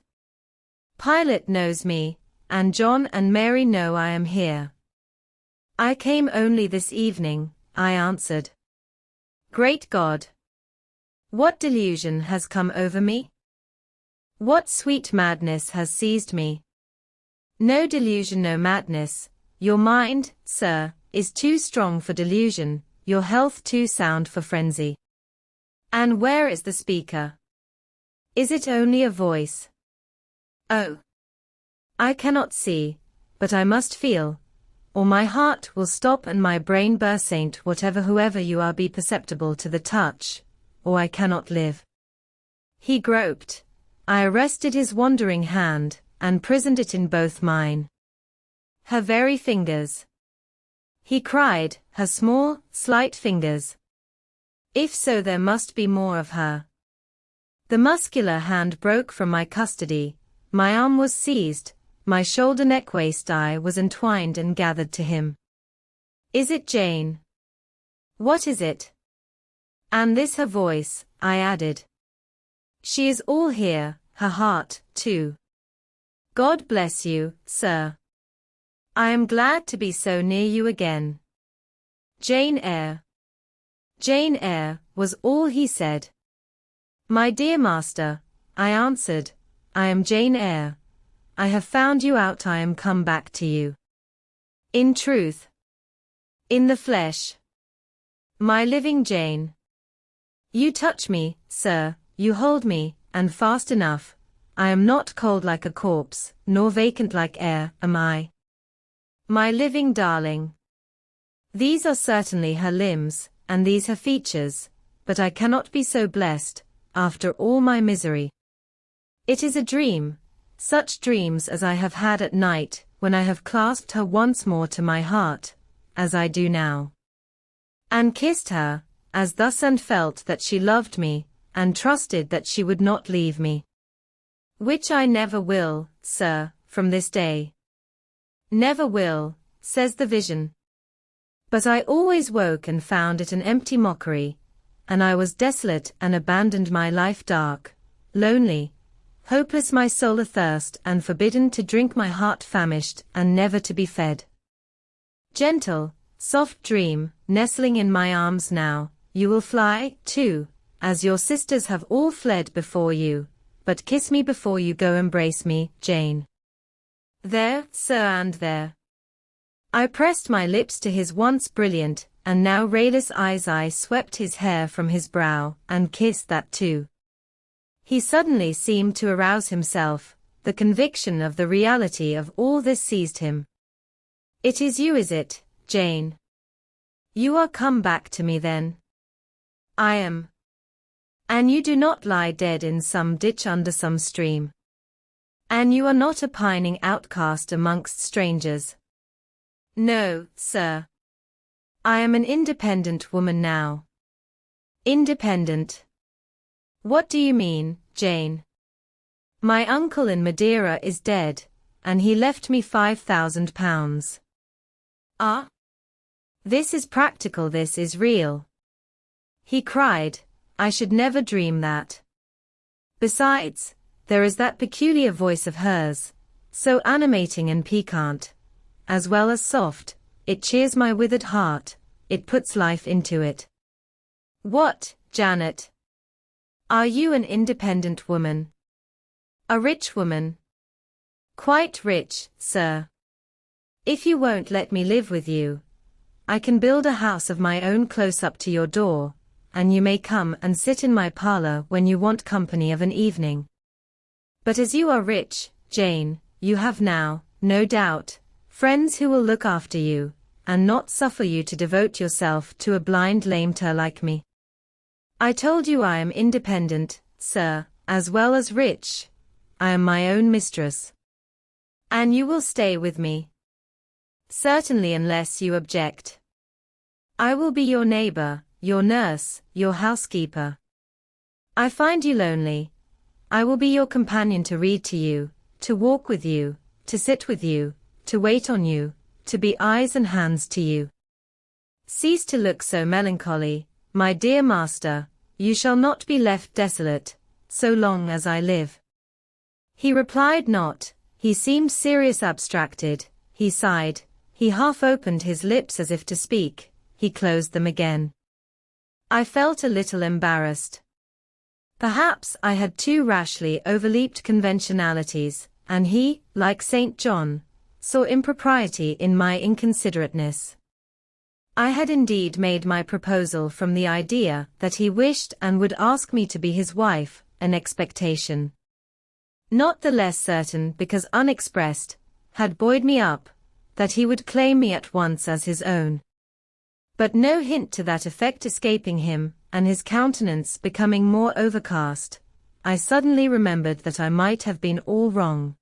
"Pilate knows me, and John and Mary know I am here." "I came only this evening," I answered. Great God! What delusion has come over me? What sweet madness has seized me? No delusion, no madness. Your mind, sir, is too strong for delusion, your health too sound for frenzy. And where is the speaker? Is it only a voice? Oh! I cannot see, but I must feel, or my heart will stop and my brain burst. Saint whatever whoever you are, be perceptible to the touch, or I cannot live. He groped. I arrested his wandering hand, and prisoned it in both mine. Her very fingers. He cried, her small, slight fingers. If so, there must be more of her. The muscular hand broke from my custody, my arm was seized, my shoulder, neck, waist, eye was entwined and gathered to him. Is it Jane? What is it? And this her voice, I added. She is all here, her heart, too. God bless you, sir. I am glad to be so near you again. Jane Eyre. Jane Eyre, was all he said. My dear master, I answered, I am Jane Eyre. I have found you out, I am come back to you. In truth. In the flesh. My living Jane. You touch me, sir, you hold me, and fast enough. I am not cold like a corpse, nor vacant like air, am I? My living darling. These are certainly her limbs, and these her features, but I cannot be so blessed, after all my misery. It is a dream, such dreams as I have had at night, when I have clasped her once more to my heart, as I do now. And kissed her, as thus, and felt that she loved me, and trusted that she would not leave me. Which I never will, sir, from this day. Never will, says the vision. But I always woke and found it an empty mockery, and I was desolate and abandoned, my life dark, lonely, hopeless, my soul athirst and forbidden to drink, my heart famished and never to be fed. Gentle, soft dream, nestling in my arms now, you will fly, too, as your sisters have all fled before you, but kiss me before you go, embrace me, Jane. There, sir, and there. I pressed my lips to his once brilliant, and now rayless eyes. I swept his hair from his brow, and kissed that too. He suddenly seemed to arouse himself, the conviction of the reality of all this seized him. It is you, is it, Jane? You are come back to me then? I am. And you do not lie dead in some ditch under some stream. And you are not a pining outcast amongst strangers. No, sir. I am an independent woman now. Independent? What do you mean, Jane? My uncle in Madeira is dead, and he left me £5,000. Ah? This is practical, this is real. He cried, I should never dream that. Besides, there is that peculiar voice of hers, so animating and piquant, as well as soft, it cheers my withered heart, it puts life into it. What, Janet? Are you an independent woman? A rich woman? Quite rich, sir. If you won't let me live with you, I can build a house of my own close up to your door, and you may come and sit in my parlor when you want company of an evening. But as you are rich, Jane, you have now, no doubt, friends who will look after you, and not suffer you to devote yourself to a blind lamester like me. I told you I am independent, sir, as well as rich. I am my own mistress. And you will stay with me? Certainly, unless you object. I will be your neighbor, your nurse, your housekeeper. I find you lonely. I will be your companion to read to you, to walk with you, to sit with you, to wait on you, to be eyes and hands to you. Cease to look so melancholy, my dear master, you shall not be left desolate, so long as I live. He replied not, he seemed serious abstracted, he sighed, he half opened his lips as if to speak, he closed them again. I felt a little embarrassed. Perhaps I had too rashly overleaped conventionalities, and he, like St. John, saw impropriety in my inconsiderateness. I had indeed made my proposal from the idea that he wished and would ask me to be his wife, an expectation not the less certain because unexpressed, had buoyed me up, that he would claim me at once as his own. But no hint to that effect escaping him, and his countenance becoming more overcast, I suddenly remembered that I might have been all wrong,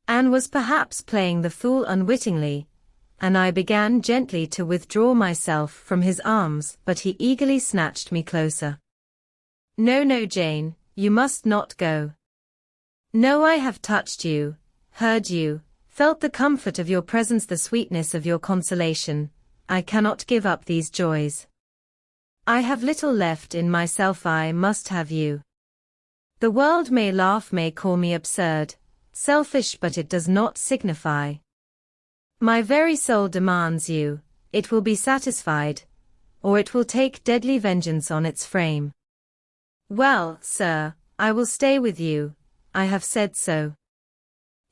and was perhaps playing the fool unwittingly, and I began gently to withdraw myself from his arms, but he eagerly snatched me closer. No, no, Jane, you must not go. No, I have touched you, heard you, felt the comfort of your presence, the sweetness of your consolation. I cannot give up these joys. I have little left in myself, I must have you. The world may laugh, may call me absurd, selfish, but it does not signify. My very soul demands you, it will be satisfied, or it will take deadly vengeance on its frame. Well, sir, I will stay with you, I have said so.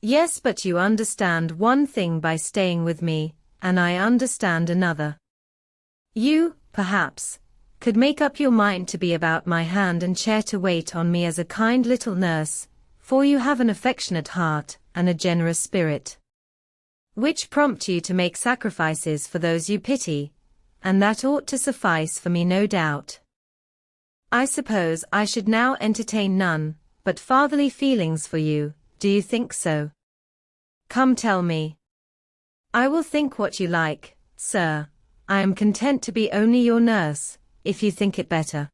Yes, but you understand one thing by staying with me, and I understand another. You, perhaps, could make up your mind to be about my hand and chair to wait on me as a kind little nurse, for you have an affectionate heart and a generous spirit, which prompt you to make sacrifices for those you pity, and that ought to suffice for me, no doubt. I suppose I should now entertain none but fatherly feelings for you, do you think so? Come, tell me. I will think what you like, sir. I am content to be only your nurse, if you think it better.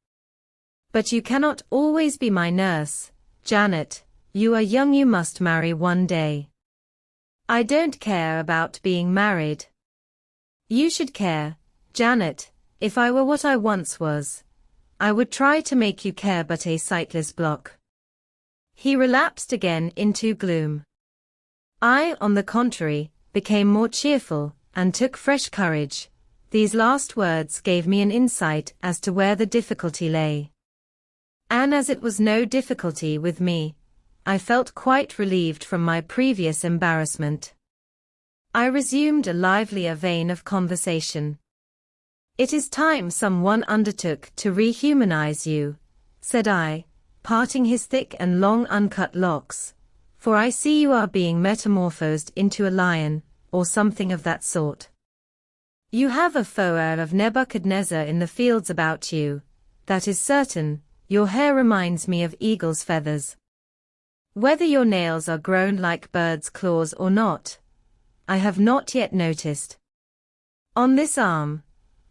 But you cannot always be my nurse, Janet. You are young, you must marry one day. I don't care about being married. You should care, Janet. If I were what I once was, I would try to make you care, but a sightless block. He relapsed again into gloom. I, on the contrary, became more cheerful, and took fresh courage. These last words gave me an insight as to where the difficulty lay. And as it was no difficulty with me, I felt quite relieved from my previous embarrassment. I resumed a livelier vein of conversation. It is time someone undertook to rehumanize you, said I, parting his thick and long uncut locks, for I see you are being metamorphosed into a lion, or something of that sort. You have a faux air of Nebuchadnezzar in the fields about you, that is certain. Your hair reminds me of eagle's feathers. Whether your nails are grown like birds' claws or not, I have not yet noticed. On this arm,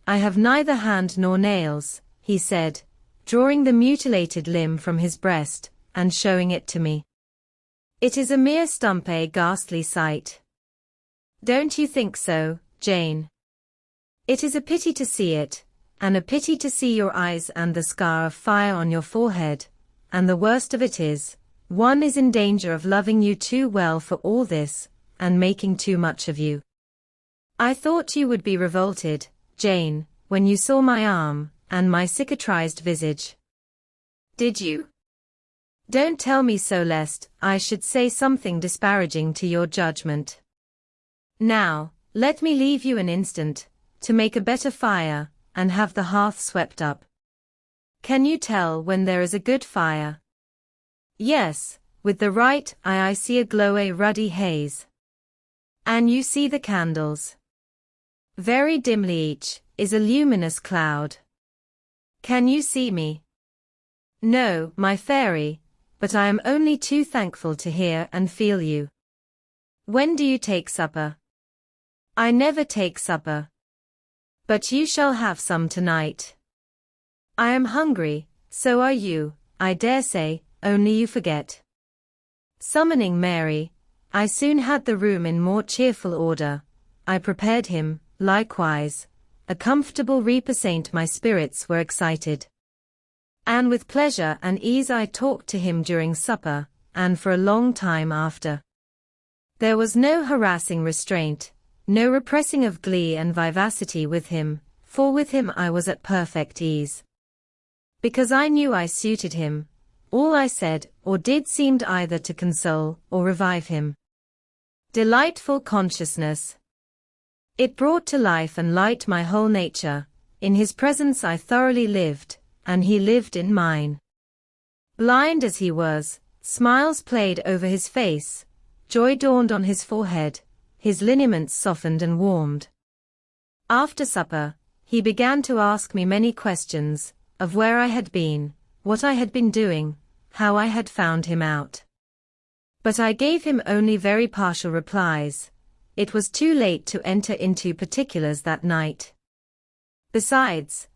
I have neither hand nor nails, he said, drawing the mutilated limb from his breast, and showing it to me. It is a mere stump, a ghastly sight. Don't you think so, Jane? It is a pity to see it, and a pity to see your eyes and the scar of fire on your forehead, and the worst of it is, one is in danger of loving you too well for all this, and making too much of you. I thought you would be revolted, Jane, when you saw my arm, and my cicatrized visage. Did you? Don't tell me so lest I should say something disparaging to your judgment. Now, let me leave you an instant, to make a better fire, and have the hearth swept up. Can you tell when there is a good fire? Yes, with the right eye I see a glow, a ruddy haze. And you see the candles. Very dimly each is a luminous cloud. Can you see me? No, my fairy, but I am only too thankful to hear and feel you. When do you take supper? I never take supper. But you shall have some tonight. I am hungry, so are you, I dare say, only you forget. Summoning Mary, I soon had the room in more cheerful order. I prepared him, likewise, a comfortable reposant. My spirits were excited. And with pleasure and ease I talked to him during supper, and for a long time after. There was no harassing restraint, no repressing of glee and vivacity with him, for with him I was at perfect ease. Because I knew I suited him, all I said or did seemed either to console or revive him. Delightful consciousness! It brought to life and light my whole nature. In his presence I thoroughly lived, and he lived in mine. Blind as he was, smiles played over his face, joy dawned on his forehead, his lineaments softened and warmed. After supper, he began to ask me many questions, of where I had been, what I had been doing, how I had found him out. But I gave him only very partial replies. It was too late to enter into particulars that night. Besides,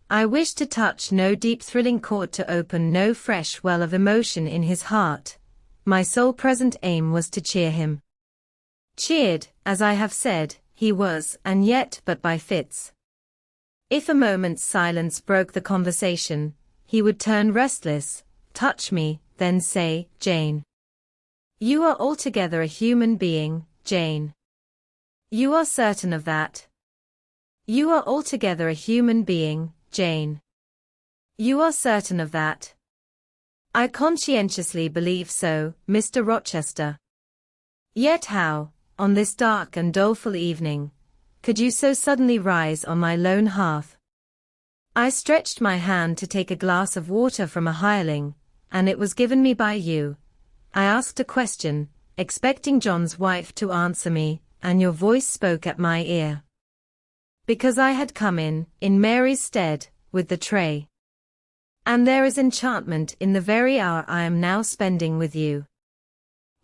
I wished to touch no deep thrilling chord, to open no fresh well of emotion in his heart. My sole present aim was to cheer him. Cheered, as I have said, he was, and yet but by fits. If a moment's silence broke the conversation, he would turn restless, touch me, then say, "Jane. You are altogether a human being, Jane. You are certain of that? You are altogether a human being, Jane. You are certain of that?" "I conscientiously believe so, Mr. Rochester." "Yet how, on this dark and doleful evening, could you so suddenly rise on my lone hearth?" I stretched my hand to take a glass of water from a hireling, and it was given me by you. I asked a question, expecting John's wife to answer me, and your voice spoke at my ear. Because I had come in Mary's stead, with the tray. And there is enchantment in the very hour I am now spending with you.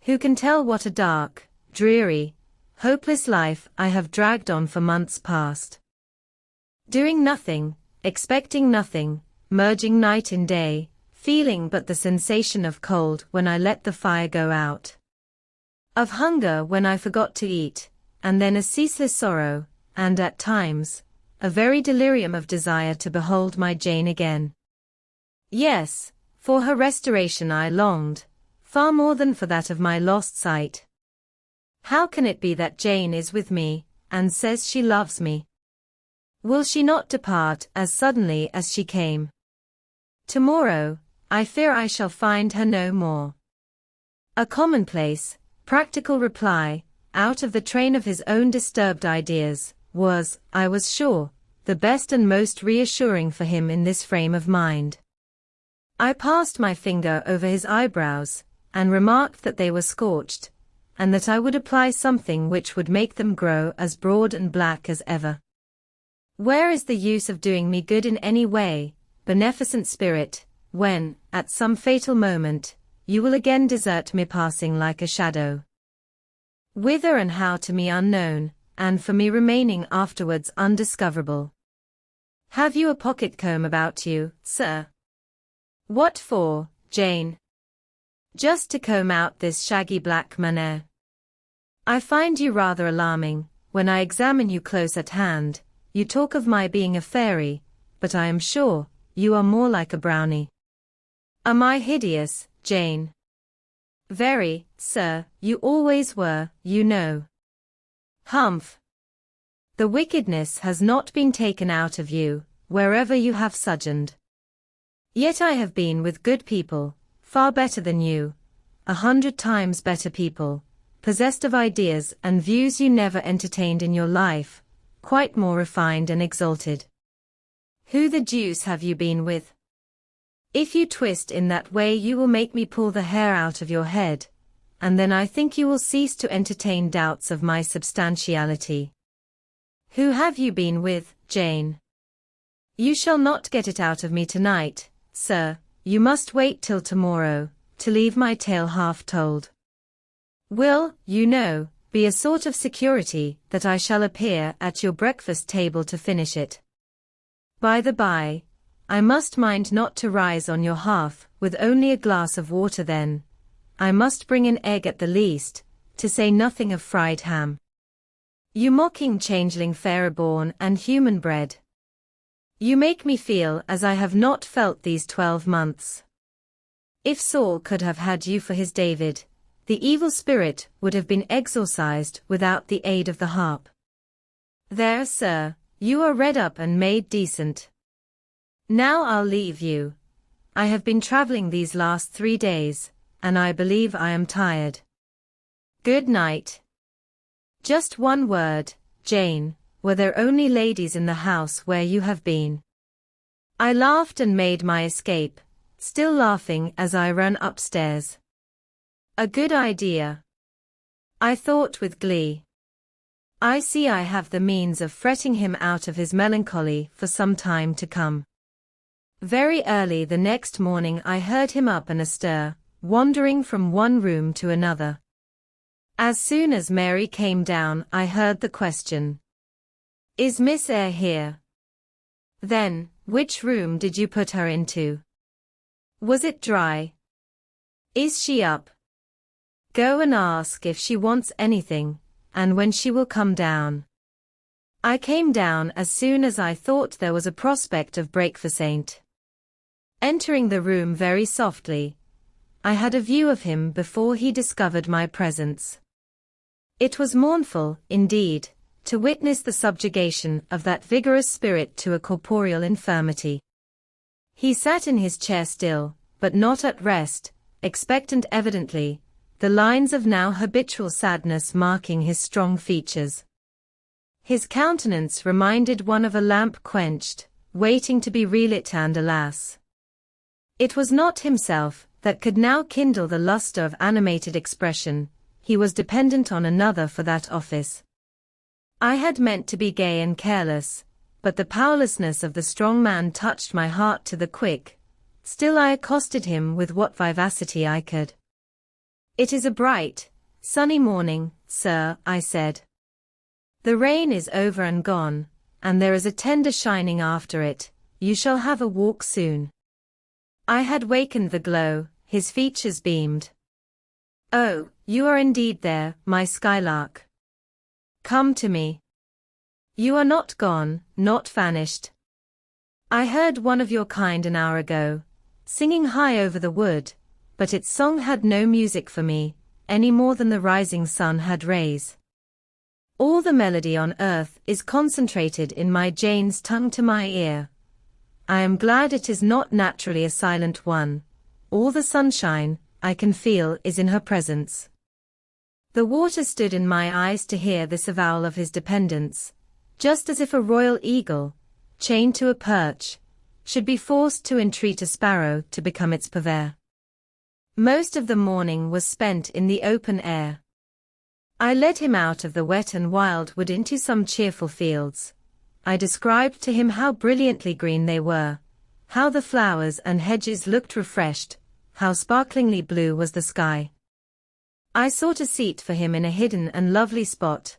Who can tell what a dark, dreary, hopeless life I have dragged on for months past? Doing nothing, expecting nothing, merging night in day, feeling but the sensation of cold when I let the fire go out. Of hunger when I forgot to eat, and then a ceaseless sorrow, and at times, a very delirium of desire to behold my Jane again. Yes, for her restoration I longed, far more than for that of my lost sight. How can it be that Jane is with me, and says she loves me? Will she not depart as suddenly as she came? Tomorrow, I fear I shall find her no more. A commonplace, practical reply, out of the train of his own disturbed ideas, was, I was sure, the best and most reassuring for him in this frame of mind. I passed my finger over his eyebrows, and remarked that they were scorched, and that I would apply something which would make them grow as broad and black as ever. Where is the use of doing me good in any way, beneficent spirit, when, at some fatal moment, you will again desert me, passing like a shadow? Whither and how to me unknown, and for me remaining afterwards undiscoverable. Have you a pocket-comb about you, sir? What for, Jane? Just to comb out this shaggy black mane. I find you rather alarming. When I examine you close at hand, you talk of my being a fairy, but I am sure, you are more like a brownie. Am I hideous, Jane? Very, sir, you always were, you know. Humph. The wickedness has not been taken out of you, wherever you have sojourned. Yet I have been with good people, far better than you, 100 times better people, possessed of ideas and views you never entertained in your life, quite more refined and exalted. Who the deuce have you been with? If you twist in that way you will make me pull the hair out of your head, and then I think you will cease to entertain doubts of my substantiality. Who have you been with, Jane? You shall not get it out of me tonight, sir, you must wait till tomorrow, to leave my tale half told. Will, you know, be a sort of security that I shall appear at your breakfast table to finish it. By the by, I must mind not to rise on your hearth with only a glass of water then. I must bring an egg at the least, to say nothing of fried ham. You mocking changeling fairer born and human bred. You make me feel as I have not felt these 12 months. If Saul could have had you for his David, the evil spirit would have been exorcised without the aid of the harp. There, sir, you are read up and made decent. Now I'll leave you. I have been traveling these last 3 days, and I believe I am tired. Good night. Just one word, Jane, were there only ladies in the house where you have been? I laughed and made my escape, still laughing as I ran upstairs. A good idea, I thought with glee. I see I have the means of fretting him out of his melancholy for some time to come. Very early the next morning I heard him up and astir, wandering from one room to another. As soon as Mary came down I heard the question. Is Miss Eyre here? Then, which room did you put her into? Was it dry? Is she up? Go and ask if she wants anything, and when she will come down. I came down as soon as I thought there was a prospect of breakfast. Entering the room very softly, I had a view of him before he discovered my presence. It was mournful, indeed, to witness the subjugation of that vigorous spirit to a corporeal infirmity. He sat in his chair still, but not at rest, expectant evidently, the lines of now habitual sadness marking his strong features. His countenance reminded one of a lamp quenched, waiting to be relit, and alas! It was not himself that could now kindle the lustre of animated expression, he was dependent on another for that office. I had meant to be gay and careless, but the powerlessness of the strong man touched my heart to the quick. Still I accosted him with what vivacity I could. It is a bright, sunny morning, sir, I said. The rain is over and gone, and there is a tender shining after it. You shall have a walk soon. I had wakened the glow, his features beamed. Oh, you are indeed there, my skylark. Come to me. You are not gone, not vanished. I heard one of your kind an hour ago, singing high over the wood, but its song had no music for me, any more than the rising sun had rays. All the melody on earth is concentrated in my Jane's tongue to my ear. I am glad it is not naturally a silent one. All the sunshine I can feel is in her presence. The water stood in my eyes to hear this avowal of his dependence, just as if a royal eagle, chained to a perch, should be forced to entreat a sparrow to become its purveyor. Most of the morning was spent in the open air. I led him out of the wet and wild wood into some cheerful fields. I described to him how brilliantly green they were, how the flowers and hedges looked refreshed, how sparklingly blue was the sky. I sought a seat for him in a hidden and lovely spot,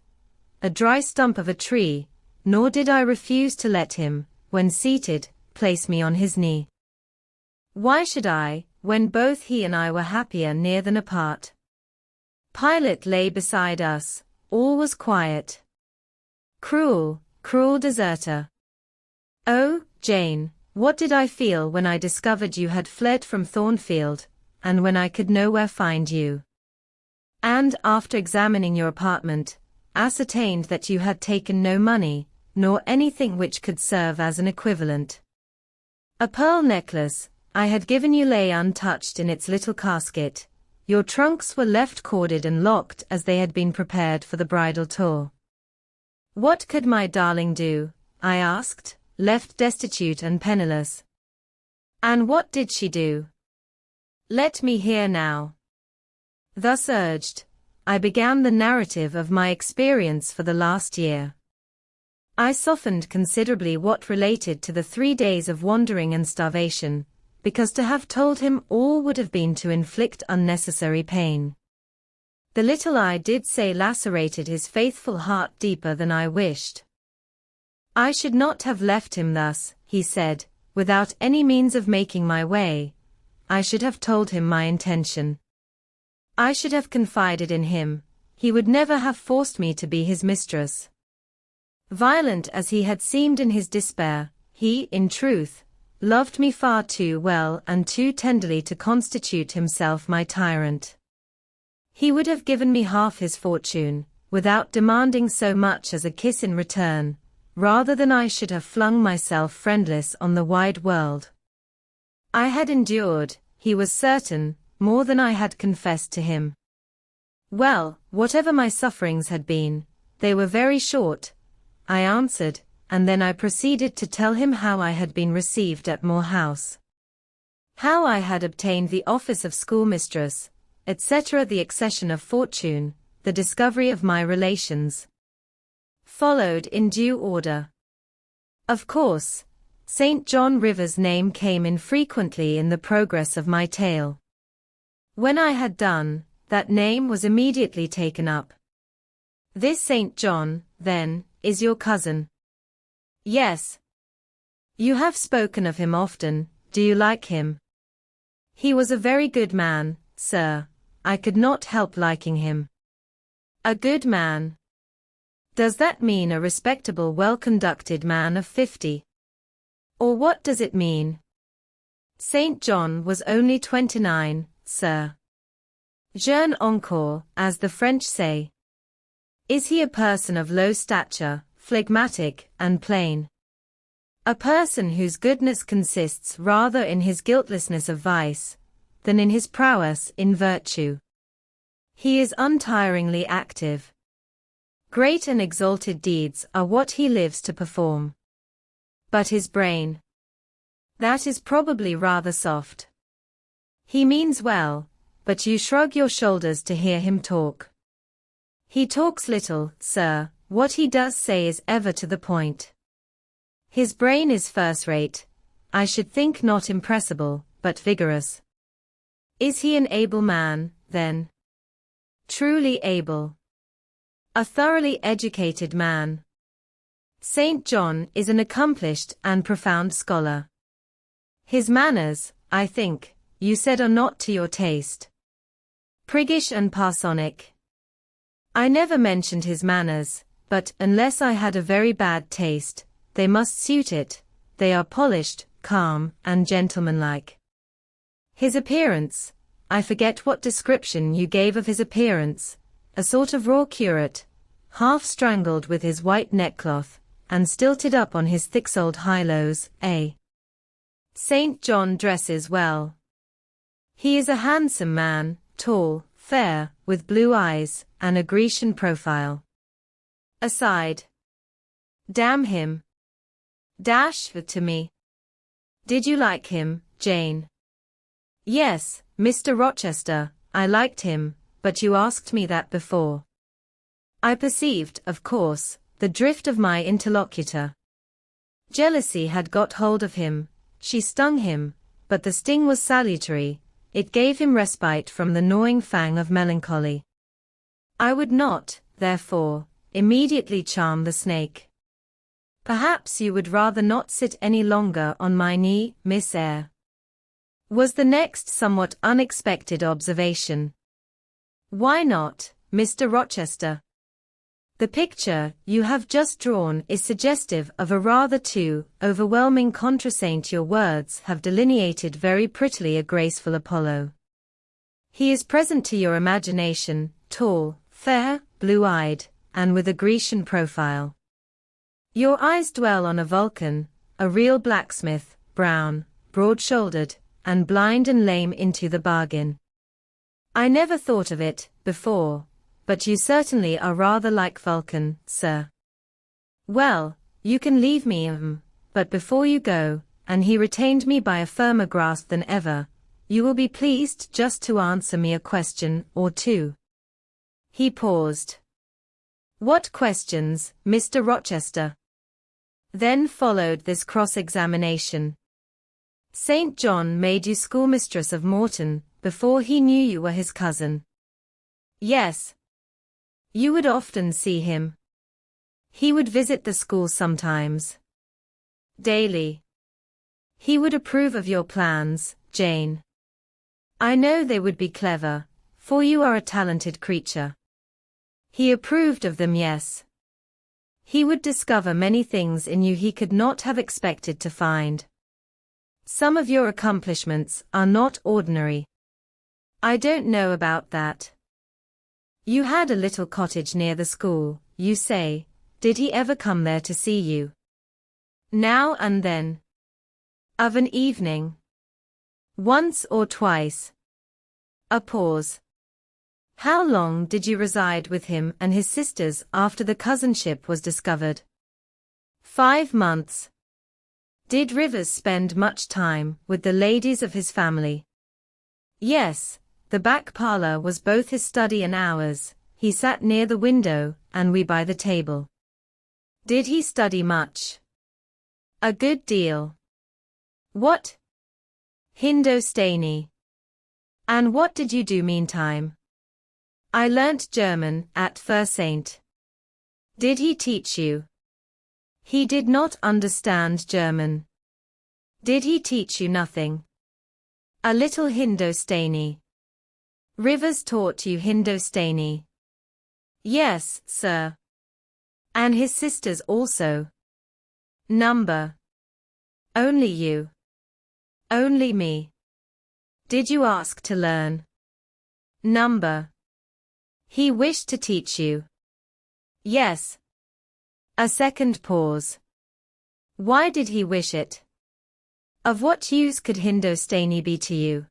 a dry stump of a tree, nor did I refuse to let him, when seated, place me on his knee. Why should I, when both he and I were happier near than apart? Pilate lay beside us, all was quiet. Cruel, cruel deserter. Oh, Jane, what did I feel when I discovered you had fled from Thornfield, and when I could nowhere find you? And, after examining your apartment, ascertained that you had taken no money, nor anything which could serve as an equivalent. A pearl necklace I had given you lay untouched in its little casket. Your trunks were left corded and locked as they had been prepared for the bridal tour. What could my darling do, I asked, left destitute and penniless? And what did she do? Let me hear now. Thus urged, I began the narrative of my experience for the last year. I softened considerably what related to the 3 days of wandering and starvation, because to have told him all would have been to inflict unnecessary pain. The little I did say lacerated his faithful heart deeper than I wished. I should not have left him thus, he said, without any means of making my way. I should have told him my intention. I should have confided in him. He would never have forced me to be his mistress. Violent as he had seemed in his despair, he, in truth, loved me far too well and too tenderly to constitute himself my tyrant. He would have given me half his fortune, without demanding so much as a kiss in return, rather than I should have flung myself friendless on the wide world. I had endured, he was certain, more than I had confessed to him. Well, whatever my sufferings had been, they were very short, I answered, and then I proceeded to tell him how I had been received at Moor House, how I had obtained the office of schoolmistress, etc. The accession of fortune, the discovery of my relations, followed in due order. Of course, St. John River's name came in frequently in the progress of my tale. When I had done, that name was immediately taken up. This St. John, then, is your cousin? Yes. You have spoken of him often. Do you like him? He was a very good man, sir. I could not help liking him. A good man. Does that mean a respectable, well-conducted man of 50? Or what does it mean? St. John was only 29, sir. Jeune encore, as the French say. Is he a person of low stature, phlegmatic, and plain? A person whose goodness consists rather in his guiltlessness of vice, than in his prowess in virtue. He is untiringly active. Great and exalted deeds are what he lives to perform. But his brain? That is probably rather soft. He means well, but you shrug your shoulders to hear him talk. He talks little, sir. What he does say is ever to the point. His brain is first-rate. I should think not impressible, but vigorous. Is he an able man, then? Truly able. A thoroughly educated man. St. John is an accomplished and profound scholar. His manners, I think, you said, are not to your taste. Priggish and parsonic. I never mentioned his manners, but, unless I had a very bad taste, they must suit it. They are polished, calm, and gentlemanlike. His appearance, I forget what description you gave of his appearance, a sort of raw curate, half strangled with his white neckcloth, and stilted up on his thick-soled high-lows, eh? St. John dresses well. He is a handsome man, tall, fair, with blue eyes, and a Grecian profile. Aside. Damn him. Dash to me. Did you like him, Jane? Yes, Mr. Rochester, I liked him, but you asked me that before. I perceived, of course, the drift of my interlocutor. Jealousy had got hold of him, she stung him, but the sting was salutary, it gave him respite from the gnawing fang of melancholy. I would not, therefore, immediately charm the snake. Perhaps you would rather not sit any longer on my knee, Miss Eyre? Was the next somewhat unexpected observation. Why not, Mr. Rochester? The picture you have just drawn is suggestive of a rather too overwhelming contrasaint. Your words have delineated very prettily a graceful Apollo. He is present to your imagination, tall, fair, blue-eyed, and with a Grecian profile. Your eyes dwell on a Vulcan, a real blacksmith, brown, broad-shouldered, and blind and lame into the bargain. I never thought of it before, but you certainly are rather like Vulcan, sir. Well, you can leave me, but before you go, and he retained me by a firmer grasp than ever, you will be pleased just to answer me a question or two. He paused. What questions, Mr. Rochester? Then followed this cross-examination. St. John made you schoolmistress of Morton, before he knew you were his cousin. Yes. You would often see him. He would visit the school sometimes. Daily. He would approve of your plans, Jane. I know they would be clever, for you are a talented creature. He approved of them, yes. He would discover many things in you he could not have expected to find. Some of your accomplishments are not ordinary. I don't know about that. You had a little cottage near the school, you say. Did he ever come there to see you? Now and then. Of an evening. Once or twice. A pause. How long did you reside with him and his sisters after the cousinship was discovered? 5 months. Did Rivers spend much time with the ladies of his family? Yes, the back parlour was both his study and ours. He sat near the window, and we by the table. Did he study much? A good deal. What? Hindostani. And what did you do meantime? I learnt German at First Saint. Did he teach you? He did not understand German. Did he teach you nothing? A little Hindostani. Rivers taught you Hindostani. Yes, sir. And his sisters also. Number. Only you. Only me. Did you ask to learn? Number. He wished to teach you. Yes. A second pause. Why did he wish it? Of what use could Hindostani be to you?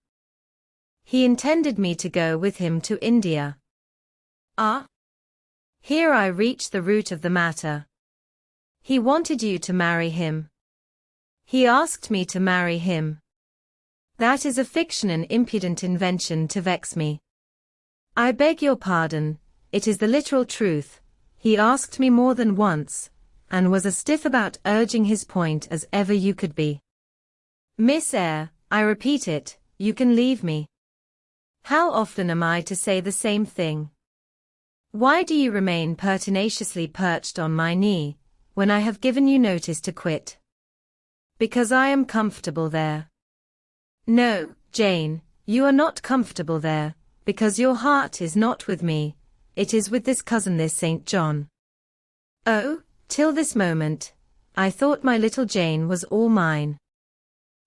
He intended me to go with him to India. Ah? Here I reach the root of the matter. He wanted you to marry him. He asked me to marry him. That is a fiction, an impudent invention to vex me. I beg your pardon, it is the literal truth. He asked me more than once, and was as stiff about urging his point as ever you could be. Miss Eyre, I repeat it, you can leave me. How often am I to say the same thing? Why do you remain pertinaciously perched on my knee, when I have given you notice to quit? Because I am comfortable there. No, Jane, you are not comfortable there, because your heart is not with me, it is with this cousin, this St. John. Oh, till this moment, I thought my little Jane was all mine.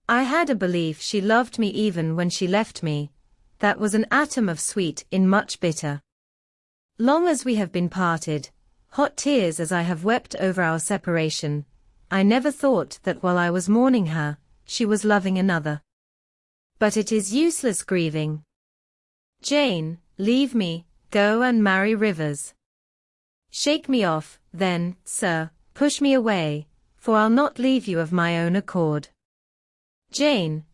I had a belief she loved me even when she left me. That was an atom of sweet in much bitter. Long as we have been parted, hot tears as I have wept over our separation, I never thought that while I was mourning her, she was loving another. But it is useless grieving. Jane, leave me, go and marry Rivers. Shake me off, then, sir, push me away, for I'll not leave you of my own accord. Jane,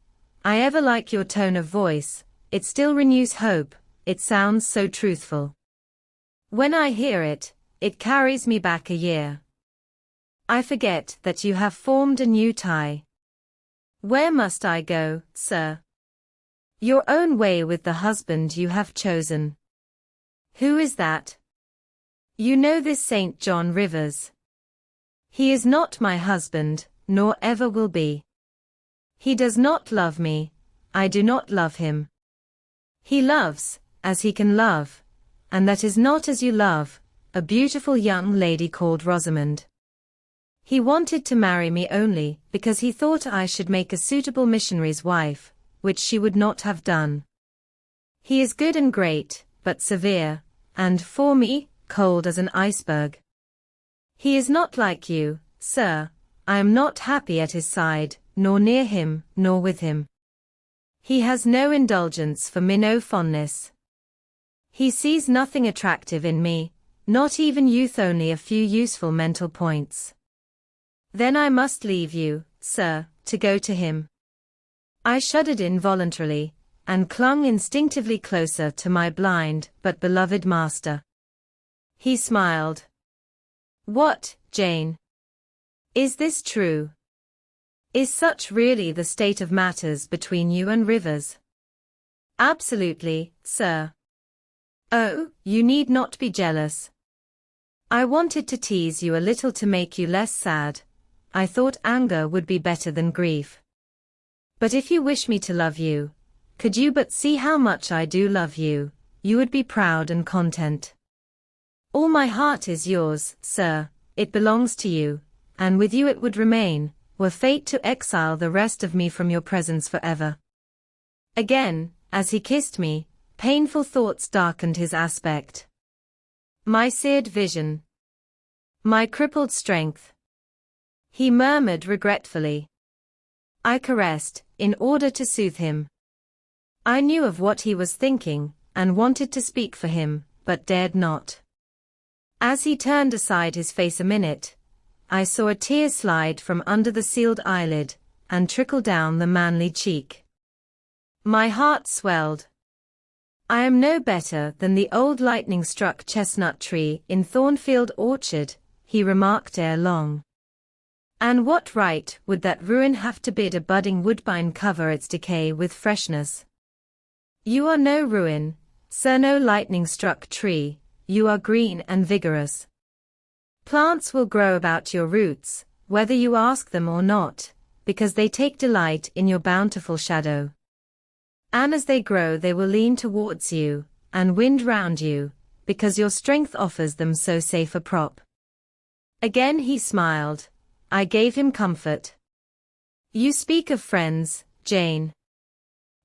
I ever like your tone of voice, it still renews hope, it sounds so truthful. When I hear it, it carries me back a year. I forget that you have formed a new tie. Where must I go, sir? Your own way with the husband you have chosen. Who is that? You know this St. John Rivers. He is not my husband, nor ever will be. He does not love me, I do not love him. He loves, as he can love, and that is not as you love, a beautiful young lady called Rosamond. He wanted to marry me only because he thought I should make a suitable missionary's wife, which she would not have done. He is good and great, but severe, and, for me, cold as an iceberg. He is not like you, sir, I am not happy at his side, nor near him, nor with him. He has no indulgence for me, no fondness. He sees nothing attractive in me, not even youth, only a few useful mental points. Then I must leave you, sir, to go to him. I shuddered involuntarily, and clung instinctively closer to my blind but beloved master. He smiled. What, Jane? Is this true? Is such really the state of matters between you and Rivers? Absolutely, sir. Oh, you need not be jealous. I wanted to tease you a little to make you less sad. I thought anger would be better than grief. But if you wish me to love you, could you but see how much I do love you, you would be proud and content. All my heart is yours, sir, it belongs to you, and with you it would remain, were fate to exile the rest of me from your presence forever. Again, as he kissed me, painful thoughts darkened his aspect. My seared vision. My crippled strength. He murmured regretfully. I caressed, in order to soothe him. I knew of what he was thinking, and wanted to speak for him, but dared not. As he turned aside his face a minute, I saw a tear slide from under the sealed eyelid, and trickle down the manly cheek. My heart swelled. I am no better than the old lightning-struck chestnut tree in Thornfield Orchard, he remarked ere long. And what right would that ruin have to bid a budding woodbine cover its decay with freshness? You are no ruin, sir, no lightning-struck tree, you are green and vigorous. Plants will grow about your roots, whether you ask them or not, because they take delight in your bountiful shadow. And as they grow they will lean towards you, and wind round you, because your strength offers them so safe a prop. Again he smiled. I gave him comfort. You speak of friends, Jane?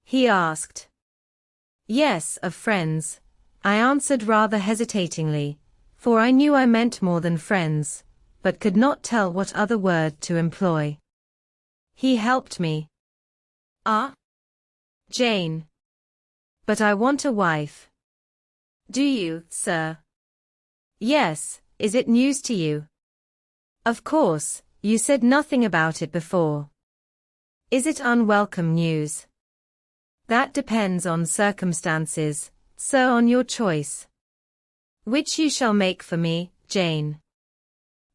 He asked. Yes, of friends, I answered rather hesitatingly, for I knew I meant more than friends, but could not tell what other word to employ. He helped me. Ah? Jane. But I want a wife. Do you, sir? Yes, is it news to you? Of course, you said nothing about it before. Is it unwelcome news? That depends on circumstances, sir, on your choice. Which you shall make for me, Jane.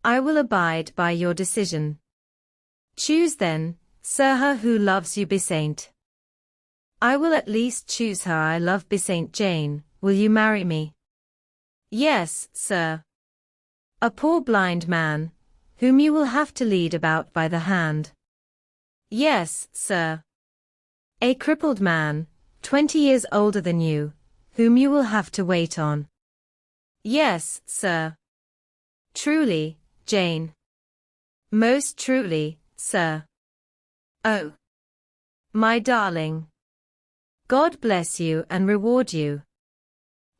I will abide by your decision. Choose then, sir, her who loves you, Besant. I will at least choose her I love, Besant Jane. Will you marry me? Yes, sir. A poor blind man, whom you will have to lead about by the hand. Yes, sir. A crippled man, 20 years older than you, whom you will have to wait on. Yes, sir. Truly, Jane. Most truly, sir. Oh, my darling. God bless you and reward you.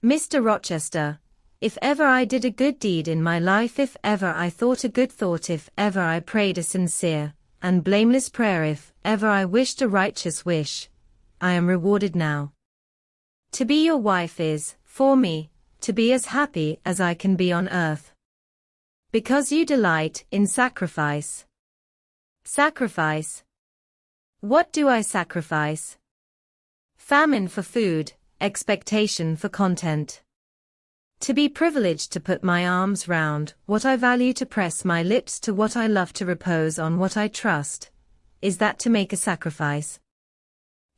Mr. Rochester, if ever I did a good deed in my life, if ever I thought a good thought, if ever I prayed a sincere and blameless prayer, if ever I wished a righteous wish, I am rewarded now. To be your wife is, for me, to be as happy as I can be on earth. Because you delight in sacrifice. Sacrifice? What do I sacrifice? Famine for food, expectation for content. To be privileged to put my arms round what I value, to press my lips to what I love, to repose on what I trust. Is that to make a sacrifice?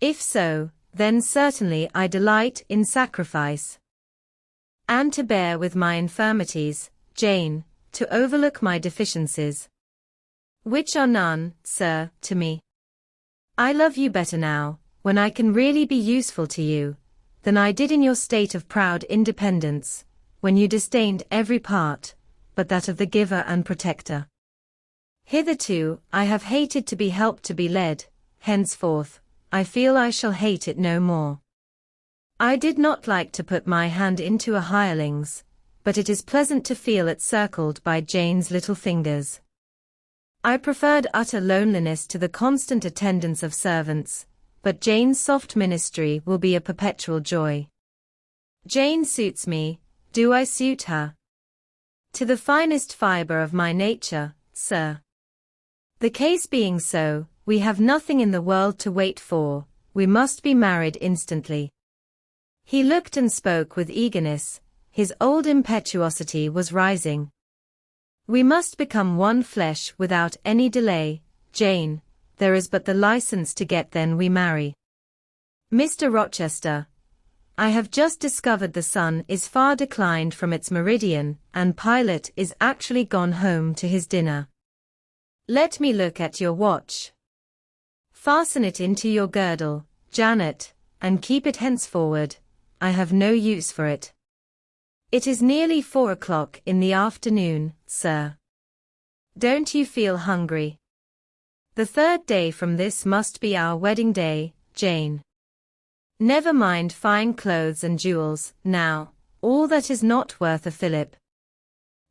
If so, then certainly I delight in sacrifice. And to bear with my infirmities, Jane, to overlook my deficiencies. Which are none, sir, to me. I love you better now, when I can really be useful to you, than I did in your state of proud independence, when you disdained every part, but that of the giver and protector. Hitherto, I have hated to be helped, to be led, henceforth, I feel I shall hate it no more. I did not like to put my hand into a hireling's, but it is pleasant to feel it circled by Jane's little fingers. I preferred utter loneliness to the constant attendance of servants, but Jane's soft ministry will be a perpetual joy. Jane suits me, do I suit her? To the finest fibre of my nature, sir. The case being so, we have nothing in the world to wait for, we must be married instantly. He looked and spoke with eagerness, his old impetuosity was rising. We must become one flesh without any delay, Jane, there is but the license to get, then we marry. Mr. Rochester, I have just discovered the sun is far declined from its meridian, and Pilot is actually gone home to his dinner. Let me look at your watch. Fasten it into your girdle, Janet, and keep it henceforward, I have no use for it. It is nearly 4 o'clock in the afternoon, sir. Don't you feel hungry? The 3rd day from this must be our wedding day, Jane. Never mind fine clothes and jewels, now, all that is not worth a fillip.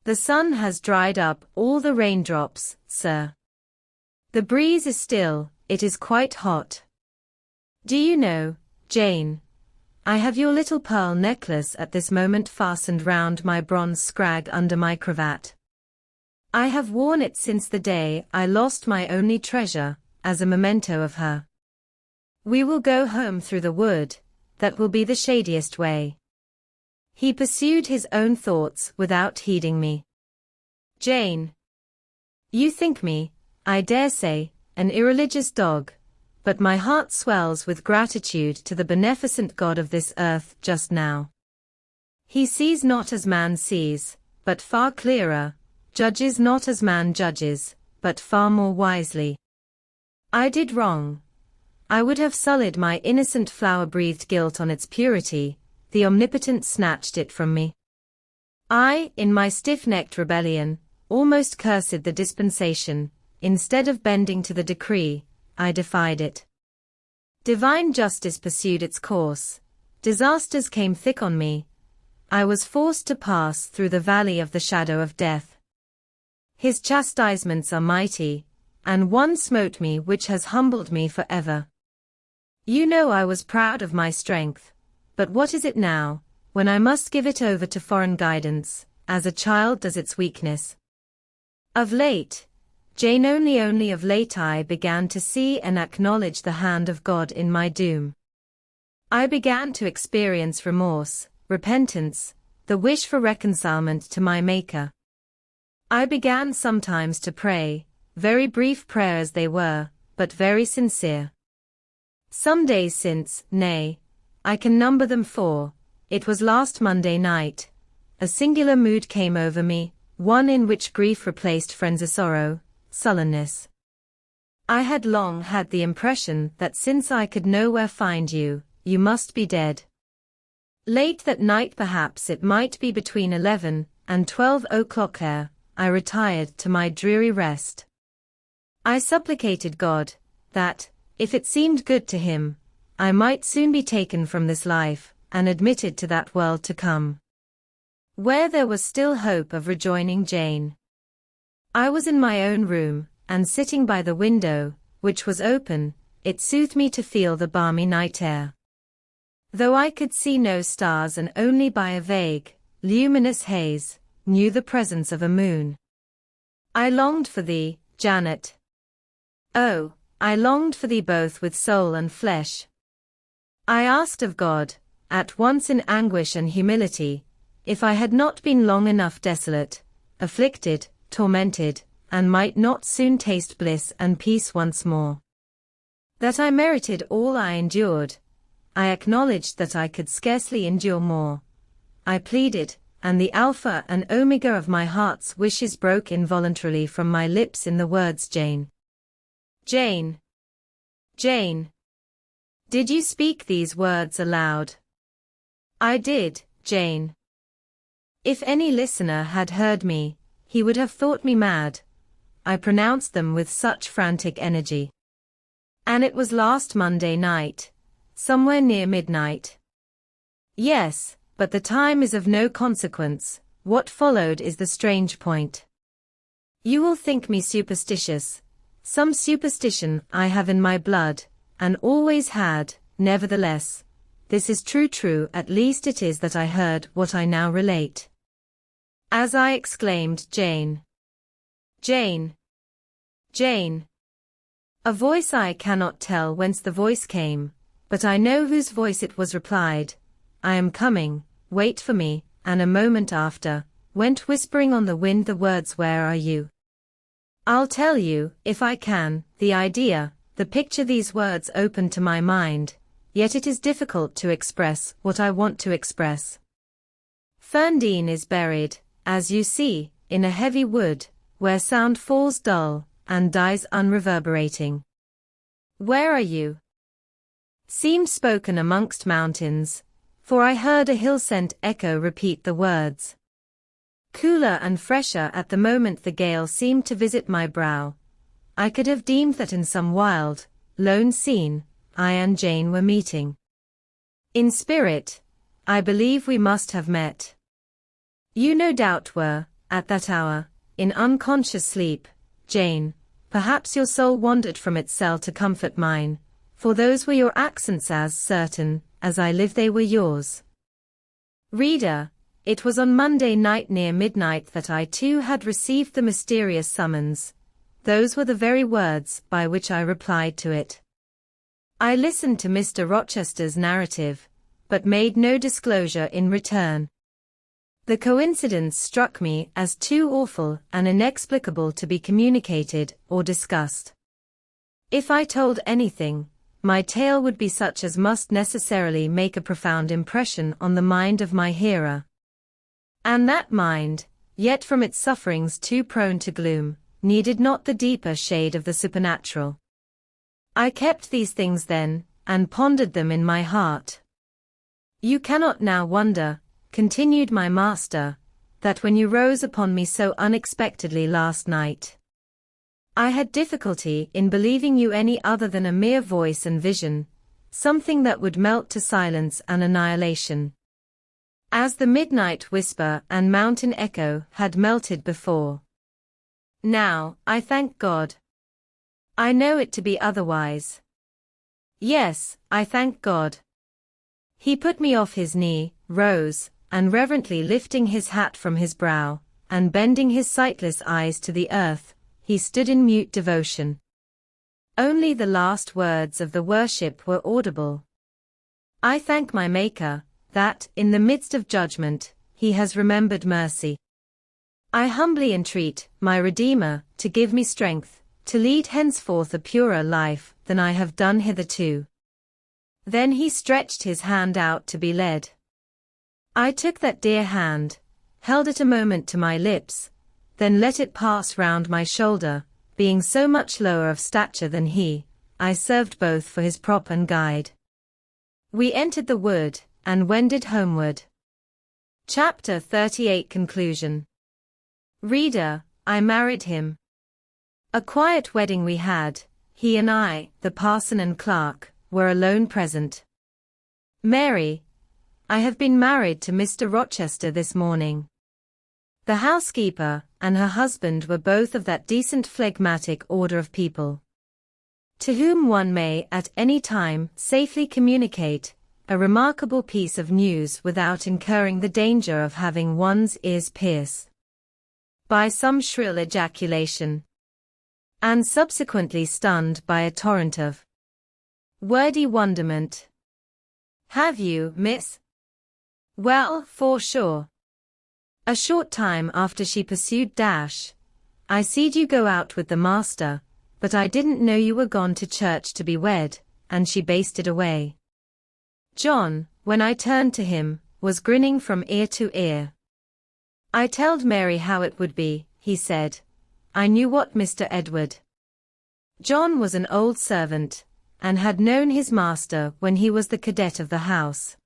The sun has dried up all the raindrops, sir. The breeze is still, it is quite hot. Do you know, Jane, I have your little pearl necklace at this moment fastened round my bronze scrag under my cravat. I have worn it since the day I lost my only treasure, as a memento of her. We will go home through the wood, that will be the shadiest way. He pursued his own thoughts without heeding me. Jane, you think me, I dare say, an irreligious dog, but my heart swells with gratitude to the beneficent God of this earth just now. He sees not as man sees, but far clearer, judges not as man judges, but far more wisely. I did wrong. I would have sullied my innocent flower-breathed guilt on its purity, the Omnipotent snatched it from me. I, in my stiff-necked rebellion, almost cursed the dispensation, instead of bending to the decree, I defied it. Divine justice pursued its course, disasters came thick on me, I was forced to pass through the valley of the shadow of death. His chastisements are mighty, and one smote me which has humbled me forever. You know I was proud of my strength, but what is it now, when I must give it over to foreign guidance, as a child does its weakness? Of late, Jane, only of late I began to see and acknowledge the hand of God in my doom. I began to experience remorse, repentance, the wish for reconcilement to my Maker. I began sometimes to pray, very brief prayers they were, but very sincere. Some days since, nay, I can number them 4, it was last Monday night, a singular mood came over me, one in which grief replaced frenzied sorrow, sullenness. I had long had the impression that since I could nowhere find you, you must be dead. Late that night, perhaps it might be between 11 and 12 o'clock ere I retired to my dreary rest. I supplicated God, that, if it seemed good to him, I might soon be taken from this life, and admitted to that world to come, where there was still hope of rejoining Jane. I was in my own room, and sitting by the window, which was open, it soothed me to feel the balmy night air. Though I could see no stars and only by a vague, luminous haze, knew the presence of a moon. I longed for thee, Janet. Oh, I longed for thee both with soul and flesh. I asked of God, at once in anguish and humility, if I had not been long enough desolate, afflicted, tormented, and might not soon taste bliss and peace once more. That I merited all I endured, I acknowledged that I could scarcely endure more. I pleaded, and the Alpha and Omega of my heart's wishes broke involuntarily from my lips in the words Jane. Jane. Jane. Did you speak these words aloud? I did, Jane. If any listener had heard me, he would have thought me mad. I pronounced them with such frantic energy. And it was last Monday night, somewhere near midnight. Yes, but the time is of no consequence, what followed is the strange point. You will think me superstitious. Some superstition I have in my blood, and always had, nevertheless. This is true, at least it is that I heard what I now relate. As I exclaimed, Jane. Jane. Jane. A voice, I cannot tell whence the voice came, but I know whose voice it was, replied, I am coming, wait for me, and a moment after, went whispering on the wind the words, where are you? I'll tell you, if I can, the idea, the picture these words opened to my mind, yet it is difficult to express what I want to express. Ferndean is buried, as you see, in a heavy wood, where sound falls dull, and dies unreverberating. Where are you? Seemed spoken amongst mountains, for I heard a hill-sent echo repeat the words. Cooler and fresher at the moment the gale seemed to visit my brow. I could have deemed that in some wild, lone scene, I and Jane were meeting. In spirit, I believe we must have met. You no doubt were, at that hour, in unconscious sleep, Jane. Perhaps your soul wandered from its cell to comfort mine, for those were your accents, as certain as I live they were yours. Reader, it was on Monday night near midnight that I too had received the mysterious summons. Those were the very words by which I replied to it. I listened to Mr. Rochester's narrative, but made no disclosure in return. The coincidence struck me as too awful and inexplicable to be communicated or discussed. If I told anything, my tale would be such as must necessarily make a profound impression on the mind of my hearer. And that mind, yet from its sufferings too prone to gloom, needed not the deeper shade of the supernatural. I kept these things then, and pondered them in my heart. You cannot now wonder, continued my master, that when you rose upon me so unexpectedly last night, I had difficulty in believing you any other than a mere voice and vision, something that would melt to silence and annihilation, as the midnight whisper and mountain echo had melted before. Now, I thank God. I know it to be otherwise. Yes, I thank God. He put me off his knee, rose, and reverently lifting his hat from his brow, and bending his sightless eyes to the earth, he stood in mute devotion. Only the last words of the worship were audible. I thank my Maker, that, in the midst of judgment, he has remembered mercy. I humbly entreat, my Redeemer, to give me strength, to lead henceforth a purer life than I have done hitherto. Then he stretched his hand out to be led. I took that dear hand, held it a moment to my lips, then let it pass round my shoulder, being so much lower of stature than he, I served both for his prop and guide. We entered the wood, and wended homeward. Chapter 38 Conclusion. Reader, I married him. A quiet wedding we had, he and I, the parson and clerk, were alone present. Mary, I have been married to Mr. Rochester this morning. The housekeeper and her husband were both of that decent phlegmatic order of people, to whom one may at any time safely communicate a remarkable piece of news without incurring the danger of having one's ears pierced by some shrill ejaculation, and subsequently stunned by a torrent of wordy wonderment. Have you, miss? Well, for sure. A short time after she pursued I seed you go out with the master, but I didn't know you were gone to church to be wed, and she basted away. John, when I turned to him, was grinning from ear to ear. I telled Mary how it would be, he said. I knew what Mr. Edward. John was an old servant, and had known his master when he was the cadet of the house.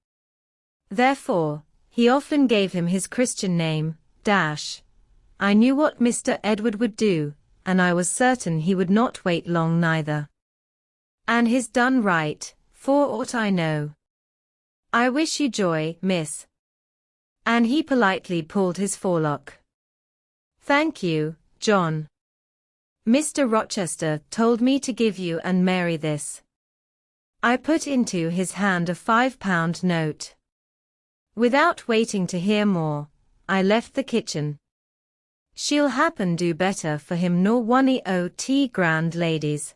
Therefore, he often gave him his Christian name, I knew what Mr. Edward would do, and I was certain he would not wait long neither. And he's done right, for aught I know. I wish you joy, miss. And he politely pulled his forelock. Thank you, John. Mr. Rochester told me to give you and Mary this. I put into his hand a £5 note. Without waiting to hear more, I left the kitchen. She'll happen do better for him nor one o.t. grand ladies.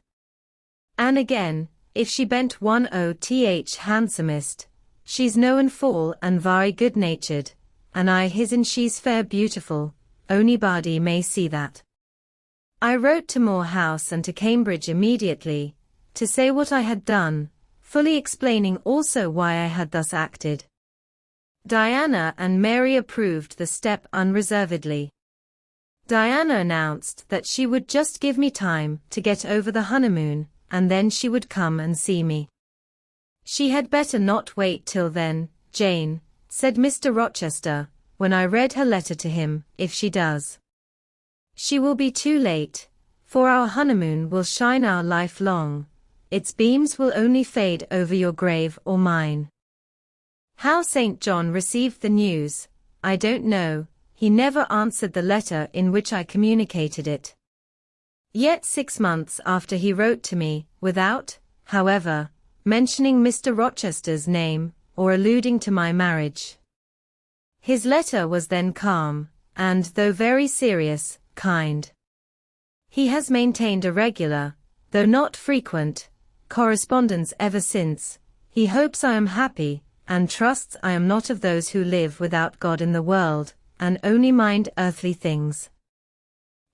And again, if she bent one o.th handsomest, she's known fall and very good-natured, and I his and she's fair beautiful, onybody may see that. I wrote to Moor House and to Cambridge immediately, to say what I had done, fully explaining also why I had thus acted. Diana and Mary approved the step unreservedly. Diana announced that she would just give me time to get over the honeymoon, and then she would come and see me. She had better not wait till then, Jane, said Mr. Rochester, when I read her letter to him. If she does, she will be too late, for our honeymoon will shine our life long. Its beams will only fade over your grave or mine. How St. John received the news, I don't know. He never answered the letter in which I communicated it. Yet 6 months after he wrote to me, without, however, mentioning Mr. Rochester's name, or alluding to my marriage. His letter was then calm, and, though very serious, kind. He has maintained a regular, though not frequent, correspondence ever since. He hopes I am happy, and trusts I am not of those who live without God in the world, and only mind earthly things.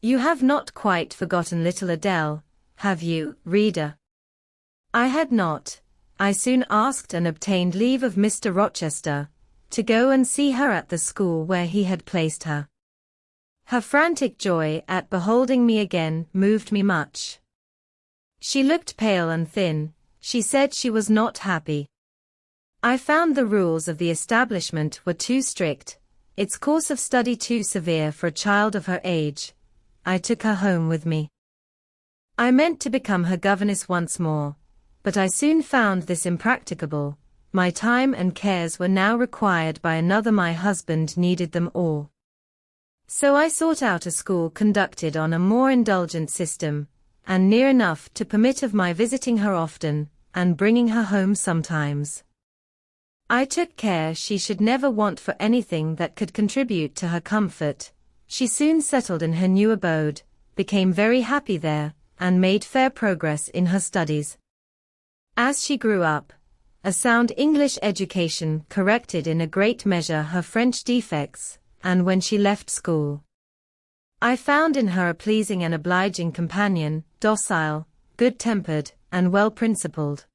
You have not quite forgotten little Adele, have you, reader? I had not. I soon asked and obtained leave of Mr. Rochester, to go and see her at the school where he had placed her. Her frantic joy at beholding me again moved me much. She looked pale and thin. She said she was not happy. I found the rules of the establishment were too strict, its course of study too severe for a child of her age. I took her home with me. I meant to become her governess once more, but I soon found this impracticable. My time and cares were now required by another. My husband needed them all. So I sought out a school conducted on a more indulgent system, and near enough to permit of my visiting her often, and bringing her home sometimes. I took care she should never want for anything that could contribute to her comfort. She soon settled in her new abode, became very happy there, and made fair progress in her studies. As she grew up, a sound English education corrected in a great measure her French defects, and when she left school, I found in her a pleasing and obliging companion, docile, good-tempered, and well-principled.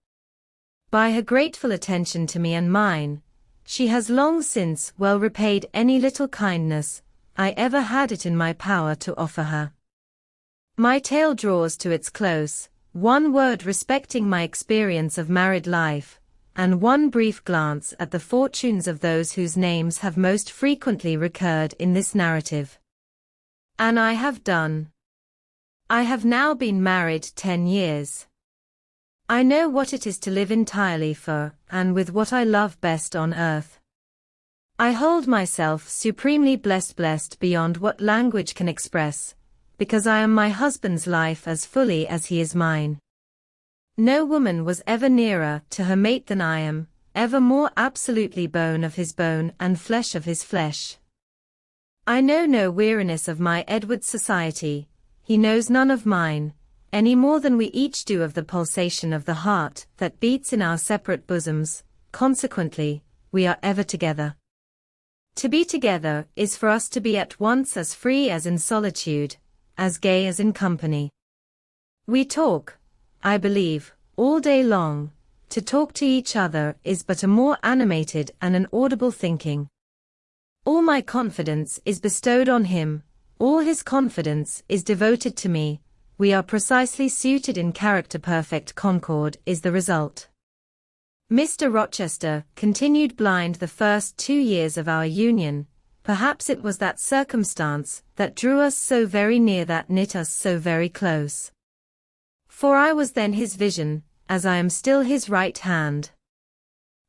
By her grateful attention to me and mine, she has long since well repaid any little kindness I ever had it in my power to offer her. My tale draws to its close. One word respecting my experience of married life, and one brief glance at the fortunes of those whose names have most frequently recurred in this narrative. And I have done. I have now been married 10 years. I know what it is to live entirely for, and with what I love best on earth. I hold myself supremely blessed beyond what language can express, because I am my husband's life as fully as he is mine. No woman was ever nearer to her mate than I am, ever more absolutely bone of his bone and flesh of his flesh. I know no weariness of my Edward's society, he knows none of mine, any more than we each do of the pulsation of the heart that beats in our separate bosoms. Consequently, we are ever together. To be together is for us to be at once as free as in solitude, as gay as in company. We talk, I believe, all day long. To talk to each other is but a more animated and an audible thinking. All my confidence is bestowed on him, all his confidence is devoted to me. We are precisely suited in character. Perfect concord is the result. Mr. Rochester continued blind the first 2 years of our union. Perhaps it was that circumstance that drew us so very near, that knit us so very close. For I was then his vision, as I am still his right hand.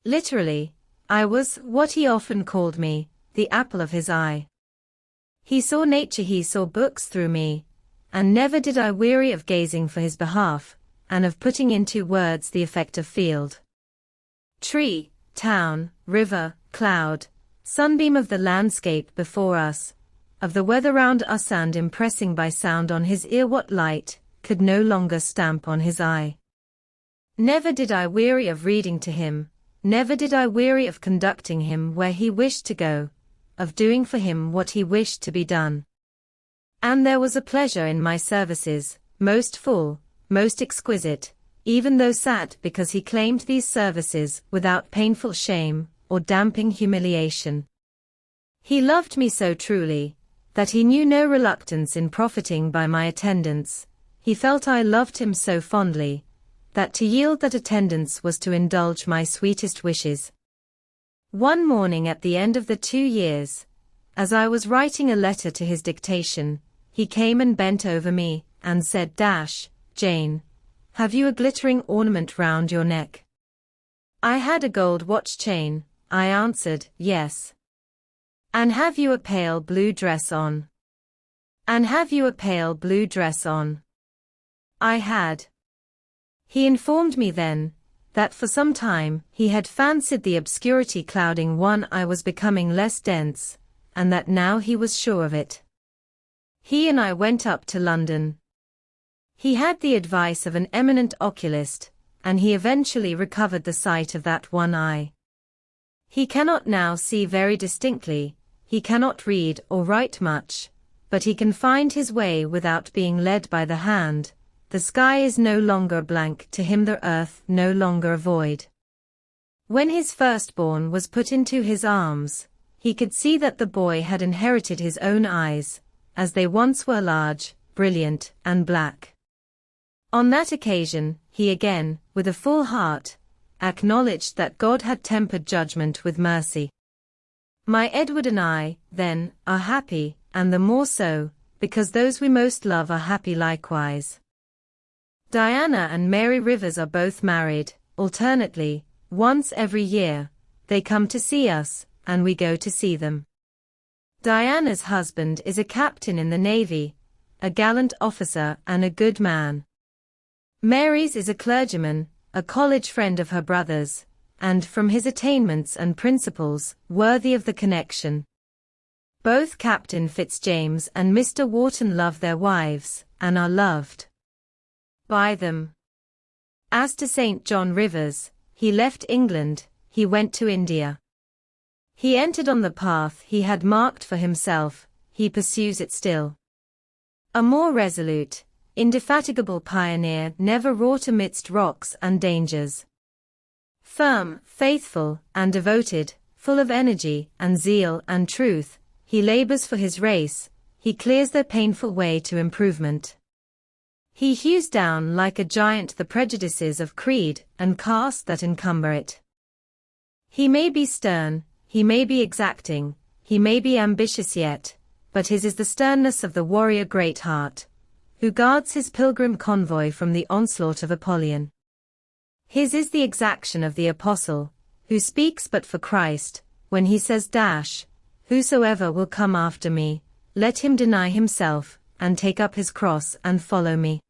Literally, I was what he often called me, the apple of his eye. He saw nature, he saw books through me, and never did I weary of gazing for his behalf, and of putting into words the effect of field, tree, town, river, cloud, sunbeam of the landscape before us, of the weather round us, and impressing by sound on his ear what light could no longer stamp on his eye. Never did I weary of reading to him, never did I weary of conducting him where he wished to go, of doing for him what he wished to be done. And there was a pleasure in my services, most full, most exquisite, even though sad, because he claimed these services without painful shame or damping humiliation. He loved me so truly, that he knew no reluctance in profiting by my attendance. He felt I loved him so fondly, that to yield that attendance was to indulge my sweetest wishes. One morning at the end of the 2 years, as I was writing a letter to his dictation, he came and bent over me, and said, Jane, have you a glittering ornament round your neck? I had a gold watch chain, I answered, yes. And have you a pale blue dress on? And have you a pale blue dress on? I had. He informed me then, that for some time he had fancied the obscurity clouding one eye was becoming less dense, and that now he was sure of it. He and I went up to London. He had the advice of an eminent oculist, and he eventually recovered the sight of that one eye. He cannot now see very distinctly, he cannot read or write much, but he can find his way without being led by the hand. The sky is no longer blank to him, the earth no longer a void. When his firstborn was put into his arms, he could see that the boy had inherited his own eyes, as they once were large, brilliant, and black. On that occasion, he again, with a full heart, acknowledged that God had tempered judgment with mercy. My Edward and I, then, are happy, and the more so, because those we most love are happy likewise. Diana and Mary Rivers are both married, alternately, once every year. They come to see us, and we go to see them. Diana's husband is a captain in the Navy, a gallant officer and a good man. Mary's is a clergyman, a college friend of her brother's, and from his attainments and principles, worthy of the connection. Both Captain Fitzjames and Mr. Wharton love their wives, and are loved by them. As to St. John Rivers, he left England, he went to India. He entered on the path he had marked for himself, he pursues it still. A more resolute, indefatigable pioneer never wrought amidst rocks and dangers. Firm, faithful, and devoted, full of energy and zeal and truth, he labors for his race, he clears their painful way to improvement. He hews down like a giant the prejudices of creed and caste that encumber it. He may be stern, he may be exacting, he may be ambitious yet, but his is the sternness of the warrior great heart, who guards his pilgrim convoy from the onslaught of Apollyon. His is the exaction of the apostle, who speaks but for Christ, when he says, Whosoever will come after me, let him deny himself, and take up his cross and follow me.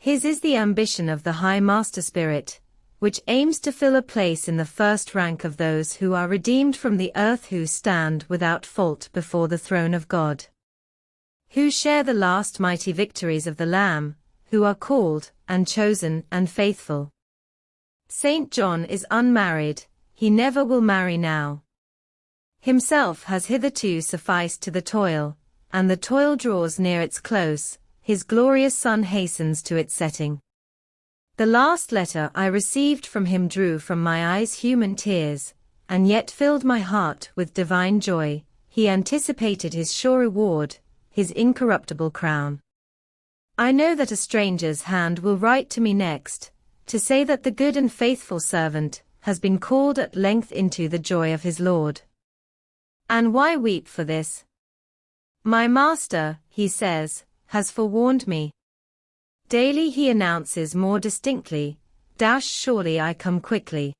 His is the ambition of the high master spirit, which aims to fill a place in the first rank of those who are redeemed from the earth, who stand without fault before the throne of God, who share the last mighty victories of the Lamb, who are called, and chosen, and faithful. St. John is unmarried, he never will marry now. Himself has hitherto sufficed to the toil, and the toil draws near its close, his glorious sun hastens to its setting. The last letter I received from him drew from my eyes human tears, and yet filled my heart with divine joy. He anticipated his sure reward, his incorruptible crown. I know that a stranger's hand will write to me next, to say that the good and faithful servant has been called at length into the joy of his Lord. And why weep for this? My master, he says, has forewarned me. Daily he announces more distinctly, surely I come quickly.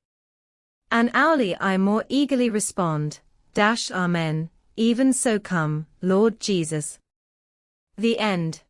And hourly I more eagerly respond, Amen, Even so come, Lord Jesus. The End.